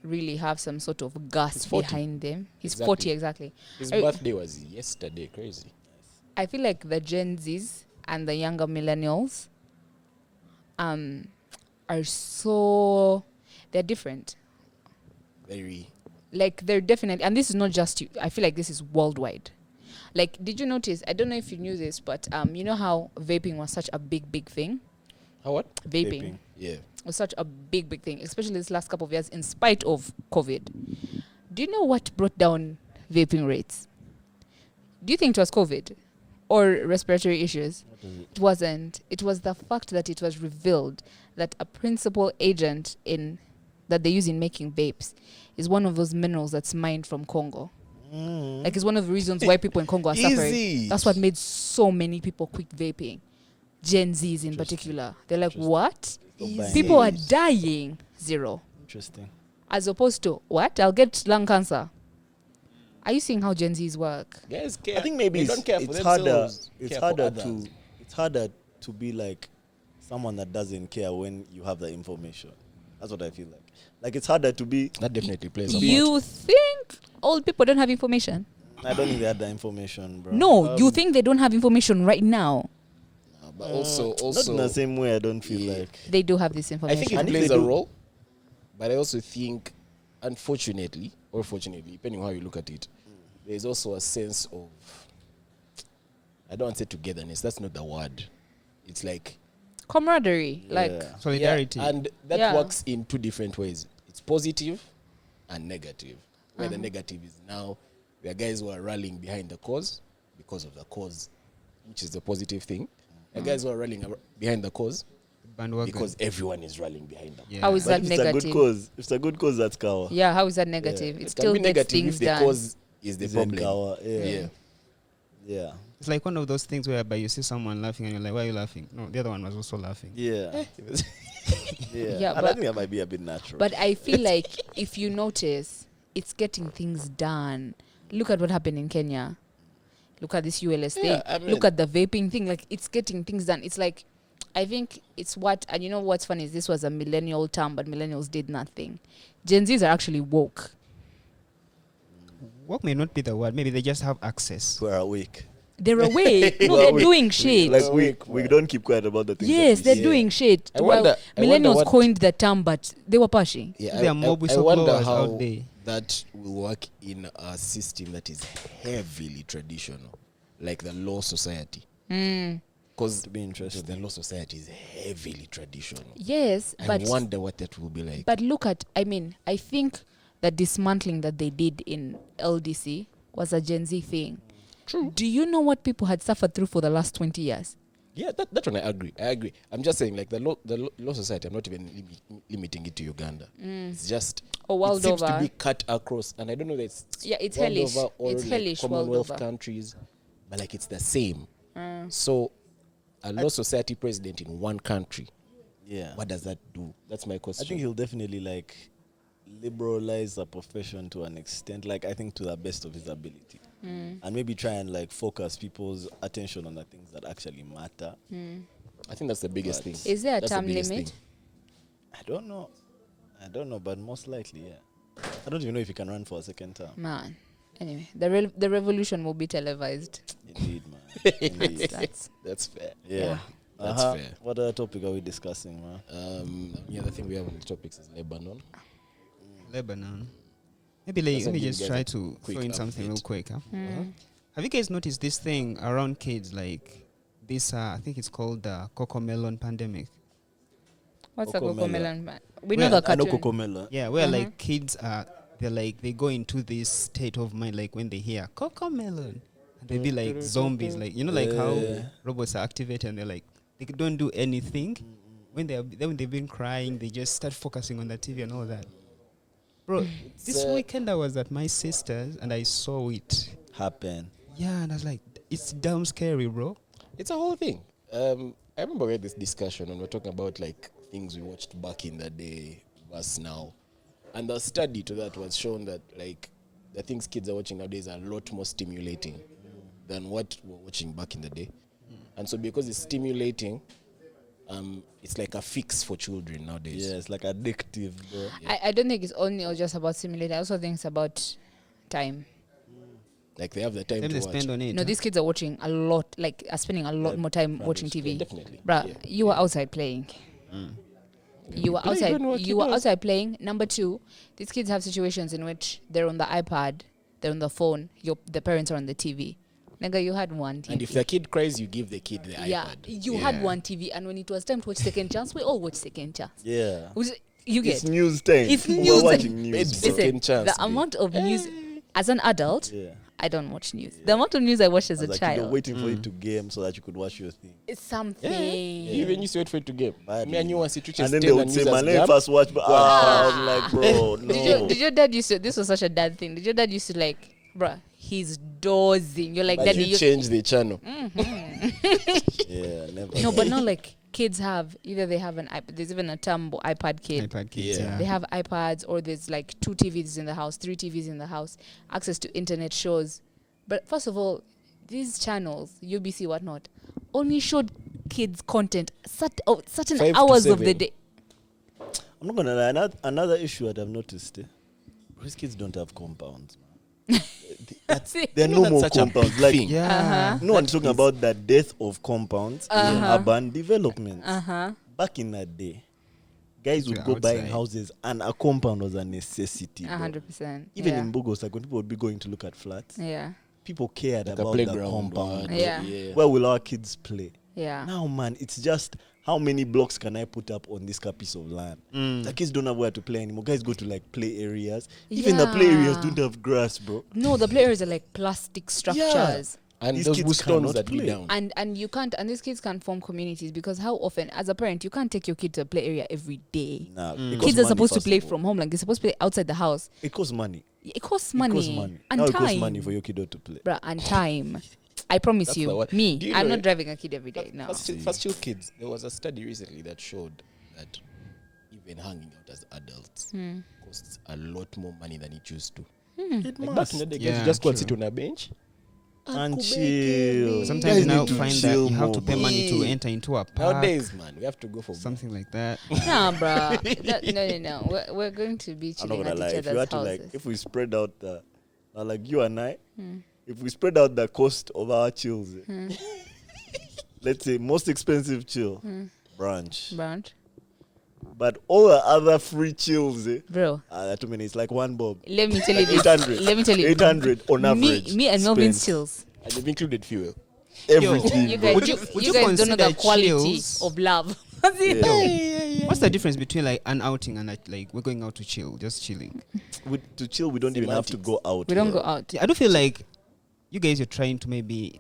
really have some sort of gas He's 40. behind them. He's Exactly. 40 exactly. His I- birthday was yesterday. Crazy. I feel like the Gen Zs and the younger millennials are so they're different. Very. Like they're definitely, and this is not just you. I feel like this is worldwide. Like, did you notice? I don't know if you knew this, but you know how vaping was such a big thing. How what? Vaping Yeah. was such a big thing, especially this last couple of years, in spite of COVID. Do you know what brought down vaping rates? Do you think it was COVID or respiratory issues? It wasn't. It was the fact that it was revealed that a principal agent that they use in making vapes is one of those minerals that's mined from Congo. Like, it's one of the reasons why people in Congo are suffering. Easy. That's what made so many people quit vaping. Gen Zs in particular. They're like, what? Easy. People are dying. Zero. Interesting. As opposed to, what? I'll get lung cancer. Are you seeing how Gen Zs work? Guys care. I think maybe they don't care for it's harder. themselves. It's care for harder others. it's harder to be like someone that doesn't care when you have the information. That's what I feel like. Like it's harder to be. That definitely plays a part. You think old people don't have information? I don't think they had the information, bro. No, you think they don't have information right now? But also, Not in the same way. I don't feel Yeah. like. They do have this I information. think it And if plays they a do- role. But I also think, unfortunately, or fortunately, depending on how you look at it, there's also a sense of, I don't want to say togetherness. That's not the word. It's like Camaraderie. Like, Yeah. Solidarity. Yeah, and that Yeah. works in two different ways. It's positive and negative. Where the negative is now, there are guys who are rallying behind the cause because of the cause, which is the positive thing. There are guys who are rallying behind the cause Bandwagon. because everyone is rallying behind them. Yeah. How is But that if it's a negative? good cause, if it's a good cause, that's cower. Yeah, how is that negative? It It still can be gets negative things if the done. cause is the It's in problem. cower. Yeah. Yeah. Yeah. It's like one of those things whereby you see someone laughing and you're like, why are you laughing? No, the other one was also laughing. Yeah. Yeah. Yeah, And I but- think that might be a bit natural. But I feel like if you notice, it's getting things done. Look at what happened in Kenya. Look at this ULS thing. Yeah, I mean- Look at the vaping thing. Like, it's getting things done. It's like, I think it's what, and you know what's funny is this was a millennial term, but millennials did nothing. Gen Zs are actually woke. Woke may not be the word. Maybe they just have access. we're awake. They're awake. No, Well, they're we- doing shit. Like we Awake, don't keep quiet about the things. Yes, that they're we doing shit. I Well, wonder millennials what- coined the term, but they were pushing. Yeah, There are mob I wonder whistleblowers how out there. that will work in a system that is heavily traditional, like the law society. Because To be interesting. the law society is heavily traditional. Yes, I but wonder what that will be like. But look at, I mean, I think the dismantling that they did in LDC was a Gen Z thing. True. Do you know what people had suffered through for the last 20 years? Yeah, that one I agree. I'm just saying, like the law society. I'm not even limiting it to Uganda. It's just world it seems over. to be cut across, and I don't know that it's It's world hellish. over or It's like hellish world Commonwealth over. countries, but like it's the same. So, a law society president in one country, Yeah. what does that do? That's my I question. think he'll definitely like liberalize the profession to an extent, like I think to the best of his ability. And maybe try and like focus people's attention on the things that actually matter. I think that's the biggest But thing. Is there a That's the term biggest limit? thing. I don't know, but most likely, yeah. I don't even know if he can run for a second term. Man. Anyway, the revolution will be televised. Indeed, man. Indeed. That's fair. Yeah. That's fair. What other topic are we discussing, man? The other thing we have on the topics is Lebanon. Lebanon. Maybe let Doesn't me give just you guys try a to quick throw in something real update. quick. Huh? Hmm. Have you guys noticed this thing around kids, like this? I think it's called the Coco Melon pandemic. What's a Cocomelon. Cocomelon, man? We Well, know the I know cartoon. Cocomelo. Yeah, where Mhm. like kids are, they go into this state of mind, like when they hear Coco Melon, and they be like zombies, like like Yeah. how robots are activated, and they're like they don't do anything. When when they've been crying, they just start focusing on the TV and all that. Bro, this weekend I was at my sister's and I saw it. Happen. Yeah, and I was like, it's damn scary, bro. It's a whole thing. I remember we had this discussion and we're talking about like things we watched back in the day versus now. And the study to that was shown that like the things kids are watching nowadays are a lot more stimulating than what we were watching back in the day. And so because it's stimulating, it's like a fix for children nowadays. Yeah, it's like addictive, bro. I don't think it's only or just about simulating. I also think it's about time. Like they have the time Then to they watch. spend on it. No, these kids are watching a lot, like are spending a lot Yeah, more time primary watching school. TV. Definitely. Bruh, Yeah. you were outside playing. You were Play outside. when what You you were do. outside playing. Number two, these kids have situations in which they're on the iPad, they're on the phone. The parents are on the TV. Nigga, you had one TV. And if the kid cries, you give the kid the yeah, iPad. you had one TV, and when it was time to watch Second Chance, we all watched Second Chance. Yeah. You get It's news time. It's We're news watching time. news. Babes, bro. Second Chance, the babe. amount of news as an adult. Yeah. I don't watch news. The amount of news I watched as I a was like, you're child, waiting for it to game so that you could watch your thing. it's something. You even used to wait for it to game. Badly. Me and you want situations And then they would say, man, let me first watch. But I'm like, bro, no. Did your dad used to? This was such a dad thing. Did your dad used to like, bruh, he's dozing. You're like, But daddy, you change the channel. Yeah, never. No, but not like kids have. Either they have an iPad. There's even a term iPad kid. iPad kids, Yeah. yeah. They have iPads, or there's like 2 TVs in the house, 3 TVs in the house, access to internet shows. But first of all, these channels, UBC, whatnot, only showed kids content certain 5 to hours of the 7. day. I'm not gonna lie. Another issue that I've noticed, these kids don't have compounds. Man. There are no That's more such a compounds. big Like, thing. Yeah. no one's talking about the death of compounds in urban development. Back in that day, guys would You're go buying outside. houses, and a compound was a necessity. bro. 100%. Even yeah. in Bogos, like when people would be going to look at flats, Yeah. people cared Like a about the playground. compound. Yeah. Where will our kids play? Yeah. Now, man, it's just how many blocks can I put up on this piece of land? The kids don't have where to play anymore. Guys go to like play areas. Even the play areas Yeah. don't have grass, bro. No, the players are like plastic structures. And These those kids stones cannot that be play. down. And you can't, and these kids can't form communities because how often, as a parent, you can't take your kid to a play area every day. Nah, it costs Kids are money, supposed to first play of all. from home, like they're supposed to play outside the house. It costs money. It costs It money, costs money. and Now time. it costs money for your kiddo to play. Bruh, and time. I promise That's the you, one. me, Do you I'm know not it? driving a kid every day. No. First child kids, there was a study recently that showed that even hanging out as adults costs a lot more money than it used to. It Like back in the day, guys, Yeah, you just go and true. sit on a bench. And chill. Sometimes Guys you now need to find that chill you have to more, pay bro. money to enter into a park. Nowadays, man, we have to go for Something like that. Nah, bruh. No. We're going to be I'm not chilling gonna at lie. each If you other's had to houses. like, if we spread out the, like you and I, if we spread out the cost of our chills, let's say most expensive chill, branch, Brand. but all the other free chills, Bro, too many. It's like one bob. let me tell you this. 800. Let me tell you. 800 on average. Me and Melvin spent. chills. And they've included fuel. Everything. You bro. guys, Would you you guys don't know the consider quality chills? of love. Yeah. What's the difference between like an outing and like we're going out to chill, just chilling? To chill, we don't even have to Semantics. go out. We don't bro. go out. Yeah, I do feel like you guys are trying to maybe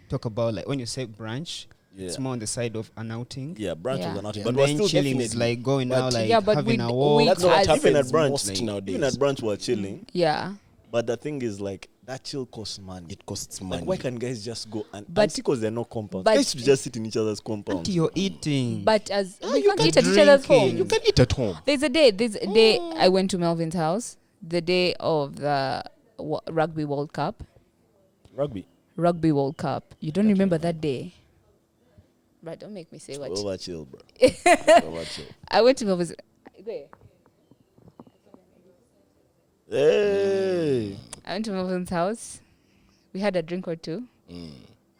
talk about like when you say brunch, Yeah. it's more on the side of an outing. Yeah, brunch Yeah. was an outing, Yeah. but And we're then still chilling is definitely- like going but out, like yeah, but having we- a walk. we- That's not what As- happens even at brunch, most even nowadays. at brunch we're chilling. Yeah. But the thing is, like, that chill costs money. It costs Like, money. why can guys just go and But- because they're not compounds? but- Guys should just sit in each other's compounds. Until you're eating. But as we you can't can eat at each other's drink home. it. You can eat at home. There's a day I went to Melvin's house, the day of the Rugby World Cup. Rugby. Rugby World Cup. You don't remember that day? Right, don't make me say what. Over chill, bro. Over chill. I went to Melvin's. Where? Hey. I went to Melvin's house. We had a drink or two.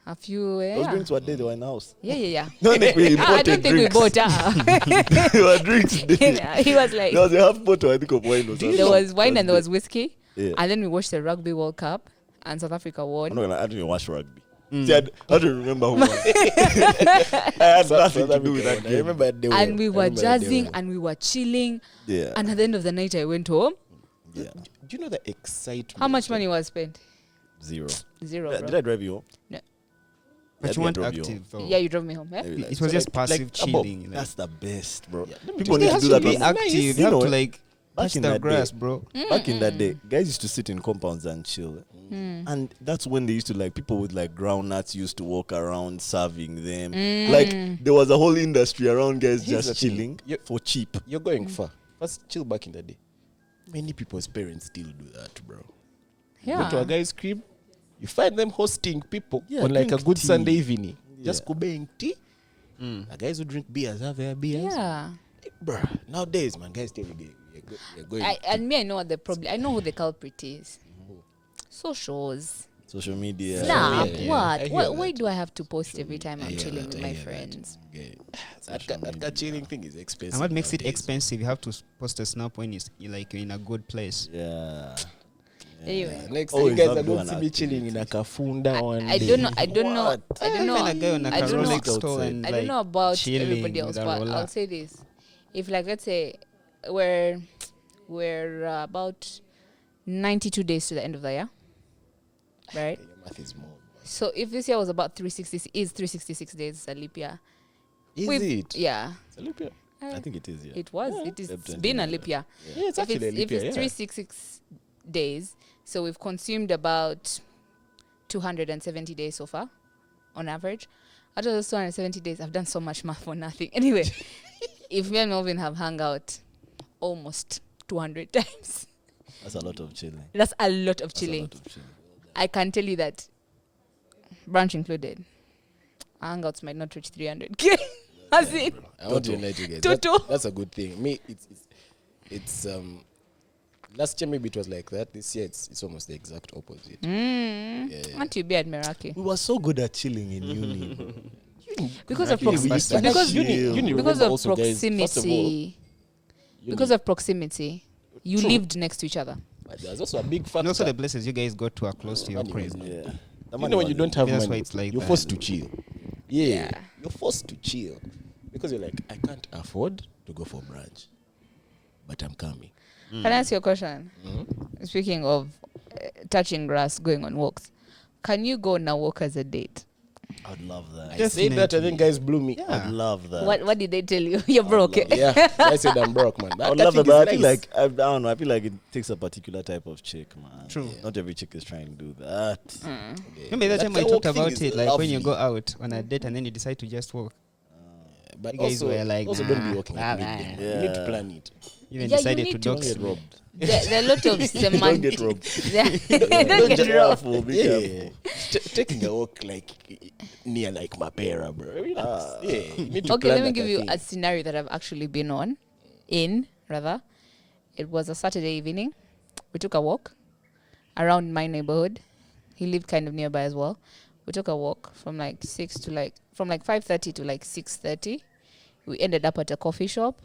A few. Those Yeah. drinks were there, they were in the house. Yeah. Don't think we I imported don't think we drinks. bought. They were drinks there. He was like, There was a half bottle, I think, of wine or something. there was wine and there was whiskey. Yeah. And then we watched the Rugby World Cup and South Africa I'm won. not gonna. I didn't even watch rugby. See, I don't remember who won. I had nothing to do with that I game. remember they And we were I remember they jazzing were. and we were chilling. Yeah. And at the end of the night, I went home. Yeah. Do you know the excitement? How much money was spent? Zero. Zero, Did bro. I drive you home? But Let you me weren't drop you active though. Yeah, you drove me home. Eh? Maybe like- It was So just like- passive like chilling. Like. That's the best, bro. Yeah. People They need have to do to that. be on- active. You You have know, to like back touch in the that grass, day- bro. Back in that day, guys used to sit in compounds and chill. And that's when they used to like people with like groundnuts used to walk around serving them. Like there was a whole industry around guys Here's just the thing. chilling You- for cheap. You're going far. First, chill back in the day. Many people's parents still do that, bro. You go to a Yeah. guy's crib, you find them hosting people Yeah, on like a drink good tea. Sunday evening. Yeah. Just kubeng tea. The guys who drink beers have their beers. Yeah. Bro, nowadays, man, guys tell you you're going. And me, I know what the problem. I know who the culprit is. Socials. Social media. Snap. yeah, yeah. What? I hear Why that. do I have to post every time I I'm hear chilling that, with I my hear that. friends? Okay. That chilling thing is expensive. And what makes it nowadays. expensive? You have to post a snap when you're like you're in a good place. Yeah. Anyway. Next Oh, time you is guys that are going one to be chilling in a kafunda one I day. don't know. I don't know. What? I don't know. Even a guy on a I don't know. Rolex store outside. and I like don't know about chilling everybody else, with a but roller. I'll say this: if, like, let's say we're about 92 days to the end of the year, right? Your math is more. So if this year was about 366 days, it's a leap year. Is We've- it? Yeah, It's a leap year. I think it is, yeah. it was. It is. Feb It's been a 29, leap year. Yeah, it's If actually a it's, leap if year. it's Yeah. 366 days, so we've consumed about 270 days so far, on average. Out of those 270 days, I've done so much math for nothing. Anyway, if me and Melvin have hung out almost 200 times, That's a lot of chilling. that's a lot of That's a chilling. lot of chilling. I can tell you that, brunch included, our hangouts might not reach 300K. As in, I want to let you guys. Toto. That's a good thing. Me, it's last year maybe it was like that. This year it's almost the exact opposite. Yeah. aren't you be at Meraki? We were so good at chilling in uni. bro. Because of Meraki, we used proximity. to Because chill. uni because remember of also, guys, first of all, proximity. Because of proximity, you True. lived next to each other. But there's also a big factor. And also the places you guys go to are close to your Money crib. was not- Yeah. The You money know when was you don't there. have Maybe that's money, why it's like you're that. forced to chill. Yeah, Yeah. you're forced to chill because you're like, I can't afford to go for brunch, but I'm coming. Can I ask you a question? Speaking of touching grass, going on walks, can you go on a walk as a date? I'd love that. I said that, and then guys blew me. I'd love that. What did they tell you? You're broke. love Yeah, I said I'm broke, man. I would That love thing that, but I is feel nice. like I don't know. I feel like it takes a particular type of chick, man. True. Not every chick is trying to do that. Remember that time we walk talked thing about is it, like when you lovely. go out on a date and then you decide to just walk. But You guys also, were like, also nah, don't be walking at nah, midday. nah. You need to Yeah. plan it. You even Yeah, you decided need to to Don't dox get me. robbed. There are a lot of Don't semantics. get robbed. Don't get robbed. Careful, be Yeah, careful. taking a walk like near like Mapera, bro. Relax. Yeah, you need to Okay, plan let me like give a you thing. a scenario that I've actually been on. It was a Saturday evening. We took a walk around my neighborhood. He lived kind of nearby as well. We took a walk from like 5:30 to like 6:30. We ended up at a coffee shop.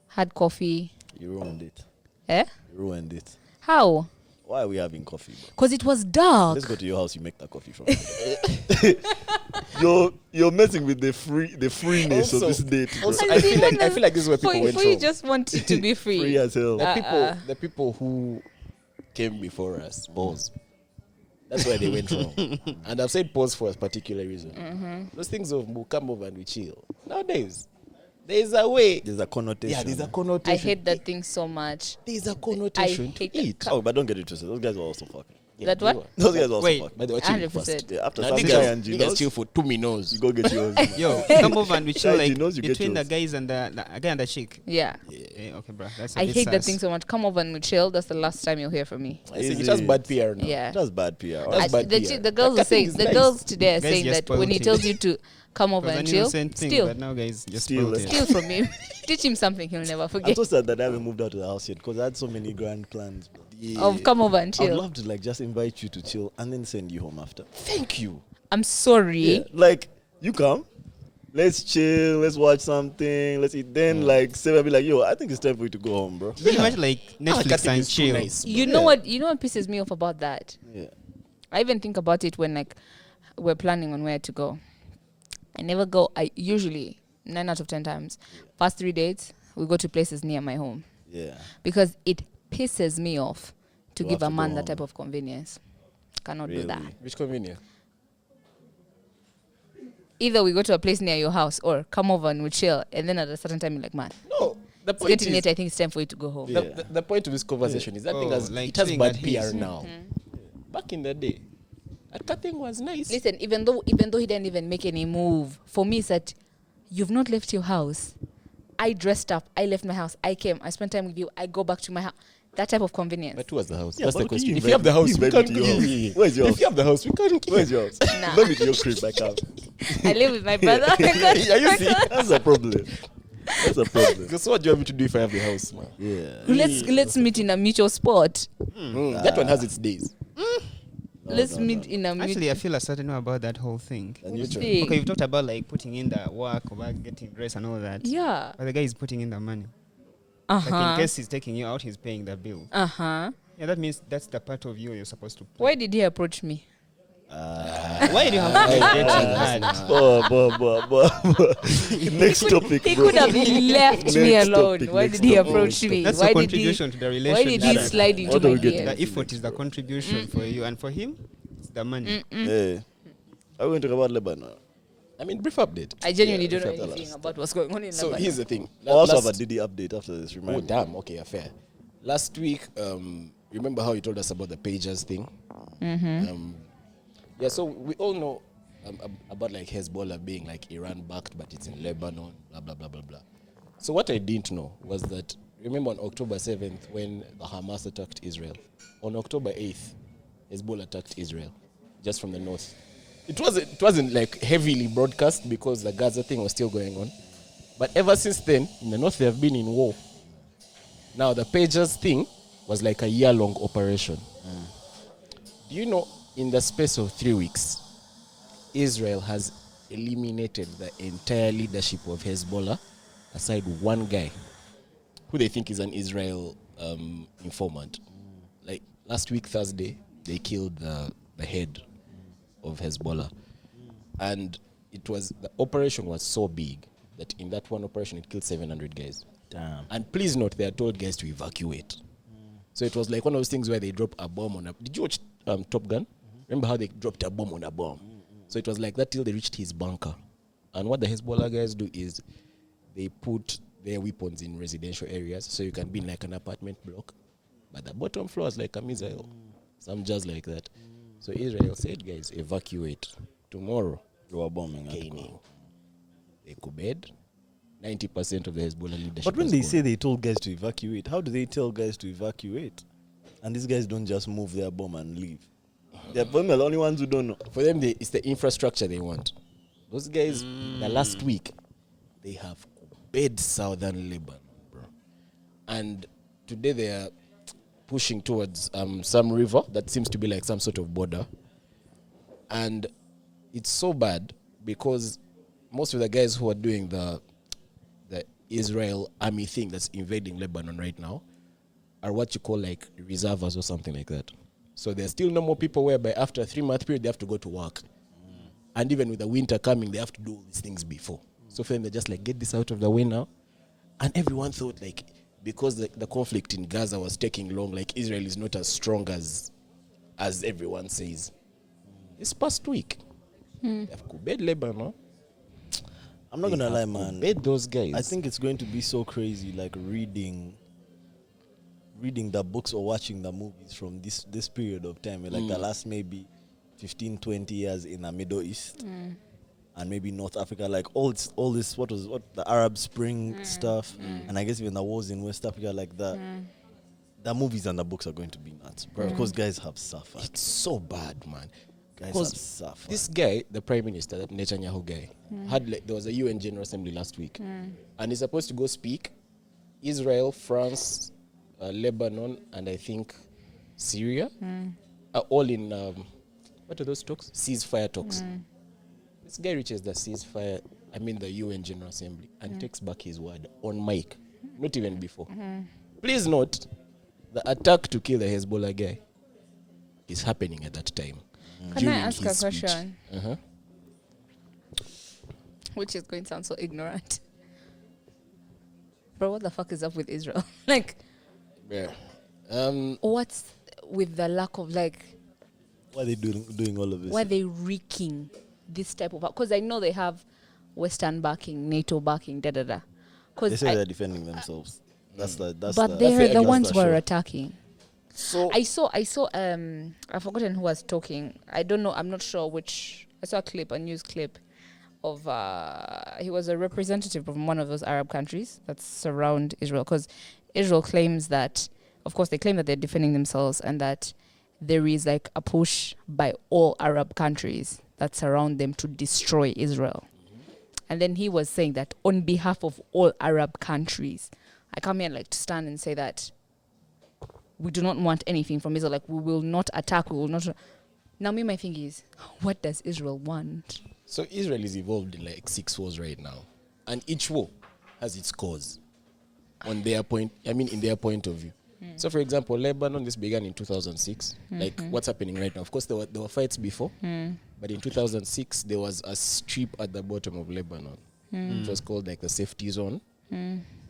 Had coffee. You ruined it. Eh? You ruined it. How? why are we having coffee, bro? Because it was dark. Let's go to your house. You make that coffee from. You're messing with the freeness Also- of this date. Bro. Also, I feel like this is where people went For you wrong. just want it to be free. Free as hell. The people who came before us, pause. That's why they went wrong. And I've said pause for a particular reason. Those things of we'll come over and we chill. Nowadays, there's a way. There's a connotation. Yeah, there's a connotation. I hate that thing so much. There's a connotation I hate to it. Oh, but don't get it twisted. Those guys were also fucking. Yeah, That they what? were. Those guys were also Wait. fucking. But they were chilling 100%. first. Yeah, after Now Sunshine and niggas Ginos, chill for 2 minutes. you go get yours. Yo, come over and we chill Yeah, like he knows you get between the yours. guys and the guy and the chick. Yeah. Yeah, okay, bro. That's a I bit hate that sus. thing so much. Come over and we chill. That's the last time you'll hear from me. I think it's just bad PR now. Yeah. That's bad PR. That's bad the, PR. the girls are That saying, is the nice. girls today are Guys saying just that when he spoiled tells you to come over It was and an chill, innocent thing, steal. but now guys just Steal, spoiled it. Steal from him. Teach him something he'll never I'm forget. so sad that I haven't moved out of the house yet because I had so many grand plans. Bro. Of come over and I'd chill. love to like just invite you to chill and then send you home after. Thank you. I'm sorry. Yeah, like you come, let's chill, let's watch something, let's eat. Then like 7 will be like, yo, I think it's time for you to go home, bro. Pretty much like I Netflix think and it's too chill. nice. You know what? You know what pisses me off about that? Yeah. I even think about it when like we're planning on where to go. I never go. I usually 9 out of 10 times, first 3 dates we go to places near my home Yeah. because it pisses me off to You give have a to man go that type home. of convenience. Cannot do Really? that. Which convenient? Either we go to a place near your house or come over and we chill, and then at a certain time you're like, man, No. The it's point getting is, late. I think it's time for you to go home. Yeah. the point of this conversation is that thing Oh, has, like it has chilling bad at PR his. now. Back in the day, that thing was nice. Listen, even though he didn't even make any move, for me it's that you've not left your house. I dressed up, I left my house, I came, I spent time with you, I go back to my house. That type of convenience. But who has the house? Yeah, That's but the question. you If you have the invite- house, you we invite can't me to your give house. you. Where's your If you have the house, we can't give Where's yours? Nah. Invite me to your crib, I come. I live with my brother. Yeah, you see? That's a problem. That's a problem. Because what do you want me to do if I have the house, man? Yeah. Let's meet in a mutual spot. That one has its days. Let's meet in a Actually, I feel a certain way about that whole thing. And you try. thing. Okay, you've talked about like putting in the work, about getting dressed and all that. Yeah. But the guy is putting in the money. Uh Like in huh. case he's taking you out, he's paying the bill. Uh huh. Yeah, that means that's the part of you you're supposed to play. Why did he approach me? Why do you have to get dating hard? Next topic, He bro. could have left me Next alone. topic, Why next did he topic, approach next me? That's Why your did he? contribution to the Why relationship. did he slide into What do my we get? DMs? The effort is the contribution for you, and for him, it's the money. Hey, are we going to talk about Lebanon? I mean, brief update. I genuinely Yeah, don't know tell us. anything about what's going on in So Lebanon. here's the thing. I also have Last- a Diddy update after this. Oh, Remember? damn. Okay, fair. Last week, remember how you told us about the pagers thing? Yeah, so we all know about like Hezbollah being like Iran backed, but it's in Lebanon, blah, blah, blah, blah, blah. So what I didn't know was that, remember on October 7th when the Hamas attacked Israel? On October 8th, Hezbollah attacked Israel, just from the north. It wasn't like heavily broadcast because the Gaza thing was still going on. But ever since then, in the north, they have been in war. Now, the pagers thing was like a year-long operation. Do you know, in the space of 3 weeks, Israel has eliminated the entire leadership of Hezbollah, aside one guy, who they think is an Israel informant. Like, last week, Thursday, they killed the head of Hezbollah. And the operation was so big that in that one operation, it killed 700 guys. Damn. And please note, they are told guys to evacuate. So it was like one of those things where they drop a bomb on a... Did you watch Top Gun? Remember how they dropped a bomb on a bomb? So it was like that till they reached his bunker. And what the Hezbollah guys do is they put their weapons in residential areas so you can be in like an apartment block. But the bottom floor is like a missile. Some just like that. So Israel said, guys, evacuate. Tomorrow, You were bombing. gaining. They could bed. 90% of the Hezbollah leadership. But when has they gone. say they told guys to evacuate, how do they tell guys to evacuate? And these guys don't just move their bomb and leave. They're the only ones who don't know. For them, it's the infrastructure they want. Those guys, the last week, they have bed southern Lebanon, bro. And today they are pushing towards some river that seems to be like some sort of border. And it's so bad because most of the guys who are doing the Israel army thing that's invading Lebanon right now are what you call like reservists or something like that. So there's still no more people whereby after a 3-month period they have to go to work. And even with the winter coming, they have to do all these things before. So for them, they just like get this out of the way now. And everyone thought like because the conflict in Gaza was taking long, like Israel is not as strong as everyone says. This past week, they have Kubed Lebanon. I'm not gonna lie, man. Kubed those guys. I think it's going to be so crazy, like reading the books or watching the movies from this period of time, like the last maybe 15, 20 years in the Middle East and maybe North Africa, like all this, what the Arab Spring stuff, and I guess even the wars in West Africa, like that. The movies and the books are going to be nuts, bro. Because guys have suffered. It's so bad, man. Guys have suffered. This guy, the Prime Minister, that Netanyahu guy, had like, there was a UN General Assembly last week, and he's supposed to go speak. Israel, France, Lebanon, and I think Syria are all in what are those talks? Ceasefire talks. This guy reaches the ceasefire, the UN General Assembly, and takes back his word on mic, not even before. Please note, the attack to kill the Hezbollah guy is happening at that time. Can I during ask a his speech. question? Which is going to sound so ignorant. Bro, what the fuck is up with Israel? Like, Yeah. what's with the lack of, like, Why are they doing all of this? why are they wreaking this type of... Because I know they have Western backing, NATO backing, da-da-da. They say they're defending themselves. But they're the ones who are attacking. So I saw I've forgotten who was talking. I don't know, I'm not sure which. I saw a news clip of he was a representative from one of those Arab countries that surround Israel, because Israel claims that, of course they claim that they're defending themselves and that there is like a push by all Arab countries that surround them to destroy Israel. And then he was saying that on behalf of all Arab countries, I come here like to stand and say that we do not want anything from Israel. Like, we will not attack. We will not. Now, my thing is, what does Israel want? So Israel is involved in like 6 wars right now, and each war has its cause. In their point of view. So, for example, Lebanon, this began in 2006. Like, what's happening right now? Of course, there were fights before, but in 2006 there was a strip at the bottom of Lebanon. It was called like the safety zone.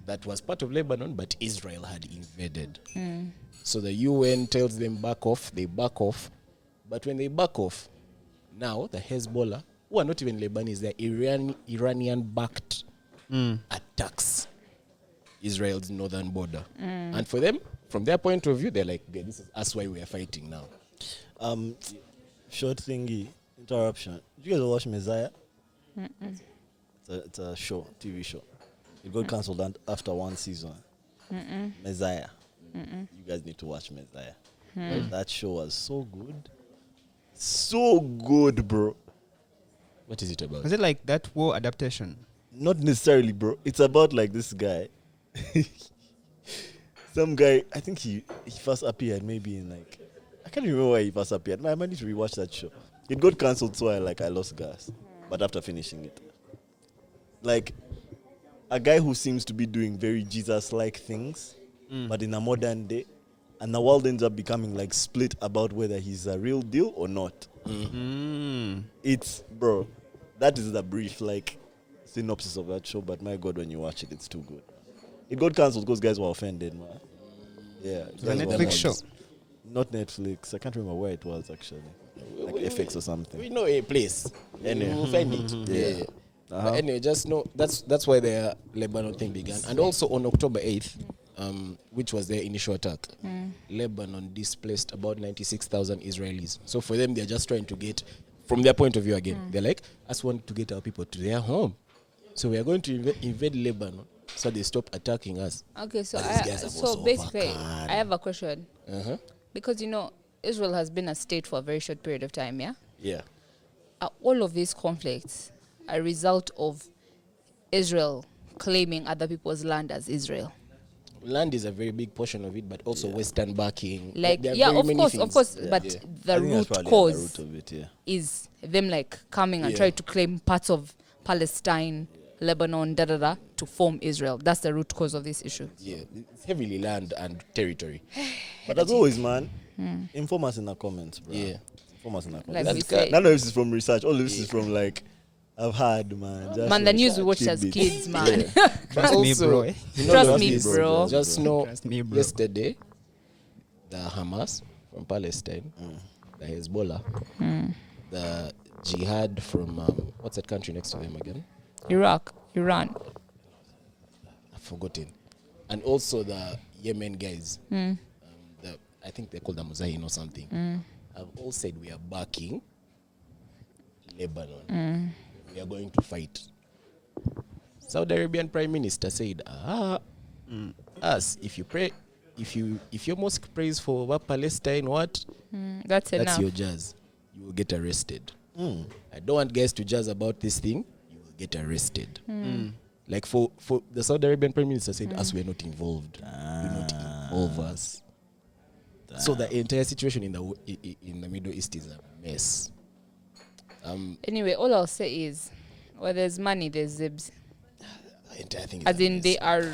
That was part of Lebanon, but Israel had invaded. So the UN tells them back off, they back off. But when they back off, now the Hezbollah, who are not even Lebanese, they're Iranian-backed attacks Israel's northern border. And for them, from their point of view, they're like, this is us why we are fighting now. Short thingy, interruption. Did you guys watch Messiah? It's a show, TV show. It got cancelled after 1 season. Messiah. You guys need to watch Messiah. That show was so good. So good, bro. What is it about? Was it like that war adaptation? Not necessarily, bro. It's about like this guy. Some guy, I think he first appeared maybe in like, I can't remember why he first appeared. I might need to rewatch that show. It got cancelled, so I lost gas. But after finishing it, like a guy who seems to be doing very Jesus-like things, but in a modern day, and the world ends up becoming like split about whether he's a real deal or not. It's, bro, that is the brief like synopsis of that show. But my God, when you watch it, it's too good. It got cancelled because guys were offended, man. Yeah, The guys were Netflix show. not Netflix. I can't remember where it was actually, like FX or something. We know a place. Anyway, we'll find it. Yeah. But anyway, just know that's why the Lebanon thing began. And also on October 8th, which was their initial attack, Lebanon displaced about 96,000 Israelis. So for them, they're just trying to get, from their point of view again, they're like, us want to get our people to their home. So we are going to invade Lebanon so they stop attacking us. Okay, so But these guys have also basically, overcome. I have a question. Because, Israel has been a state for a very short period of time, yeah? Yeah. Are all of these conflicts a result of Israel claiming other people's land as Israel? Land is a very big portion of it, but also Western backing. Like, There are yeah, very of many course, things. but Yeah. the I think that's root probably cause the root of it, yeah. is them like coming and Yeah. trying to claim parts of Palestine, Lebanon, to form Israel. That's the root cause of this issue. Yeah, it's heavily land and territory. But as always, man, inform us in the comments, bro. Yeah. Inform us in the Like comments. we That's say, None of this is from research. All of this is from like I've had, man. Just man, the like news we watched as tidbits. kids, man. Trust me, Also, bro. you know, Trust just- me, bro. Just know, Trust me, bro. yesterday, the Hamas from Palestine, the Hezbollah, the Jihad from, what's that country next to them again? Iraq, Iran. I've forgotten. And also the Yemen guys. I think they call them Muzahideen or something. Have all said we are backing Lebanon. We are going to fight. Saudi Arabian Prime Minister said, us, if you pray, if your mosque prays for what Palestine, what? That's That's enough. your jazz. You will get arrested. I don't want guys to jazz about this thing. You will get arrested. Like for the Saudi Arabian Prime Minister said, us, we are not involved. Do not involve us. So the entire situation in the Middle East is a mess. Anyway, all I'll say is, where there's money, there's zibs. The entire thing is As a in, mess. they are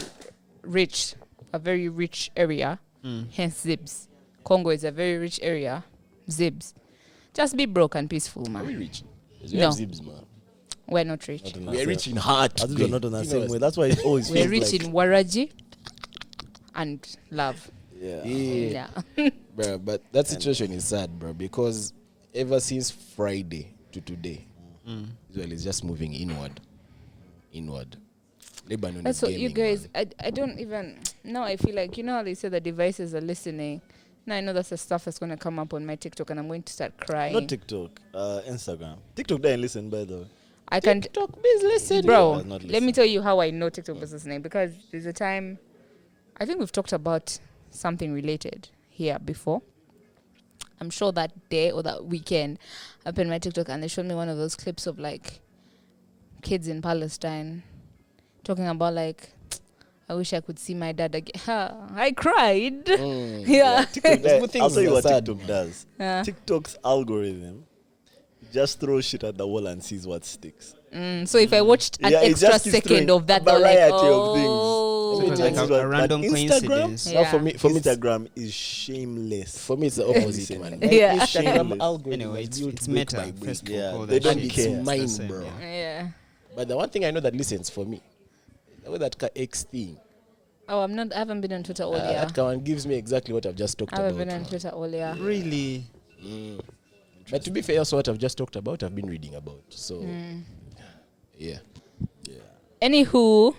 rich, a very rich area, hence zibs. Congo is a very rich area, zibs. Just be broke and peaceful, Are we man. rich? 'Cause we No. have Zibs, man. We're not rich. Not on the We are same- rich in heart. As if babe. we're not on the You same know way. That's why it always We're feels rich like, in waraji and love. yeah. Yeah. Yeah. Bro, but that situation is sad, bro, because ever since Friday to today, Israel is just moving inward. Lebanon That's is what gaming, you guys, man. I don't even, now I feel like, you know how they say the devices are listening. Now I know that's the stuff that's going to come up on my TikTok and I'm going to start crying. Not TikTok, Instagram. TikTok didn't listen, by the way. I can, TikTok business, bro, does not let me listen. tell you how I know TikTok was listening, because there's a time, I think we've talked about something related here before. I'm sure that day or that weekend, I opened my TikTok and they showed me one of those clips of like kids in Palestine talking about like, I wish I could see my dad again. I cried. Yeah. TikTok, Good things I'll tell you are what sad, TikTok man. does. Yeah. TikTok's algorithm just throws shit at the wall and sees what sticks. So if I watched an Yeah, it extra just keeps second throwing of that, a I was like, variety of things. oh. So It was it like tells a you what- random but coincidence. Yeah. Now for me, Instagram is shameless. for me, it's the opposite, man. My Yeah. Instagram Shameless. algorithm Anyway, is it's, built it's brick meta. by brick. Facebook, Yeah, all they that don't shit. care. It's mine, the same, bro. yeah. Yeah. But the one thing I know that listens for me, the way that X thing, Oh, I haven't been on Twitter all year. that one gives me exactly what I've just talked I haven't about. been on man. Twitter all year. Really? But to be fair, also what I've just talked about, I've been reading about. So, yeah. Anywho,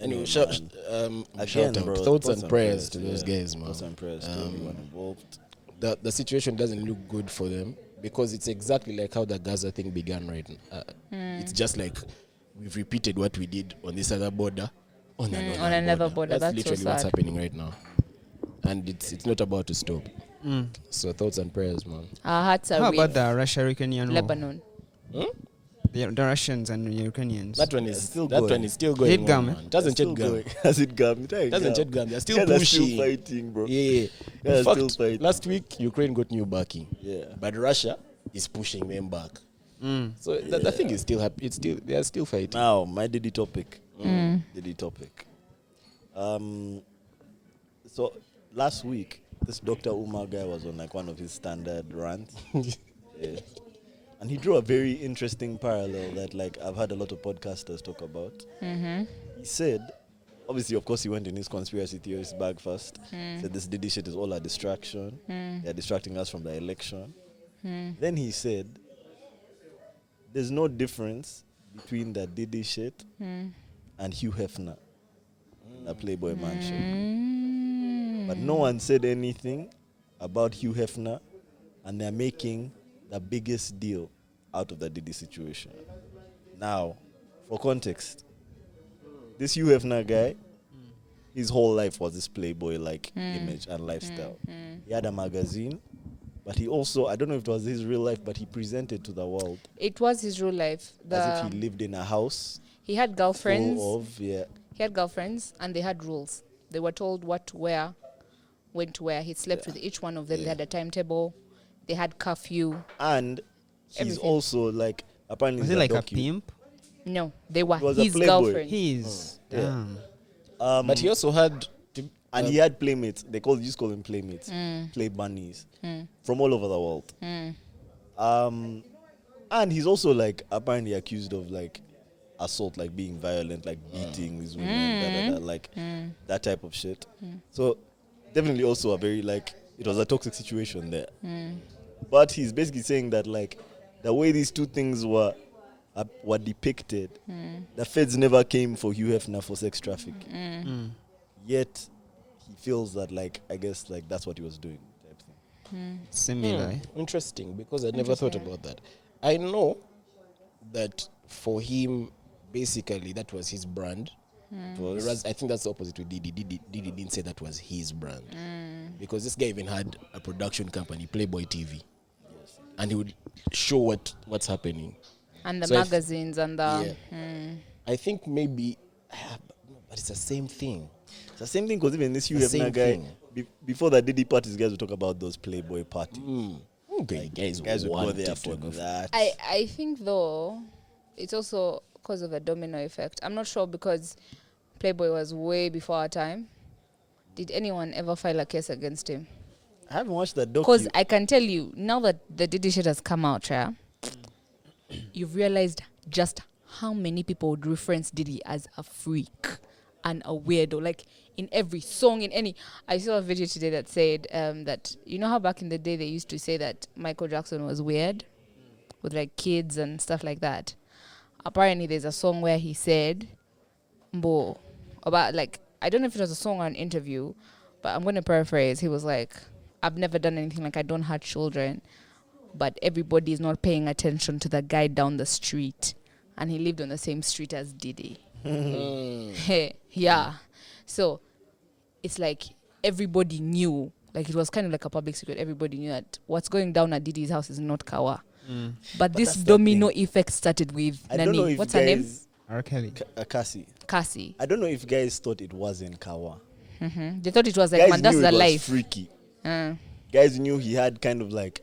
Anyway, Yeah, shout, Again, shout out, bro, thoughts and prayers to those yeah. guys, man. Thoughts and prayers to everyone involved. The situation doesn't look good for them because it's exactly like how the Gaza thing began right now. It's just like we've repeated what we did on this other border on another border. That's so literally what's sad. happening right now, and it's not about to stop. So thoughts and prayers, man. our hearts are How with about the Russia-Ukrainian war? Lebanon. The Russians and Ukrainians. That one is Yeah, still that going. one is still going It on, gum, man. eh? Doesn't Still yet gum. going. Has it gum? Doesn't yet gum. They're still Guys are pushing. still fighting, bro. Yeah. Yeah, In still fact, fighting. last week Ukraine got new backing. Yeah. But Russia is pushing them back. So the thing is still happy. It's still they are still fighting. Now, my daily topic. Daily topic. So last week, this Dr. Umar guy was on like one of his standard rants. Yeah. And he drew a very interesting parallel that like I've had a lot of podcasters talk about. He said, obviously, of course, he went in his conspiracy theorist bag first. Said this Diddy shit is all a distraction. They're distracting us from the election. Then he said, there's no difference between the Diddy shit and Hugh Hefner, the Playboy Mansion. But no one said anything about Hugh Hefner, and they're making the biggest deal out of the Diddy situation. Now, for context, this Hugh Hefner guy, his whole life was this Playboy-like image and lifestyle. He had a magazine, but he also, I don't know if it was his real life, but he presented to the world It was his real life. as if he lived in a house He had girlfriends. full of, He had girlfriends, and they had rules. They were told what to wear, when to wear. He slept with each one of them. They had a timetable. They had curfew. and he's Everything. also like, apparently Was in it the like a docu- pimp? No, they were He was a his playboy. girlfriend. He's Yeah. damn. But he also had to, And he had playmates. Used to call him playmates, play bunnies from all over the world. And he's also like apparently accused of like assault, like being violent, like beating these women, like that type of shit. So definitely also a very like it was a toxic situation there. But he's basically saying that like the way these two things were depicted, the feds never came for Hugh Hefner for sex trafficking. Yet he feels that like I guess like that's what he was doing. Type thing. Similar. Interesting, because I never thought about that. I know that for him, basically, that was his brand. Whereas I think that's the opposite with Diddy. Diddy didn't say that was his brand. Because this guy even had a production company, Playboy TV. And he would show what's happening. And the So magazines and the... I think maybe, but it's the same thing. It's the same thing because even this Hugh The Hefner same guy, thing. before the Diddy parties, guys would talk about those Playboy parties. Okay, guys Guys would go wanted there to for go that. I think, though, it's also because of a domino effect. I'm not sure because Playboy was way before our time. Did anyone ever file a case against him? I haven't watched that Because docu. I can tell you, now that the Diddy shit has come out, yeah, you've realized just how many people would reference Diddy as a freak and a weirdo. Like, in every song, in any... I saw a video today that said that, you know how back in the day they used to say that Michael Jackson was weird? With, like, kids and stuff like that. Apparently, there's a song where he said, Mbo, about, like... I don't know if it was a song or an interview, but I'm going to paraphrase. He was like, I've never done anything, like I don't have children, but everybody is not paying attention to the guy down the street. And he lived on the same street as Diddy. Yeah. So it's like everybody knew, like it was kind of like a public secret. Everybody knew that what's going down at Diddy's house is not Kawa. But this that's the domino effect started with I don't know Nani. if What's her name? guys- R. Kelly. Cassie. Cassie. I don't know if guys thought it wasn't Kawa. They thought it was like, Guys man, that's knew the it was life. freaky. Uh, Guys knew he had kind of like,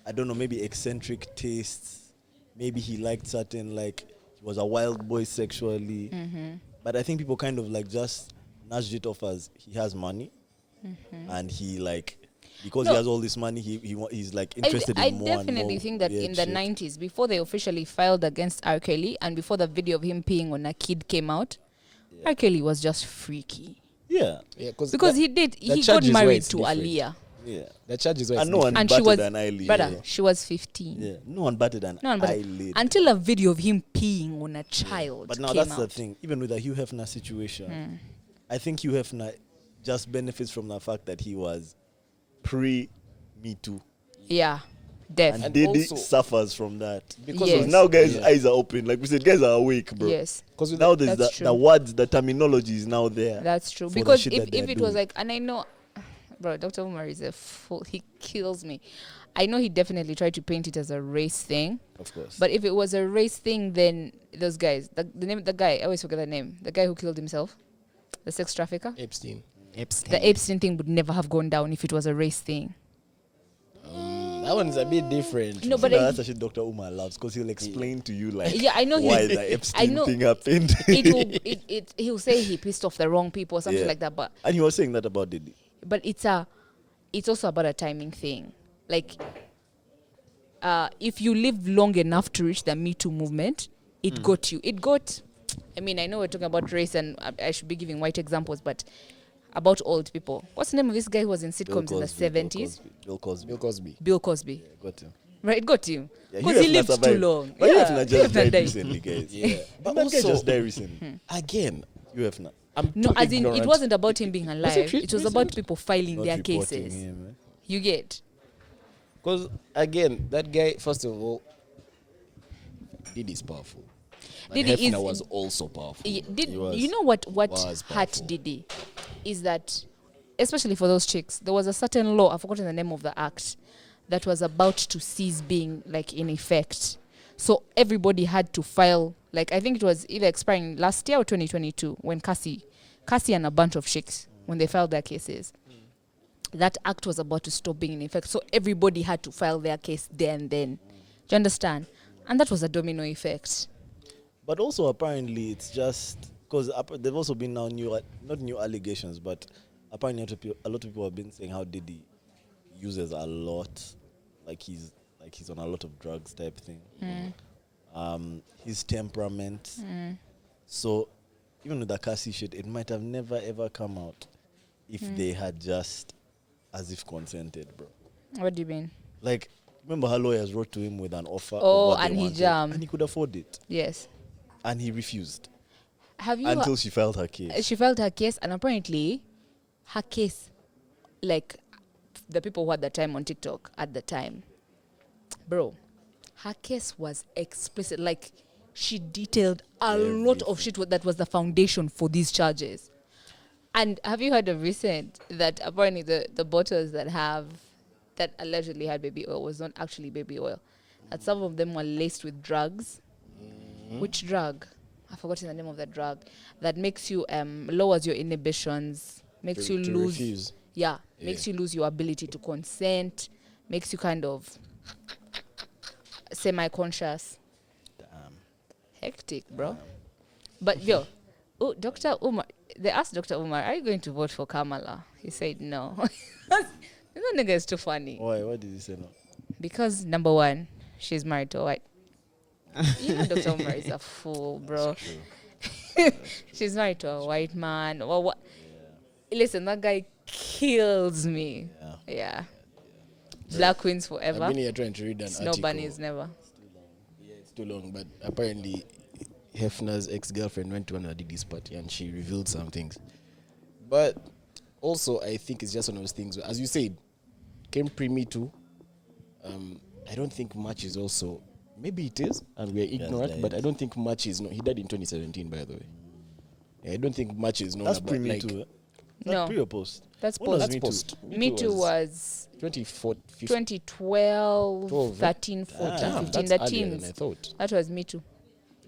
I don't know, maybe eccentric tastes. Maybe he liked certain, like, he was a wild boy sexually. But I think people kind of like just nudged it off as he has money. And he like, because No. he has all this money, he's like interested I in more and more. definitely think that weird in the shit. 90s, before they officially filed against R. Kelly and before the video of him peeing on a kid came out, R. Kelly was just freaky. Yeah. Yeah, Because that- he the got charge is why married it's to different. Aaliyah. Yeah. The charge is why And it's no one And she batted was, an eyelid. brother, Yeah. she was 15. Yeah. No one batted an No one but eyelid. until a video of him peeing on a child But now came that's out. the thing. Even with the Hugh Hefner situation, I think Hugh Hefner just benefits from the fact that he was pre-Me Too. Yeah, death. And And Diddy also- suffers from that. because Yes. of Now guys' yeah. eyes are open. Like we said, guys are awake, bro. Yes, Because with Now there's That's the true. words, the terminology is now there. that's true. for the Because shit if that they're it was doing. like, and I know, bro, Dr. Umar is a fool. He kills me. I know he definitely tried to paint it as a race thing. Of course. But if it was a race thing, then those guys, the guy, I always forget the name, the guy who killed himself, the sex trafficker, Epstein. the Epstein thing would never have gone down if it was a race thing. That one's a bit different. No, but that's the shit Dr. Umar loves because he'll explain to you like Yeah, I know why he. the Epstein know thing happened. He'll say he pissed off the wrong people or something Yeah. like that. But And he was saying that about Diddy. it's also about a timing thing. Like, if you live long enough to reach the Me Too movement, it got you. It got. I mean, I know we're talking about race, and I should be giving white examples, but about old people. What's the name of this guy who was in sitcoms in the 70s? Bill Cosby. Bill Cosby. Bill Cosby. Yeah, got him. Right, it got you. Yeah, Because Hugh he Hefner lived too survived. long. But Hugh Yeah, Hefner Hugh just Hefner died died. recently, guys. Yeah. But But that guy also, just died recently. again, Hugh Hefner. I'm No, too as in, it ignorant. wasn't about him being alive. it It was about people filing Not their reporting cases. him, eh? You get? Because, again, that guy, first of all, Diddy's powerful. But Diddy Hefner is- was also powerful. Did He was. you know what Was hurt powerful. Diddy is that, especially for those chicks, there was a certain law, I've forgotten the name of the act, that was about to cease being like in effect. So everybody had to file, like I think it was either expiring last year or 2022 when Cassie and a bunch of chicks, when they filed their cases. That act was about to stop being in effect. So everybody had to file their case there and then. Do you understand? And that was a domino effect. But also apparently it's just because there've also been now not new allegations, but apparently a lot of people have been saying how Diddy uses a lot, like he's on a lot of drugs type thing. His temperament. So even with the Cassie shit, it might have never ever come out if they had just as if consented, bro. What do you mean? Like, remember her lawyers wrote to him with an offer. Oh, of what they and he wanted, jammed. and he could afford it, Yes. and he refused Have you? until she filed her case. She filed her case, and apparently, her case, like the people who had the time on TikTok at the time, bro, her case was explicit. Like, she detailed a lot of shit that was the foundation for these charges. And have you heard of recent that apparently the bottles that allegedly had baby oil was not actually baby oil? That some of them were laced with drugs. Which drug? I've forgotten the name of that drug. That makes you lowers your inhibitions, makes you to lose. refuse. Yeah, makes you lose your ability to consent, makes you kind of semi-conscious. Hectic, bro. But yo, Dr. Umar, they asked Dr. Umar, are you going to vote for Kamala? He said no. This nigga is too funny. Why? Why did he say no? Because number one, she's married to a white. You know Dr. Umar is a fool, bro. She's married to a white man. Well, what? Listen, that guy kills me. Yeah. Black queens forever. I've been here trying to read an Snow article. bunnies never. Yeah, it's too long, but apparently Hefner's ex-girlfriend went to an Adidas party and she revealed some things. But also, I think it's just one of those things, as you said, came pre-Me Too. I don't think much is also, maybe it is, and we're ignorant, but I don't think much is, he died in 2017, by the way. Yeah, I don't think much is known That's about, pre-Me like, Too. No. Pre or post? That's When was post. that's Me Too? post. Me Too was 2012, 12, 13, 14, Damn, 15, that's the earlier than I teens. thought. That was Me Too.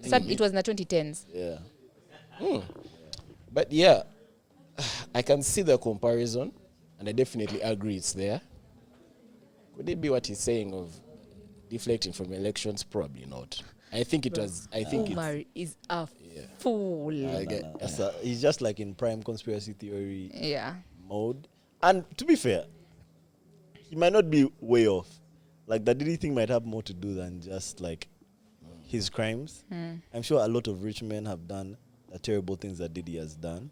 It was in the 2010s. Yeah. But yeah, I can see the comparison, and I definitely agree it's there. Could it be what he's saying of deflecting from elections? Probably not. I think it was. I think Umar is a fool. I get. He's just like in prime conspiracy theory Yeah. mode. And to be fair, he might not be way off. Like, the Diddy thing might have more to do than just like his crimes. I'm sure a lot of rich men have done the terrible things that Diddy has done.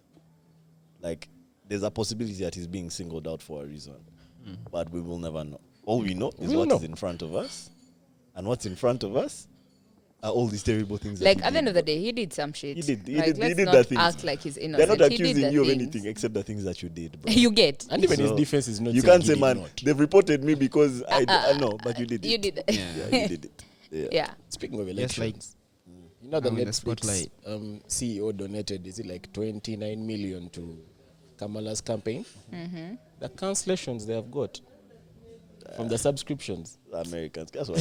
Like, there's a possibility that he's being singled out for a reason. But we will never know. All we know is what is in front of us. And what's in front of us are all these terrible things. Like, that at the end of the day, he did some shit. He did Like, let's the not things. act like he's they're innocent. not He did accusing the you of things. anything except the things that you did, bro. You get. And even his So, defense is not. You saying can't he say, did man, not. they've reported me because I know, but you did it. You did. Yeah, you did it. Yeah. Yeah. Speaking of Just elections, like you know the in the Netflix spotlight. CEO donated, is it like 29 million to Kamala's campaign? The cancellations they have got from the subscriptions. The Americans, guess what?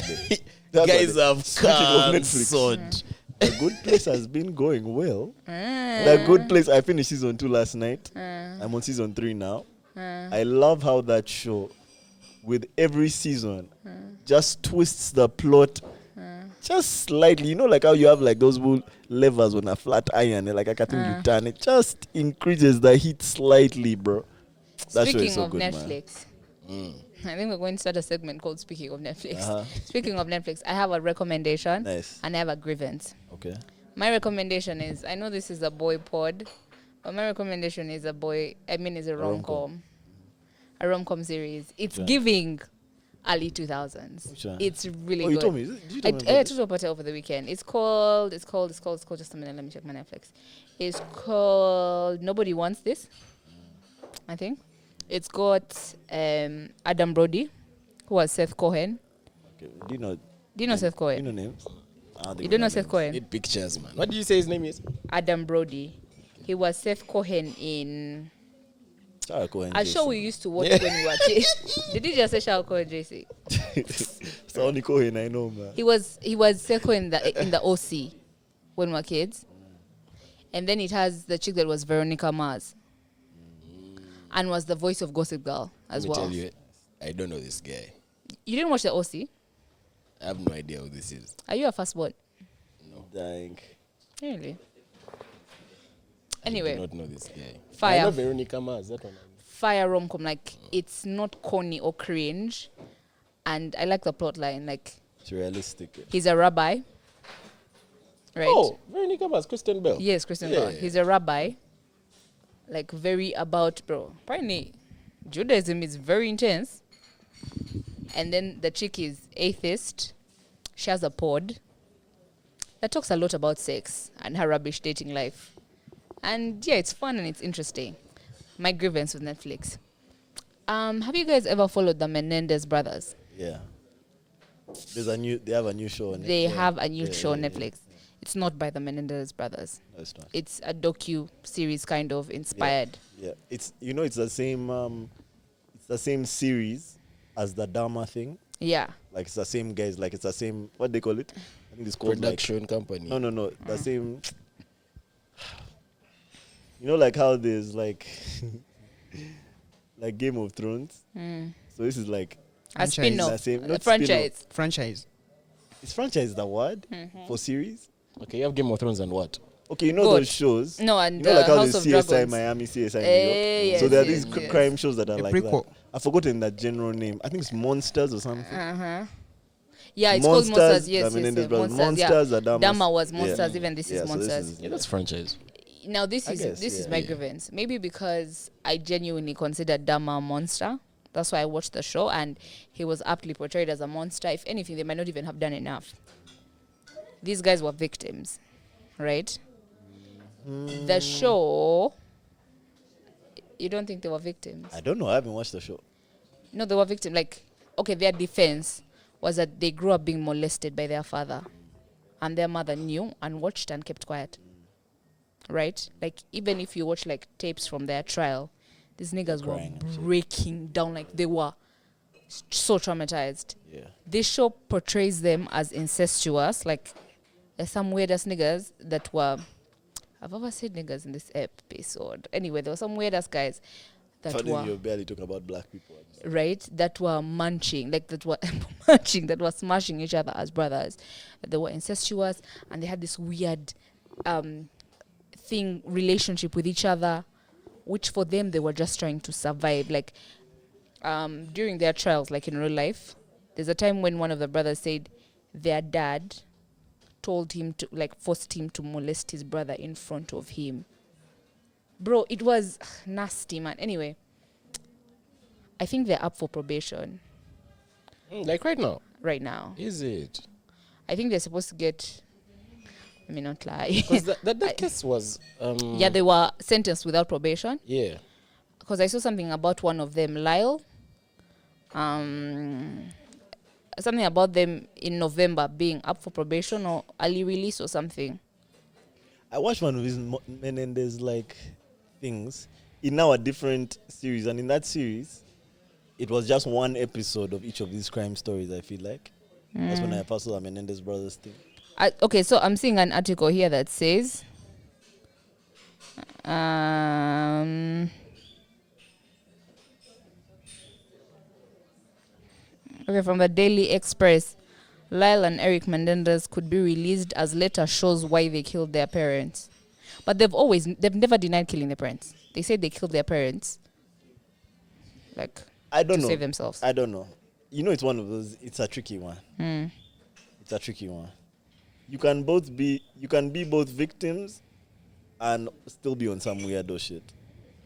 That's Guys what have Speaking of Netflix, The Good Place has been going well. The Good Place, I finished season 2 last night. I'm on season 3 now. I love how that show, with every season, just twists the plot just slightly. You know, like how you have like those levers on a flat iron, like I think you turn it, just increases the heat slightly, bro. That show Speaking is so of good, man. Netflix, I think we're going to start a segment called Speaking of Netflix. Speaking of Netflix, I have a recommendation Nice. and I have a grievance. Okay. My recommendation is, I know this is a boy pod, but my recommendation is is a rom-com. A rom-com series. It's giving early 2000s. Which one? It's really Oh, good. you told me. Did you tell me I about told you about it over the weekend. It's called, just a minute, let me check my Netflix. It's called Nobody Wants This, I think. It's got Adam Brody, who was Seth Cohen. Okay. Do you know Seth Cohen? You know names? You don't know Seth Cohen? Need pictures, man. What did you say his name is? Adam Brody. He was Seth Cohen in... Sarah Cohen. I'm sure we used to watch when we were kids. Did you just say Sarah Cohen, JC? It's the only Cohen I know, man. He was Seth Cohen in the OC when we were kids. And then it has the chick that was Veronica Mars. And was the voice of Gossip Girl as Let me well. tell you, I don't know this guy. You didn't watch the OC? I have no idea who this is. Are you a firstborn? Dying. Really? I Anyway, do not know this guy. Fire. I know Veronica Mars. That one. fire rom-com. Like, it's not corny or cringe. And I like the plot line. Like, It's realistic. he's a rabbi. Right? Oh, Veronica Mars, Kristen Bell. Yes, Christian Yeah. Bale. He's a rabbi. Like, very about, bro. Apparently, Judaism is very intense. And then the chick is atheist. She has a pod that talks a lot about sex and her rubbish dating life. And yeah, it's fun and it's interesting. My grievance with Netflix. Have you guys ever followed the Menendez brothers? Yeah. They have a new show on They Netflix. have a new Yeah, show on yeah, Netflix. It's not by the Menendez brothers. No, it's not. It's a docu series kind of inspired. Yeah, it's it's the same series as the Dharma thing. Yeah. Like it's the same guys. Like it's the same. What they call it? I think it's called Production company. No. The same. Like how there's like like Game of Thrones. So this is like A Franchise. spin-off. The same- A not franchise. Franchise. is franchise the word Mm-hmm. for series? Okay, you have Game of Thrones and what? Okay, Good. those shows. No, and Like how House the of CSI Dragons. Miami, CSI New York. Yes, So there are yes, these yes. crime shows that are A like prequel. that. I've forgotten the general name. I think it's Monsters or something. Uh-huh. Yeah, it's called Monsters. Yes, the yes, Menendez yes. Brothers. Monsters. Yeah. Are Dharma's. Dharma was Yeah. Monsters. Even this Yeah, is so this Monsters. is- Yeah, that's franchise. Now this I is guess, this is yeah. my Yeah. grievance. Maybe because I genuinely considered Dharma a monster. That's why I watched the show, and he was aptly portrayed as a monster. If anything, they might not even have done enough. These guys were victims, right? The show. You don't think they were victims? I don't know. I haven't watched the show. No, they were victims. Like, okay, their defense was that they grew up being molested by their father, and their mother knew and watched and kept quiet. Right? Like, even if you watch like tapes from their trial, these niggas were Crying and shit. breaking down. Like, they were so traumatized. Yeah. This show portrays them as incestuous. Like, there's some weird ass niggas that were. I've ever said niggas in this episode. Anyway, there were some weird ass guys that Funny were you barely talk about black people. right, that were munching, like that were munching, that were smashing each other as brothers. They were incestuous, and they had this weird relationship with each other, which for them they were just trying to survive. Like during their trials, like in real life, there's a time when one of the brothers said their dad told him to, like, forced him to molest his brother in front of him. Bro, it was nasty, man. Anyway, I think they're up for probation Like right now. right now. Is it? I think they're supposed to get. Let me not lie. Because that case was. Yeah, they were sentenced without probation. Yeah. Because I saw something about one of them, Lyle. Something about them in November being up for probation or early release or something. I watched one of his Menendez like things in now a different series, and in that series, it was just one episode of each of these crime stories. I feel like that's when I first saw the Menendez brothers thing. Okay, so I'm seeing an article here that says. Okay, from the Daily Express, Lyle and Eric Menendez could be released as later shows why they killed their parents. But they've never denied killing their parents. They said they killed their parents, like, I don't to know. save themselves. I don't know. It's one of those. It's a tricky one. Hmm. It's a tricky one. You can be both victims and still be on some weirdo shit.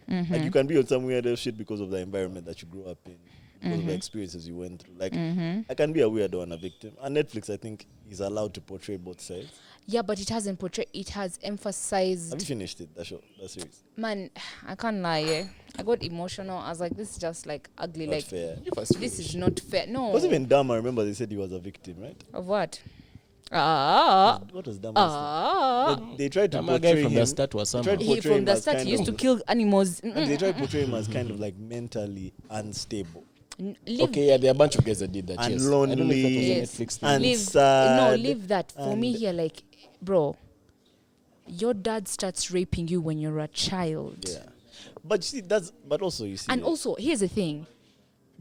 Mm-hmm. Like you can be on some weirdo shit because of the environment that you grew up in, because of the experiences you went through. Like I can be a weirdo and a victim. And Netflix, I think, is allowed to portray both sides. Yeah, but it hasn't portrayed. It has emphasized. Have you finished it? That series. Man, I can't lie. Yeah. I got emotional. I was like, this is just like ugly. Not like, fair. You first this finished. is not fair. No. It wasn't even Dharma. I remember they said he was a victim, right? Of what? What was Dharma? They tried to Dharma portray guy from him. the start was tried somehow. to He portray from him the as start kind he used to of- kill animals. And they tried to portray him as kind of like mentally unstable. Live, Okay, yeah, there are a bunch of guys that did that. And yes. I don't know if that was a lonely, Yes. Netflix thing. and live. sad. No, leave that. For me and- here, like, bro, your dad starts raping you when you're a child. Yeah, but you see, but also you see, And also, here's the thing.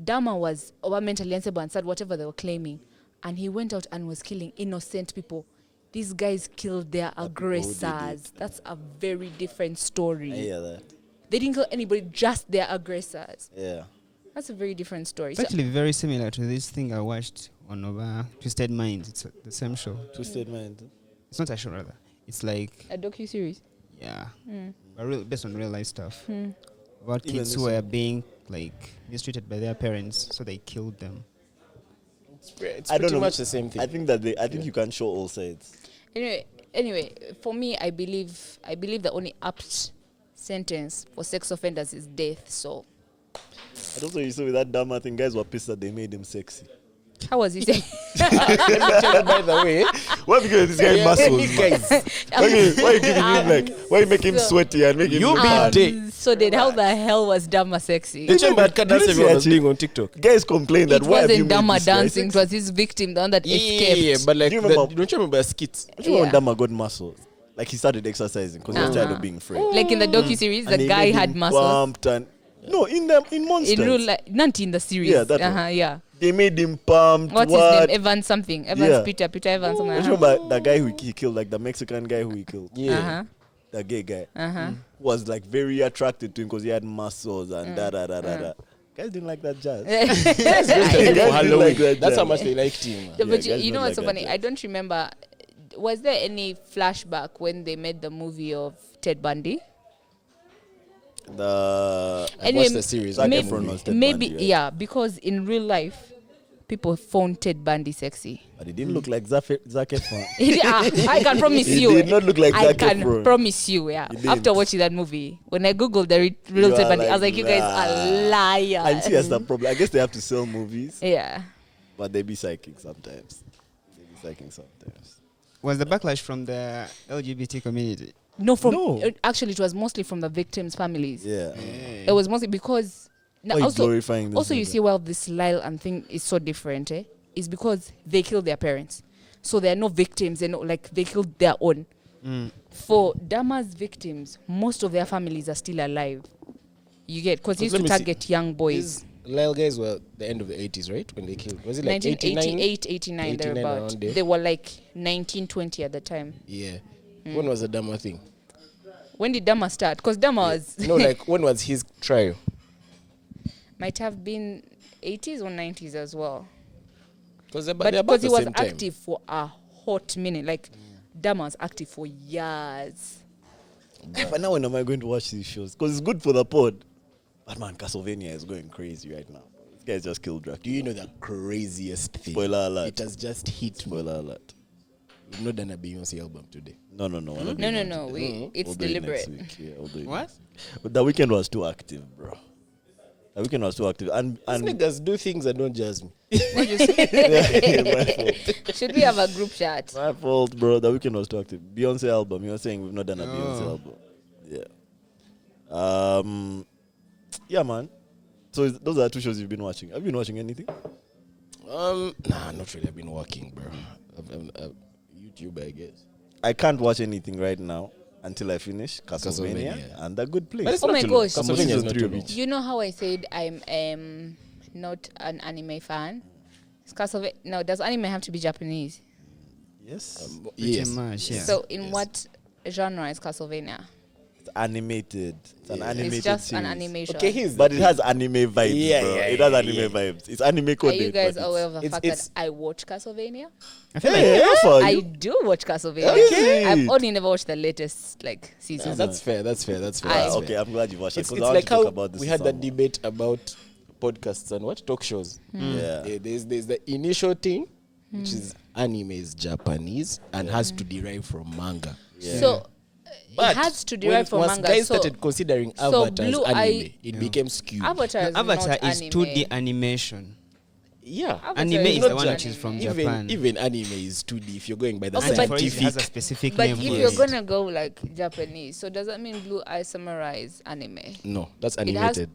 Dama was mentally unstable and sad, whatever they were claiming. And he went out and was killing innocent people these guys killed their people who did aggressors. That's a very different story. I hear that. They didn't kill anybody, just their aggressors. Yeah. That's a very different story. It's actually very similar to this thing I watched on Twisted Minds. It's the same show. Twisted Mind. It's not a show, rather. It's like, A docu-series. yeah, but based on real life stuff. About Even kids this who one. were being like mistreated by their parents, so they killed them. It's I don't pretty know. much the same thing. I think you can show all sides. Anyway, for me, I believe the only apt sentence for sex offenders is death. So, And also, you saw with that Dama thing, guys were pissed that they made him sexy. how was he saying? Let me tell you, by the way, Why because this guy yeah, muscles? you Man? guys, Why you giving him like? Why you make him so- sweaty and make him You look be bad? dead. So then, how the hell was Dama sexy? the chamber at Did dance you see everyone was actually- doing on TikTok. Guys complain that It why have you wasn't made Dama this guy dancing; it sexy? was his victim, the one that escaped. Yeah, but like, Do you remember- don't you remember skits? Do you remember when Yeah. Dama got muscles? Like he started exercising because he was tired of being afraid. Like in the docu-series, And the they guy made had him muscles. pumped and no, in Monsters. In real life, not in the series. Yeah, that one. Yeah. They made him pumped. What's his name? Evan something. Evans Yeah. Peter Evans something. Do you remember the guy who he killed, like the Mexican guy who he killed? Yeah. The gay guy. Uh-huh. Who was like very attracted to him because he had muscles and da. Guys didn't like that jazz. Just Guys for didn't Halloween. like that That's how jazz. much they liked him. Yeah, Yeah, but guys you know don't what's so like that funny? jazz. I don't remember. Was there any flashback when they made the movie of Ted Bundy? The I watched the series. Zac maybe, Efron was Ted maybe Bundy, right? yeah, because in real life, people found Ted Bundy sexy. But he didn't look like Zac Efron. I can promise He you. did not look like I Zac can Efron. promise you, yeah. He didn't. After watching that movie, when I googled the real You Ted are Bundy, I was like, like, you guys are liars. And see, that's the problem. I guess they have to sell movies, Yeah. but they be psychic sometimes. Was the backlash from the LGBT community? No, No. actually, it was mostly from the victims' families. Yeah. It was mostly because Why you also glorifying this also you nigga? see, well, this Lyle and thing is so different. Is because they killed their parents, so they are no victims. They're not like they killed their own. For Dama's victims, most of their families are still alive. You get because he used Let to me see. target young boys. These Lyle guys were the end of the 80s, right? When they killed. Was it like 1988, 89? 89, 89 thereabout. around there. They were like 19, 20 at the time. Yeah. When was the Dama thing? When did Dama start? Because Dama was No, like, when was his trial? might have been 80s or 90s as well. Because they're But about because he the was same time. active for a hot minute, like Dama was active for years. But now when am I going to watch these shows? Because it's good for the pod. But man, Castlevania is going crazy right now. This guy's just killed Dracula. Do you know the craziest thing? Spoiler alert. It has just hit me. Spoiler alert. We've not done a Beyonce album today. No. we're not doing No, that no. today. It's We'll do it next deliberate. week. Yeah, we'll do it What? next week. But the weekend was too active, bro. The weekend was too active. And These niggas do things that don't judge me. my fault. Should we have a group chat? My fault, bro. The weekend was too active. Beyonce album. You were saying we've not done a Beyonce album. Yeah. Yeah, man. So those are the two shows you've been watching. Have you been watching anything? Nah, not really. I've been working, bro. YouTube, I guess. I can't watch anything right now until I finish Castlevania, Castlevania. and The Good Place. But it's Oh not my too long. gosh. I'm on Castlevania is season not 3 too of long. each. You know how I said I'm not an anime fan? It's Castlevania. No, does anime have to be Japanese? Yes. Pretty Yes. much, yeah. So in what genre is Castlevania? It's animated. It's an animated It's just series. an animation. Okay, here's But the it thing. has anime vibes, Yeah, bro. yeah, It has yeah, anime yeah. vibes. It's anime Are coded. you guys but aware of the it's- fact it's- that I watch Castlevania? I feel Hey, like how far are I you? do watch Castlevania. Okay. I've only never watched the latest seasons. Yeah, that's fair. That's fair. That's fair. I- that's fair. Okay, I'm glad you watched it. It's 'cause I want like to talk how about this we had that some- debate about podcasts and what talk shows. Yeah. There's the initial thing, which is anime is Japanese and has to derive from manga. Yeah. So But it has to derive from once manga. guys So started considering so Avatar as Blue anime, Eye- it became skewed. Avatar is Avatar not is anime. 2D animation. Yeah. Avatar Anime is not the one Japan. which is from even, Japan. Even anime is 2D if you're going by the Okay, And but- for it, it scientific. has a specific But name if for you're it. gonna go like Japanese, so does that mean Blue Eye Samurai is anime? No, that's It has- animated.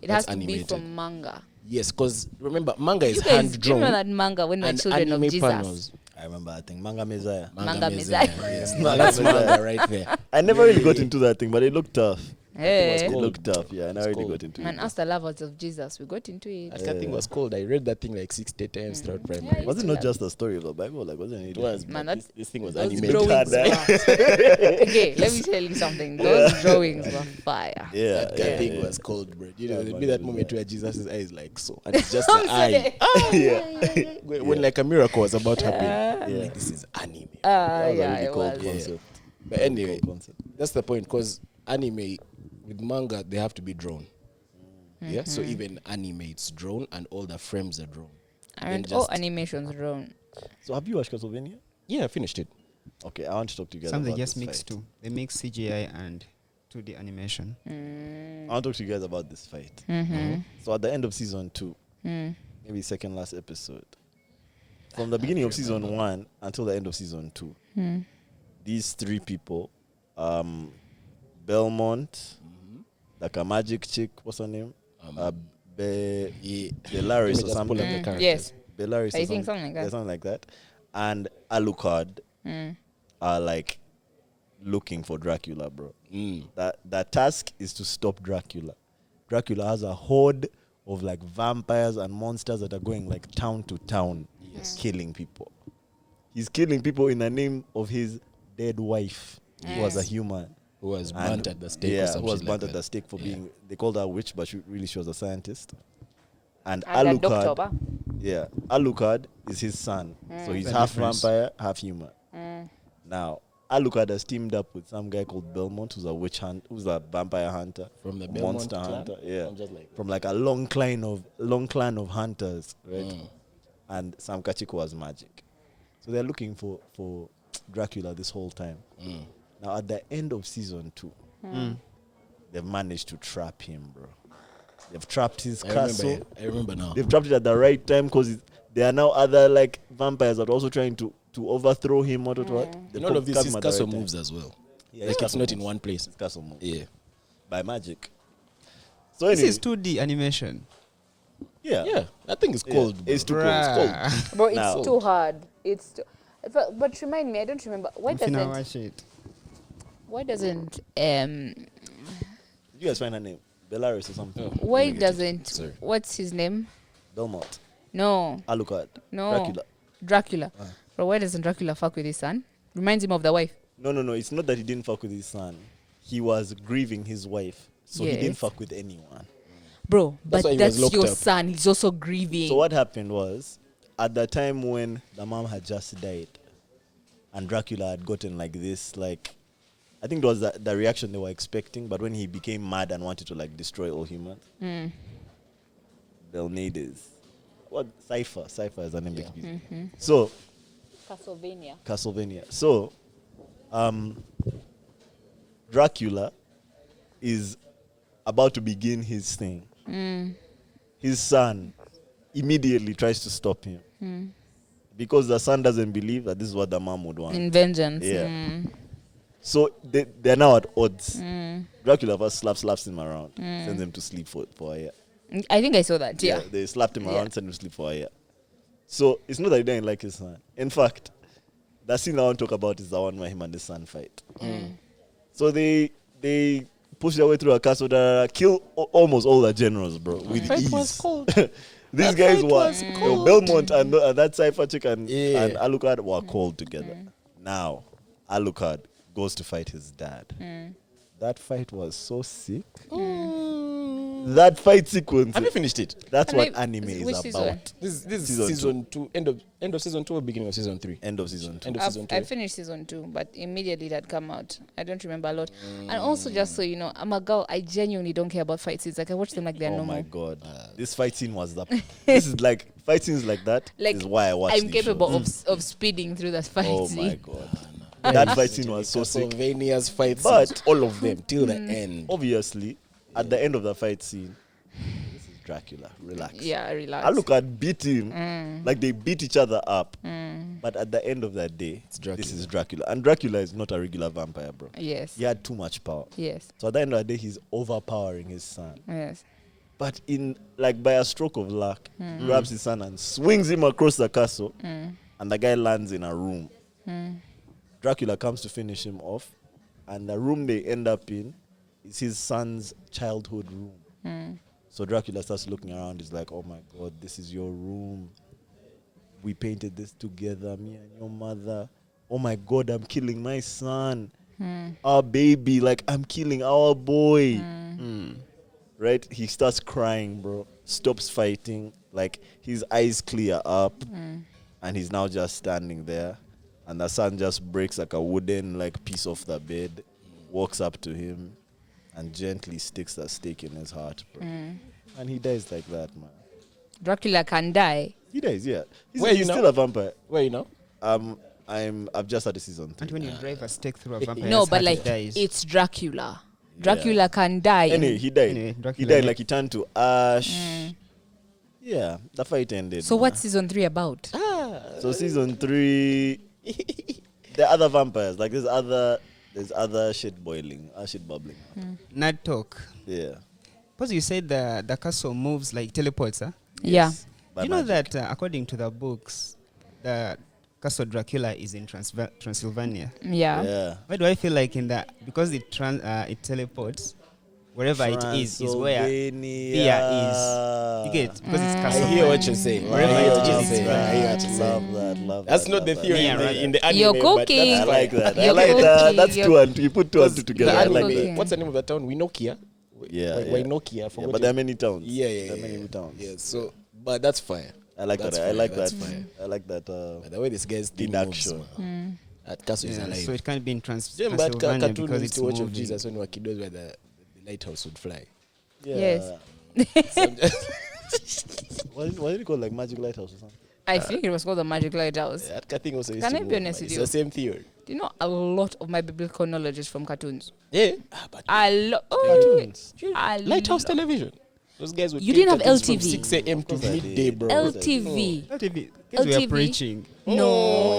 It That's has to animated. be from manga. Yes, because remember, manga is You guys, hand do you remember drawn that manga when we were and children of anime Jesus? panels. I remember that thing. Manga Messiah. Manga Messiah. Yes, Manga that's Messiah. manga right there. I never really got into that thing, but it looked tough. Hey. It Cold. looked tough. Yeah, and I It's already cold. got into And it. us the lovers of Jesus, we got into it. That thing was cold. I read that thing like 60 times throughout primary. Yeah, Was it to not love. just a story of the Bible? Like, wasn't it? It was, Man, but that- this thing was those animated. drawings Had were- Okay, let me tell you something. Those drawings were fire. Yeah, That yeah, thing yeah. was cold, bro. You know, Yeah, there'd man, be it that was moment bad. where Jesus' eyes like so, and it's just the eye. yeah. When like a miracle was about to happen, Yeah. like this is anime. That was Yeah, a really it cool was. concept. But anyway, Cool concept. that's the point. Because anime with manga, they have to be drawn. Yeah, so even anime, it's drawn, and all the frames are drawn. And Then all just- animations drawn. So have you watched Castlevania? Yeah, I finished it. Okay, I want to talk to you guys Some they about just this mix fight. two. They mix CGI and 2D animation. I want to talk to you guys about this fight. Mm-hmm. So at the end of season 2, maybe second last episode, from the beginning of season 1 until the end of season 2, these three people, Belmont, like a magic chick, what's her name? Yeah. Bellaris Let me or just pull something. up the characters. Yes. Bellaris I or think something like that. Yeah, something like that. And Alucard are like looking for Dracula, bro. That task is to stop Dracula. Dracula has a horde of like vampires and monsters that are going like town to town, killing people. He's killing people in the name of his dead wife, who was a human. Who was And- burnt at the stake or Yeah, something who was like burnt that. at the stake for being, they called her a witch, but she was a scientist. And And a doctor, Alucard, ba? yeah, Alucard is his son. So he's The half difference. vampire, half human. Now, Alucard has teamed up with some guy called Belmont, who's a vampire hunter, From the Belmont monster clan? hunter, yeah, I'm just like- from like a long clan of hunters, right? And Sam Kachiko was magic, so they're looking for Dracula this whole time. Now, at the end of season 2, they've managed to trap him, bro. They've trapped his castle. I remember now. They've trapped it at the right time because there are now other like vampires that are also trying to overthrow him or to what. In all of this, his castle moves as well. Yeah, Like his it's castle not in moves. one place. His castle moves Yeah. by magic. So This anyway, is 2D animation. yeah, Yeah, that thing is Yeah. cold. bro. It's too cold. It's cold. Bro, it's Now- too hard. It's too, but remind me, I don't remember. Why If you now doesn't watch it. why doesn't You guys find her name, Bellaris or something. Oh. why Let me get it. doesn't Sorry. what's his name? Belmont, No, Alucard, no, Dracula. Dracula. But why doesn't Dracula fuck with his son? Reminds him of the wife. No. It's not that he didn't fuck with his son. He was grieving his wife, so he didn't Yes. fuck with anyone. Bro, That's but why he was that's locked your up. son. He's also grieving. So what happened was, at the time when the mom had just died, and Dracula had gotten like this, like, I think it was the reaction they were expecting. But when he became mad and wanted to like destroy all humans, Belnades, what Cipher is an name. So Castlevania. So, Dracula is about to begin his thing. His son immediately tries to stop him because the son doesn't believe that this is what the mom would want. In vengeance. Yeah. So they're now at odds. Dracula first slaps him around, sends him to sleep for a year. I think I saw that. Yeah. They slapped him Yeah. around, sent him to sleep for a year. So it's not that he didn't like his son. In fact, the scene I want to talk about is the one where him and the son fight. So they push their way through a castle, kill almost all the generals, bro, with Fight ease. was cold. These guys fight were was Belmont and that Cypher chick and Yeah. Alucard were called together. Now, Alucard goes to fight his dad. That fight was so sick. That fight sequence. Have you finished it? That's And what I- anime which is season? about. This is Season season 2. End of season 2 or beginning of season 3? End of season 2. End of I've, season 2. I finished season 2, but immediately that come out. I don't remember a lot. And also, just so you know, I'm a girl. I genuinely don't care about fight scenes. Like I watch them like they're Oh normal. my god. This fight scene was the. This is like fight scenes like that. Like is why I watch. I'm capable of speeding through that fight Oh scene. my god. That fight scene was so sick. Castlevania's fight But- scenes, all of them till the end. Obviously, at the end of the fight scene, this is Dracula. Relax. Yeah, relax. Alucard beat him. Like they beat each other up. But at the end of that day, Dracula. this is Dracula. And Dracula is not a regular vampire, bro. Yes. He had too much power. Yes. So at the end of the day, he's overpowering his son. Yes. But by a stroke of luck, he grabs his son and swings him across the castle. And the guy lands in a room. Dracula comes to finish him off. And the room they end up in it's his son's childhood room. So Dracula starts looking around. He's like, "Oh my God, this is your room. We painted this together, me and your mother. Oh my God, I'm killing my son, our baby. Like I'm killing our boy." Right? He starts crying, bro. Stops fighting. Like his eyes clear up, and he's now just standing there. And the son just breaks like a wooden like piece off the bed, walks up to him, and gently sticks the stake in his heart, bro. And he dies like that, man. Dracula can die. He dies, yeah. Where you he's now? still a vampire. Where you know? I've just started season 3. And when you drive a stake through a vampire, No, but like it's Dracula. Dracula can die. Anyway, he died. Anyway, He Dracula died lived. like he turned to ash. Yeah, the fight ended. So man. what's season 3 about? So season 3, the other vampires, like there's other shit boiling, shit bubbling. Nerd talk. Yeah. Because you said the castle moves like teleports, huh? Yeah. By You know magic. that according to the books, the Castle Dracula is in Transylvania. Yeah. Yeah. Why do I feel like in that? Because it teleports, wherever it is where fear is. You get it? Because it's I castle. hear what you're saying. Wherever I hear it what you're is, saying. I hear what you're saying. Love that. Love That's that. not love the that. theory Yeah, in the anime. You're but cooking. I that's like fine. that. I You're like that. cooking. That's You're- two and you put two and two together. The I anime, like Okay. that. what's the name of the town? Winokia? Yeah. Winokia. I Yeah, forgot but there are it. many towns. Yeah. There are many towns. Yeah, so, but that's fire. I like That's that. I fine, like that's that. fine. I like that. But the way this guy's thing Deduction. moves, that castle is Yeah, alive. so it can't be in Do you remember that Transylvania cartoon we because used it's to watch of moving. Jesus when we were kids where the lighthouse would fly? Yeah. Yes. What did it called? Like Magic Lighthouse or something? I think it was called the Magic Lighthouse. That thing also used Can to I be move, honest man. with It's you? the same theory. Do you know a lot of my biblical knowledge is from cartoons? Yeah. But A lot. Cartoons. Lighthouse television. Those guys would You take didn't have cartoons from LTV? 6 a.m. to Of course I midday, did. bro. LTV. LTV. Guys, we are LTV. preaching. No,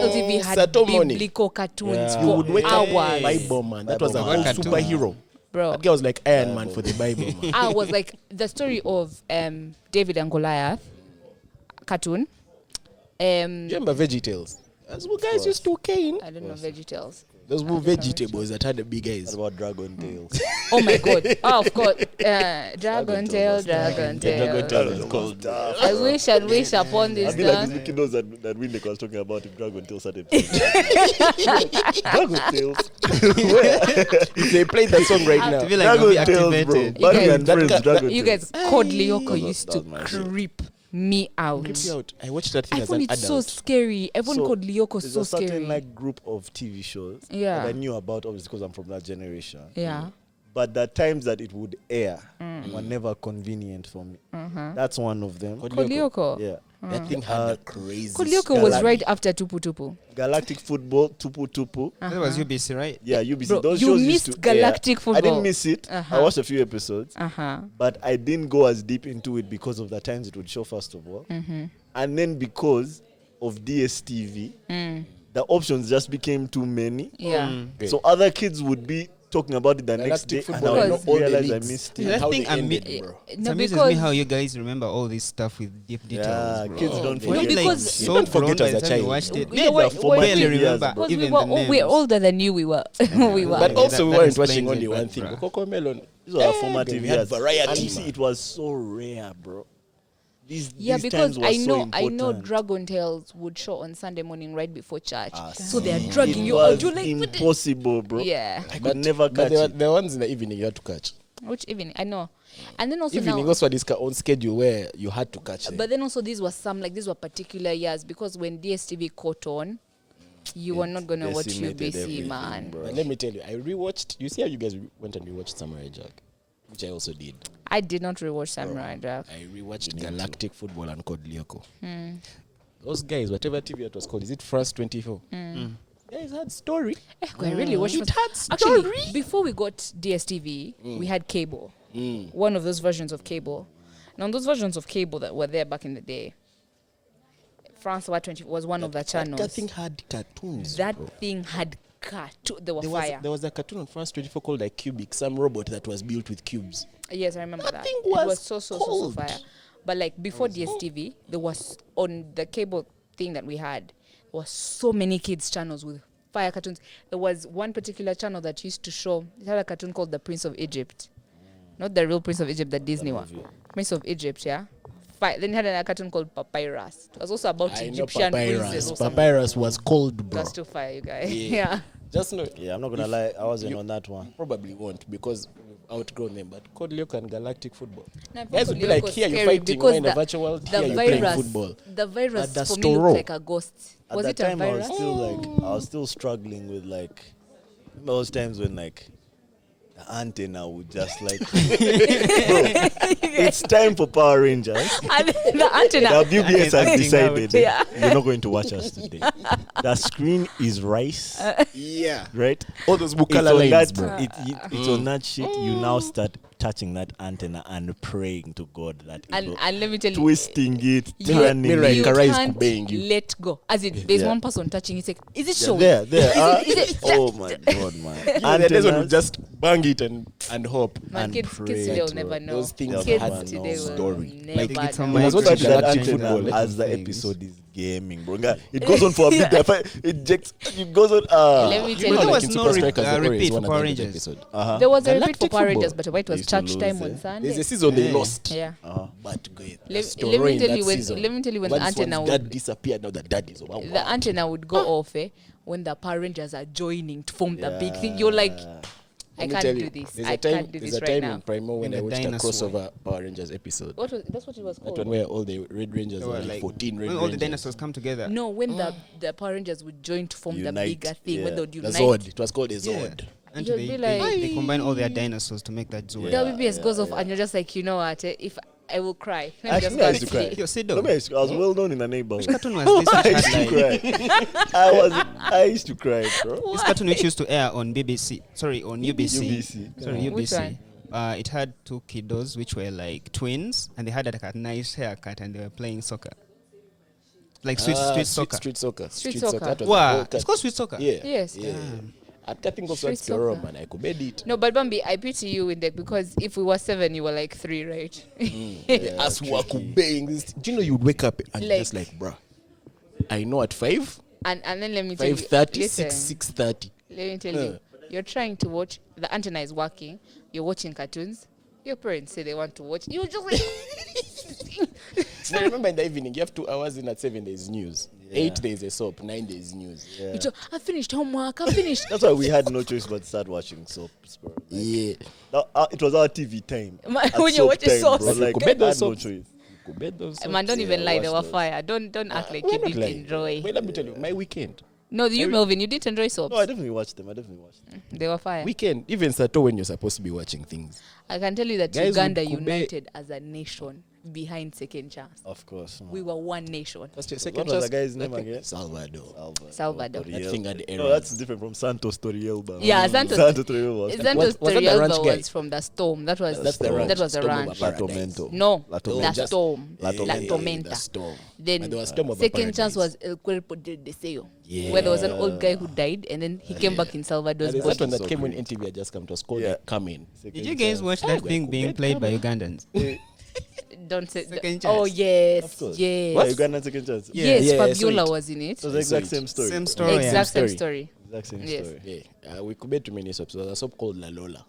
LTV had Saturday morning. biblical cartoons Yeah. You for would wake up hours. Bible man. That was a Bible whole man. superhero. Bro, That guy was like Iron Man for the Bible man. I was like the story of David and Goliath cartoon. Do you remember VeggieTales? That's what guys used to cane. I don't know VeggieTales. Those were vegetables that had the big What eyes. about Dragon Tales? Oh my god! Oh, of course, Dragon Tail, Dragon Tail. Tales is called. I wish upon I this. feel like done. these wicked knows that Winnick was talking about if Dragon Tales started. Dragon Tales. If they played that song right I now, feel like we'll be Dragon Tales, bro. activated. Barney guys- and Friends, Dragon You Tales. guys, Code Lyoko was- used that to was my shit. creep me out. creep you out. I watched that thing I as found an it so adult. scary. Everyone So, called Lyoko There's so a certain scary. like group of TV shows Yeah. that I knew about, obviously, because I'm from that generation. Yeah. But the times that it would air were never convenient for me. That's one of them. Code Code Lyoko. Yeah. That thing had a crazy. Code Lyoko was Galactic. right after Tupu Tupu. Galactic Football, Tupu Tupu. That was UBC, right? Yeah, UBC. Bro, Those you shows used missed to Galactic air. I Football. didn't miss it. I Uh-huh. watched a few episodes, Uh-huh. but I didn't go as deep into it because of the times it would show, first of all. And then because of DSTV, the options just became too many. Yeah. Great. So other kids would be talking about it the next day, Galactic and football, I would Because- not realize I missed Yeah, it. that How thing they I ended, mean- bro. It No, amazes because me how you guys remember all this stuff with deep details. Yeah, bro. kids don't They forget. feel like because- so You don't forget grown as by a the time you child. watched it. You know what- for what- my barely years, remember bro. Because even we're the names. older than you. We were. we were. But also, we that weren't explains watching it, only but one thing. bruh. Coco Melon. These were our formative we had years. variety, And you see, man. it was so rare, bro. These Because times were I so know important. Dragon Tales would show on Sunday morning right before church. Ah, So they are see, dragging it you was out. You're like, impossible, bro. yeah. I could never But catch there were, it. there were ones in the evening you had to catch. Which evening? I know. And then also Evening now. also had this own schedule where you had to catch them. But then also these were these were particular years because when DSTV caught on, you were not gonna watch Decimated UBC, everything, man. bro. But let me tell you, I rewatched. You see how you guys went and rewatched Samurai Jack, which I also did. I did not rewatch Samurai Jack. I rewatched Galactic Football and Code Lyoko. Those guys, whatever TV it was called, is it France 24? Guys had story. I really watched It had Actually, story. before we got DSTV, we had cable. One of those versions of cable. Now, those versions of cable that were there back in the day, France 24 was one of the channels. That thing had cartoons. That bro. thing had They were There fire. was a cartoon on France 24 called like Cubic, some robot that was built with cubes. Yes, I remember that. thing It was was so cold. fire. But like before DSTV, there was on the cable thing that we had, there was so many kids channels with fire cartoons. There was one particular channel that used to show, it had a cartoon called The Prince of Egypt. Not the real Prince of Egypt, the Disney one. Prince of Egypt, yeah. Then it had a cartoon called Papyrus. It was also about I know Egyptian princes Papyrus. or something. Papyrus was cold, bro. That's too fire, you guys. Yeah. Yeah. Just know. Yeah, I'm not gonna lie, I wasn't on that one. Probably won't because we've outgrown them. But Code Lyoko and Galactic Football. Now, Guys would be Lyoko like, was here you're scary fighting because in a virtual world, the here you're playing virus, football. the virus That's for me Storo. looked like a ghost. At Was that it a time, virus? I was still struggling with like those times when like the antenna would just like, bro, it's time for Power Rangers. And the antenna. The WBS has decided Yeah. you're not going to watch us today. The screen is rice, Yeah. right? All those It's Bukala on lines, that, bro. it's on that shit. You now start touching that antenna and praying to God that it will- And let me tell you, twisting it, you, turning me right, you it. Kara is can't kubeying you. let go. As in, there's Yeah. one person touching it. Like, is it Yeah, showing? there. Is it- Oh my God, man! And the one would Antennas just bang it and hope. Man, and kids pray, today will bro. never know. Those things Kids have today no will story. never Like, it's on know. my I was Watch watching that Galactic antenna Football. as the Things. episode is gaming, bro. It goes on for a bit. It just it goes on. Let me tell You know, you. there was in no Super Strikers, the Warriors repeat won for at Power the end of the Rangers. episode. There was a repeat Galactic for Power Football. Rangers, but it They was used to charge lose, time eh? on Sunday. There's a season they Yeah. lost. Yeah. But good. Let me tell you let me tell you when the antenna dad would disappeared, now the dad is over. the antenna would go off when the Power Rangers are joining to form the big thing. You're like, I Let me can't tell do you, this. there's I a time, can't do there's this a right time now. in Primo when In I the watched a dinosaur. crossover Power Rangers episode. That's what it was That called. one where all the Red Rangers They are were like like 14 Red when Rangers. all the dinosaurs come together. No, when the Power Rangers would join to form the Unite, bigger thing, when yeah. they would The unite. Zord. It was called a Yeah. Zord. And You'll they, be they, like- they combine all their dinosaurs to make that zoo. Yeah. WBS goes off, and you're just like, you know what? If I will cry. Let me Actually, just I go used and to cry. sleep. Yo, sit Let down. me ask you, I was well known in the neighborhood. Which cartoon was this? I Which used had to like cry. I used to cry, bro. this cartoon which used to air on BBC. Sorry, on UBC. UBC. Sorry, Which UBC. It had two kiddos which were like twins, and they had like a nice haircut, and they were playing soccer, like street soccer. Street soccer. Street soccer. That was the Wow, whole it's cat- called street soccer. Yeah. Yes. Yeah. I think also Street that's Pure soccer. man. I could bed it. No, but Bambi, I pity you in that because if we were 7, you were like 3, right? As we were kubeying this. Do you know you would wake up and Like- just like, bruh, I know at 5, And then let me tell you, 5:30, listen, 6:30. let me tell you, you're trying to watch, the antenna is working, you're watching cartoons, your parents say they want to watch, you just like, Now remember in the evening, you have 2 hours in at 7 days news. 8 days a soap, 9 days news. Yeah. you just, I finished homework, I finished. That's why we had no choice but to start watching soaps, bro. Yeah. It was our TV time. Man, At when you soap watch a time, soap. bro. Like, Could I bet had those no soaps. choice. You could bed those Man, don't Yeah, even lie, they watch were those. fire. Don't act like We're you not didn't lying. enjoy. Wait, let me tell you, my weekend. No, you, Melvin, you didn't enjoy soaps. No, I definitely watched them. They were fire. Weekend, even Sato when you're supposed to be watching things. I can tell you that Guys Uganda would kube- united as a nation behind Second Chance. Of course. We were one nation. That's your What second was the chance. guy's name again? Salvador. Salvador. That thing had No, errors. that's different from Santos Torielba. Yeah, Santos- Torielba was Santos was that the ranch Torielba guy? was from the Storm. That was That's the ranch. that was a Storm of ranch. Paradise. Latomento. No, La the Tormenta. Storm. La La Tormenta. Tormenta. The storm. Then But there was Storm of Second Chance Paradise. was El Cuerpo del Deseo, Yeah. where there was an old guy who died, and then he came back in Salvador's And there's that body. one that So came when great. NTV had just come to us called Yeah. Come In. Did you guys watch that we thing could being bet played by them. Ugandans? Don't say. Second Oh Chance. yes, Of course. yes, Yeah, Uganda Second Chance. Yeah. yes. Yeah, I saw Fabiola it. was in it. It was the exact So same story. Same story. yeah. Exact same story. story. Exact same Yes. story. Yeah, we could bet too many soaps. There was a soap called La Lola.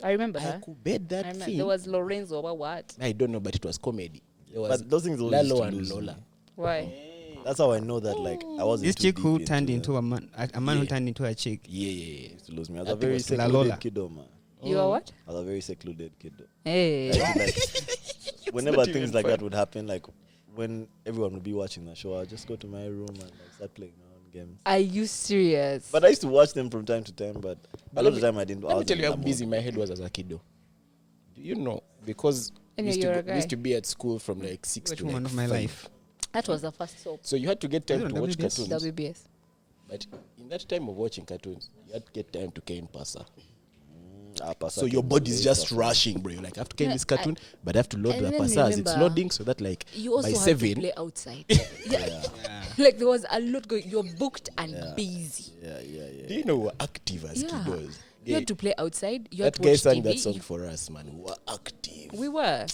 I remember I her. could bet I that remember. thing. There was Lorenzo or what? I don't know, but it was comedy. There was But those things always used Lalo to and lose Lola. me. Why? That's how I know that like I wasn't This too chick deep who turned them. into a man who Yeah. turned into a chick. Yeah, yeah, yeah. Used to lose me. I was That a very was La secluded Lola. kiddo, man. You are what? I was a very secluded kiddo. Hey. Like, whenever not things even like fun. that would happen, like when everyone would be watching the show, I'll just go to my room and like, start playing my own games. Are you serious? But I used to watch them from time to time, but a lot of the time I didn't. I Let me wasn't tell you in how the busy mood. my head was as a kiddo. Do you know? Because we Anyway, used, you're to a go, we used guy. to be at school from like 6 Which to woman like of my 5. life? That was the first soap. So you had to get time Is it to on watch WBS? cartoons. WBS. But in that time of watching cartoons, you had to get time to cane pasa. Pasa So your games body was is very just tough. rushing, bro. You're like, I have to cane No, this cartoon, but I have to load and the then pasa as it's remember, loading so that like You also by had 7. to play outside. Yeah. Like there was a lot going. You're booked and busy. Do you know we were active as Yeah. kiddos? You had to play outside. You had That to guy watch sang TV. that song for us, man. We were active. We were.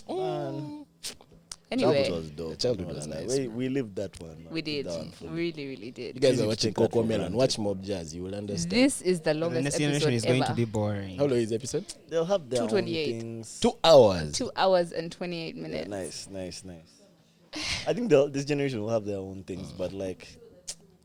Anyway, Childhood was dope. The childhood I'm not was gonna lie. nice, We lived that one. man. we did. That one fully. Really, really did. You guys Easy are to watching take that Coco for Melon. granted. Watch Mob Jazz. You will understand. This is the The longest next episode generation is going ever. to be boring. How long is the episode? They'll have their own 2:28. things. 2 hours. 2 hours and 28 Yeah, minutes. nice. I think this generation will have their own things, but like,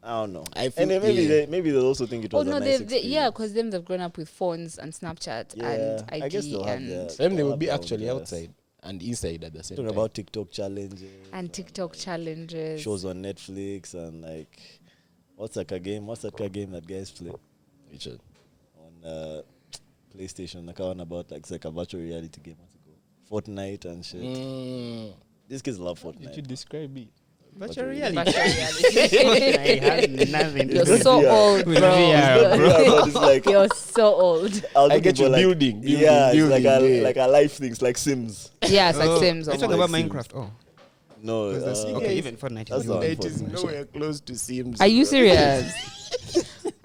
I don't know. I feel- And then maybe yeah. maybe they'll also think it Oh was no, a nice yeah, because them they've grown up with phones and Snapchat Yeah, and IG I guess they'll have and their- Them they they'll will have be their own actually jazz. outside and inside at the same Talking time. about TikTok challenges, TikTok challenges. shows on Netflix, and like, what's that game? What's that game that guys play Which one? on PlayStation? Like one about like it's like a virtual reality game. What's it called? Fortnite and shit. These kids love Did you Fortnite. describe it? Virtual Virtual reality. reality. has nothing to You're do It's so VR. old, with bro. VR, bro. Yeah, but it's like You're so old. I get you building, yeah, it's like building, a like a life things like Sims. Yeah, it's like Oh, Sims. are you talking almost. about Sims. Minecraft? Oh, No, because that's okay. Even Fortnite that's is not good. It is Fortnite. nowhere close to Sims. Are you bro. serious?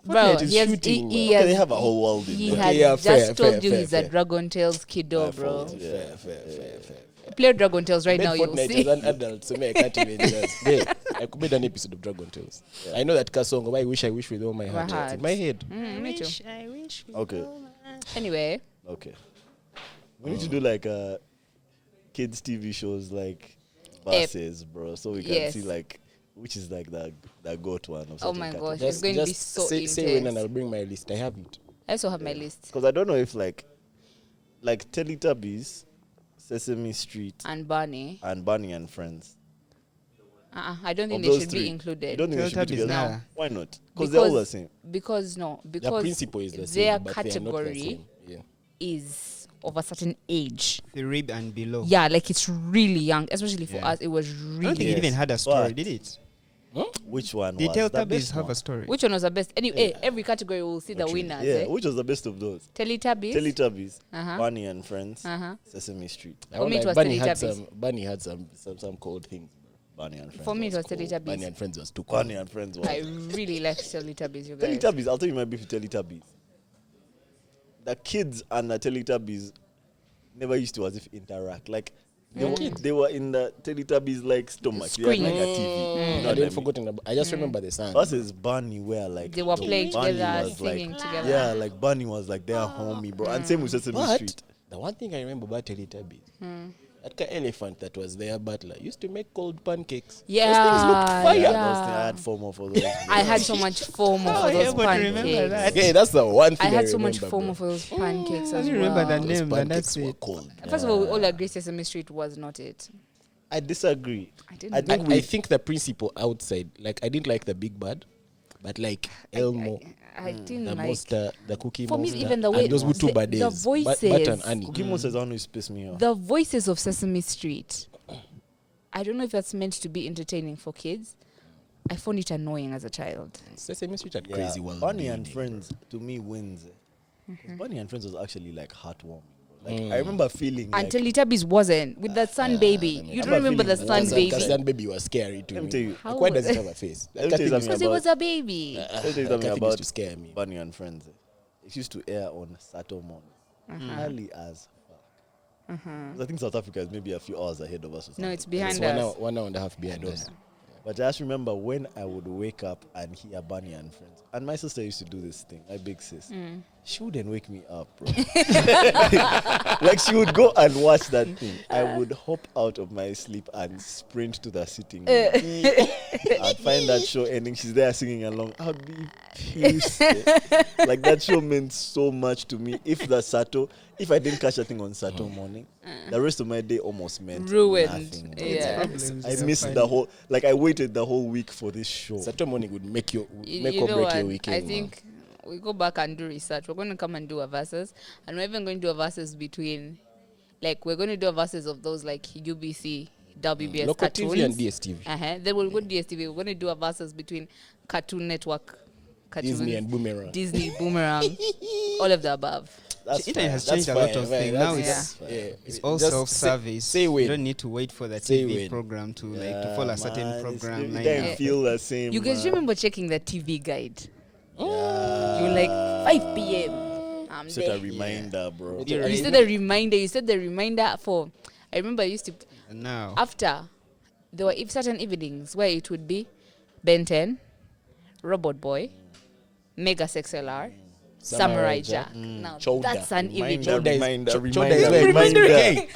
Bro, Fortnite is he has, shooting, he man. Okay, they has, have a whole world in he there. has Okay, yeah, just fair, told fair, you fair, he's fair. a Dragon Tales kiddo, My bro. fault. Fair. Play Dragon Tales right Made now, you'll Fortnite see. as an adult, so me, I can't even just. Yeah, I could make an episode of Dragon Tales. Yeah. I know that Kasongo, I wish with all my heart. heart. It's in my head. Me too. I wish. Okay, Anyway, okay. We need to do like kids TV shows like Ep. versus, bro, so we can Yes. see like which is like the goat one. oh my gosh, it's going to be so say when and intense. I'll bring my list. I have it. I also have my list. Because I don't know if like Teletubbies, Sesame Street, And Barney. and Barney and Friends. I don't think Of they those should three. be You included. don't think they should be Teletubbies, together? nah. Why not? Because they're all the same. Because no, The because principle is the their same, but they are not the category same. Yeah. is of a certain age. The rib and below. Yeah, like it's really young, especially for Yeah. us. It was I don't really. think it even Yes. had a story, But- did it? Which one The was the Teletubbies best have one? a story. Which one was the best? Anyway, every category will see the Actually, winners. Yeah, eh? which was the best of those? Teletubbies. Teletubbies, Uh-huh. Barney and Friends, Uh-huh. Sesame Street, I For won't me, it lie, was Teletubbies. Bunny had some cold things. Barney and Friends. For me, it was Cool. Teletubbies. Bunny and Friends was too cool. Barney and Friends was. I really like Teletubbies, you guys. Teletubbies, I'll tell you my beef with Teletubbies. The kids and the Teletubbies never used to as if interact. Like they were in the Teletubbies like stomach. They had Screen. like a TV. You know I what I didn't mean? forgotten about. I just remember the song. Versus Barney, where like They were the playing Barney together, was, singing like, together. Yeah, like Barney was like their homie, bro. And same with Sesame But Street. the one thing I remember about Teletubbies, that kind of elephant that was their butler used to make cold pancakes. Yeah, Yeah, yeah. those things, I had FOMO for those. I had so much FOMO Oh, for yeah, those but remember pancakes. that. Yeah, that's the one I thing had so much remember, FOMO bro. for those pancakes I as don't well. remember that Those name, and pancakes that's were it. cold. First of all, we all agree Sesame Street was not it. I disagree. I didn't. I think I think the principle outside, like I didn't like the big bad, but like Elmo, I didn't the like. monster, the cookie For me, monster, even the way and those were two the baddies, voices- Butter and Annie. Cookie Monster is one who pissed me off. The voices of Sesame Street. I don't know if that's meant to be entertaining for kids. I found it annoying as a child. Sesame Street had Yeah, crazy world. Barney and building. Friends to me wins. 'Cause Barney and Friends was actually like heartwarming. Like Mm. I remember feeling And like, Teletubbies wasn't with the Sun Baby. You don't remember the feeling Sun was Baby? Because that baby was scary to Let me me. tell you. How Like, why was does it it? have a face? Let me That tell you thing something Because it was a baby. Let me tell you something that thing used about to scare me. Barney and Friends. It used to air on Saturday morning, early as fuck. 'Cause I think South Africa is maybe a few hours ahead of us. Or No, something. it's behind It's us. 1 hour and a half behind us. But I just remember when I would wake up and hear Barney and Friends. And my sister used to do this thing, my big sis. She wouldn't wake me up, bro. Like she would go and watch that thing. I would hop out of my sleep and sprint to the sitting room. I'd find that show ending. She's there singing along. I'd be pissed. Like that show meant so much to me. If I didn't catch that thing on Saturday morning, the rest of my day almost meant Ruined. nothing. Yeah. I missed the whole. Like I waited the whole week for this show. Saturday morning would make you You make or know break what? your weekend. I man. think we go back and do research. We're going to come and do a versus, and we're even going to do a versus between, like, we're going to do a versus of those like UBC, WBS Local cartoons. TV and DSTV. Then we'll go to DSTV. We're going to do a versus between Cartoon Network, cartoons, Disney and Boomerang. Disney, Boomerang, all of the above. That's Internet fine. has That's changed a lot fine. of things. Now it's It's all just self-service. Say You when. don't need to wait for the Say TV when. program to like to Yeah, follow a certain man, program. It line didn't up. feel the same. You guys man. remember checking the TV guide? Yeah. You're like 5 p.m. I'm Set there. a reminder, bro. You're You right. said the reminder. You said the reminder for. I remember I used to And now after there were certain evenings where it would be Ben 10, Robot Boy, Mega XLR, Samurai Jack. Now Chowder. that's an evening. Reminder. Hey.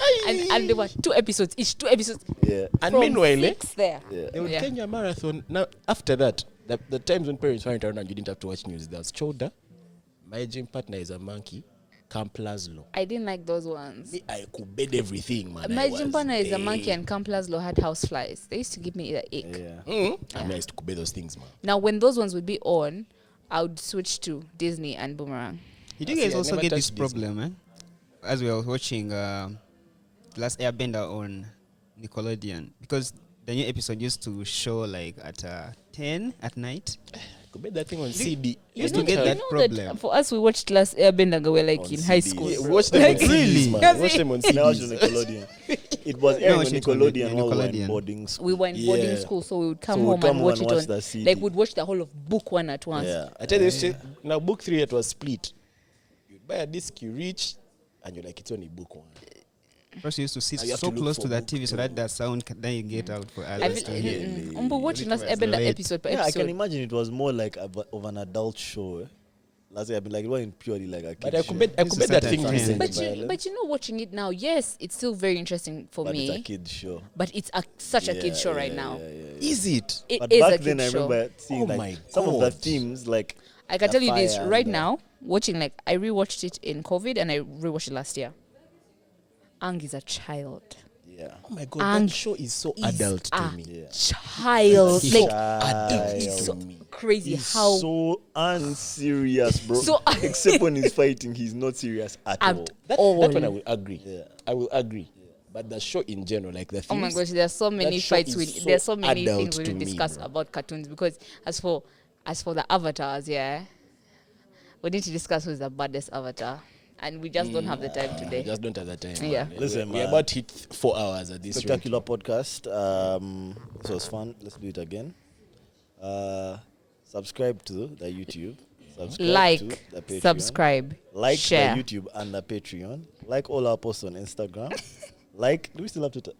And there were 2 episodes each. 2 episodes. Yeah. And from meanwhile, 6 there. Yeah. they would Yeah. Kenya Marathon. Now, after that, the times when parents weren't around and you didn't have to watch news, there was Chowder, My Gym Partner is a Monkey, Camp Laszlo. I didn't like those ones. Me, I could bed everything, man. My gym partner is a monkey and Camp Laszlo had houseflies. They used to give me the ick. Yeah. I mean, I used to could those things, man. Now, when those ones would be on, I would switch to Disney and Boomerang. You do See, guys I also never get this touched Disney. problem, man? As we were watching Last Airbender on Nickelodeon, because the new episode used to show like at 10 at night. I could bet that thing on CD. You used to get that problem. For us, we watched Last Airbender and we were like On in high CD. school. Yeah, watch them on Like, CDs, really? man. Yes, Watch them on Now it's CDs. on Nickelodeon. It was airing on it's on Nickelodeon while we were in Nickelodeon. boarding school. we were in boarding school, so we would come So we'd home come and home watch and it watch on. the CD. Like, we'd watch the whole of book 1 at once. Yeah. I tell you this shit. Now, book 3, it was split. You buy a disc, you reach, and you're like, it's only book 1. First, you used to sit And you have so to look close for to that book TV so that the sound then you get out for I others feel, to hear. watching Last It was Airbender late. episode per Yeah, I can episode. imagine it was more like of an adult show. Last year, I'd be like, it wasn't purely like a kid But I show. could bet This is that Saturday thing night. recent. But you know, watching it now, yes, it's still very interesting for But me. it's a kid show. But it's such a Yeah, kid show right yeah, now. yeah, yeah. Is it? It But is back a then, kid I show. remember seeing Oh like my some of the God. themes, like I can the tell you this fire right and now, watching, like, I rewatched it in COVID and I rewatched it last year. Ang is a child. yeah. Oh my God, And that show is so is adult to a me. Yeah. Child. He's Like, adult it's to so me. crazy He's how so unserious, bro. So- Except when he's fighting, he's not serious at all. at That one I all. will agree. Yeah. I will agree. But the show in general, like the Oh my themes, gosh, there's so many show fights. is There's so so many adult things we to will me, discuss bro. about cartoons, because as for the avatars, yeah, we need to discuss who's the baddest avatar, and we just don't have the time we today. just don't have the time. Yeah. Man. Listen, we're man. about to hit 4 hours at this rate. Spectacular podcast. This was fun. Let's do it again. Subscribe to the YouTube. Subscribe to Like, the Patreon. subscribe, Like share. the YouTube and the Patreon. Like all our posts on Instagram. Like, do we still have Twitter?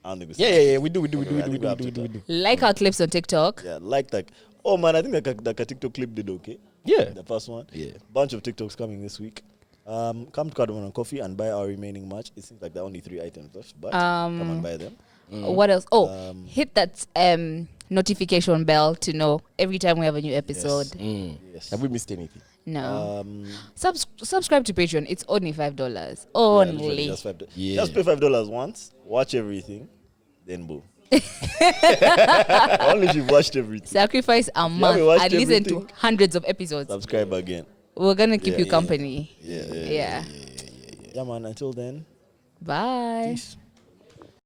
I don't think we still have Yeah, we do. Okay, I think we have Twitter. Like our clips on TikTok. Yeah, like that. Oh man, I think the TikTok clip did okay. Yeah. The first one. Yeah. Bunch of TikToks coming this week. Come to Cardamom and Coffee and buy our remaining merch. It seems like there are only 3 items left, but come and buy them. What else? Oh, hit that notification bell to know every time we have a new episode. Yes. Have we missed anything? No. Subscribe to Patreon. It's only $5. Only. Just $5. Yeah. Just pay $5 once, watch everything, then boom. Only if you've watched everything. Sacrifice a month haven't watched and listen to everything, hundreds of episodes. subscribe again. We're gonna keep Yeah, you yeah. company. Yeah, Yeah. yeah, man. Until then, Bye. peace.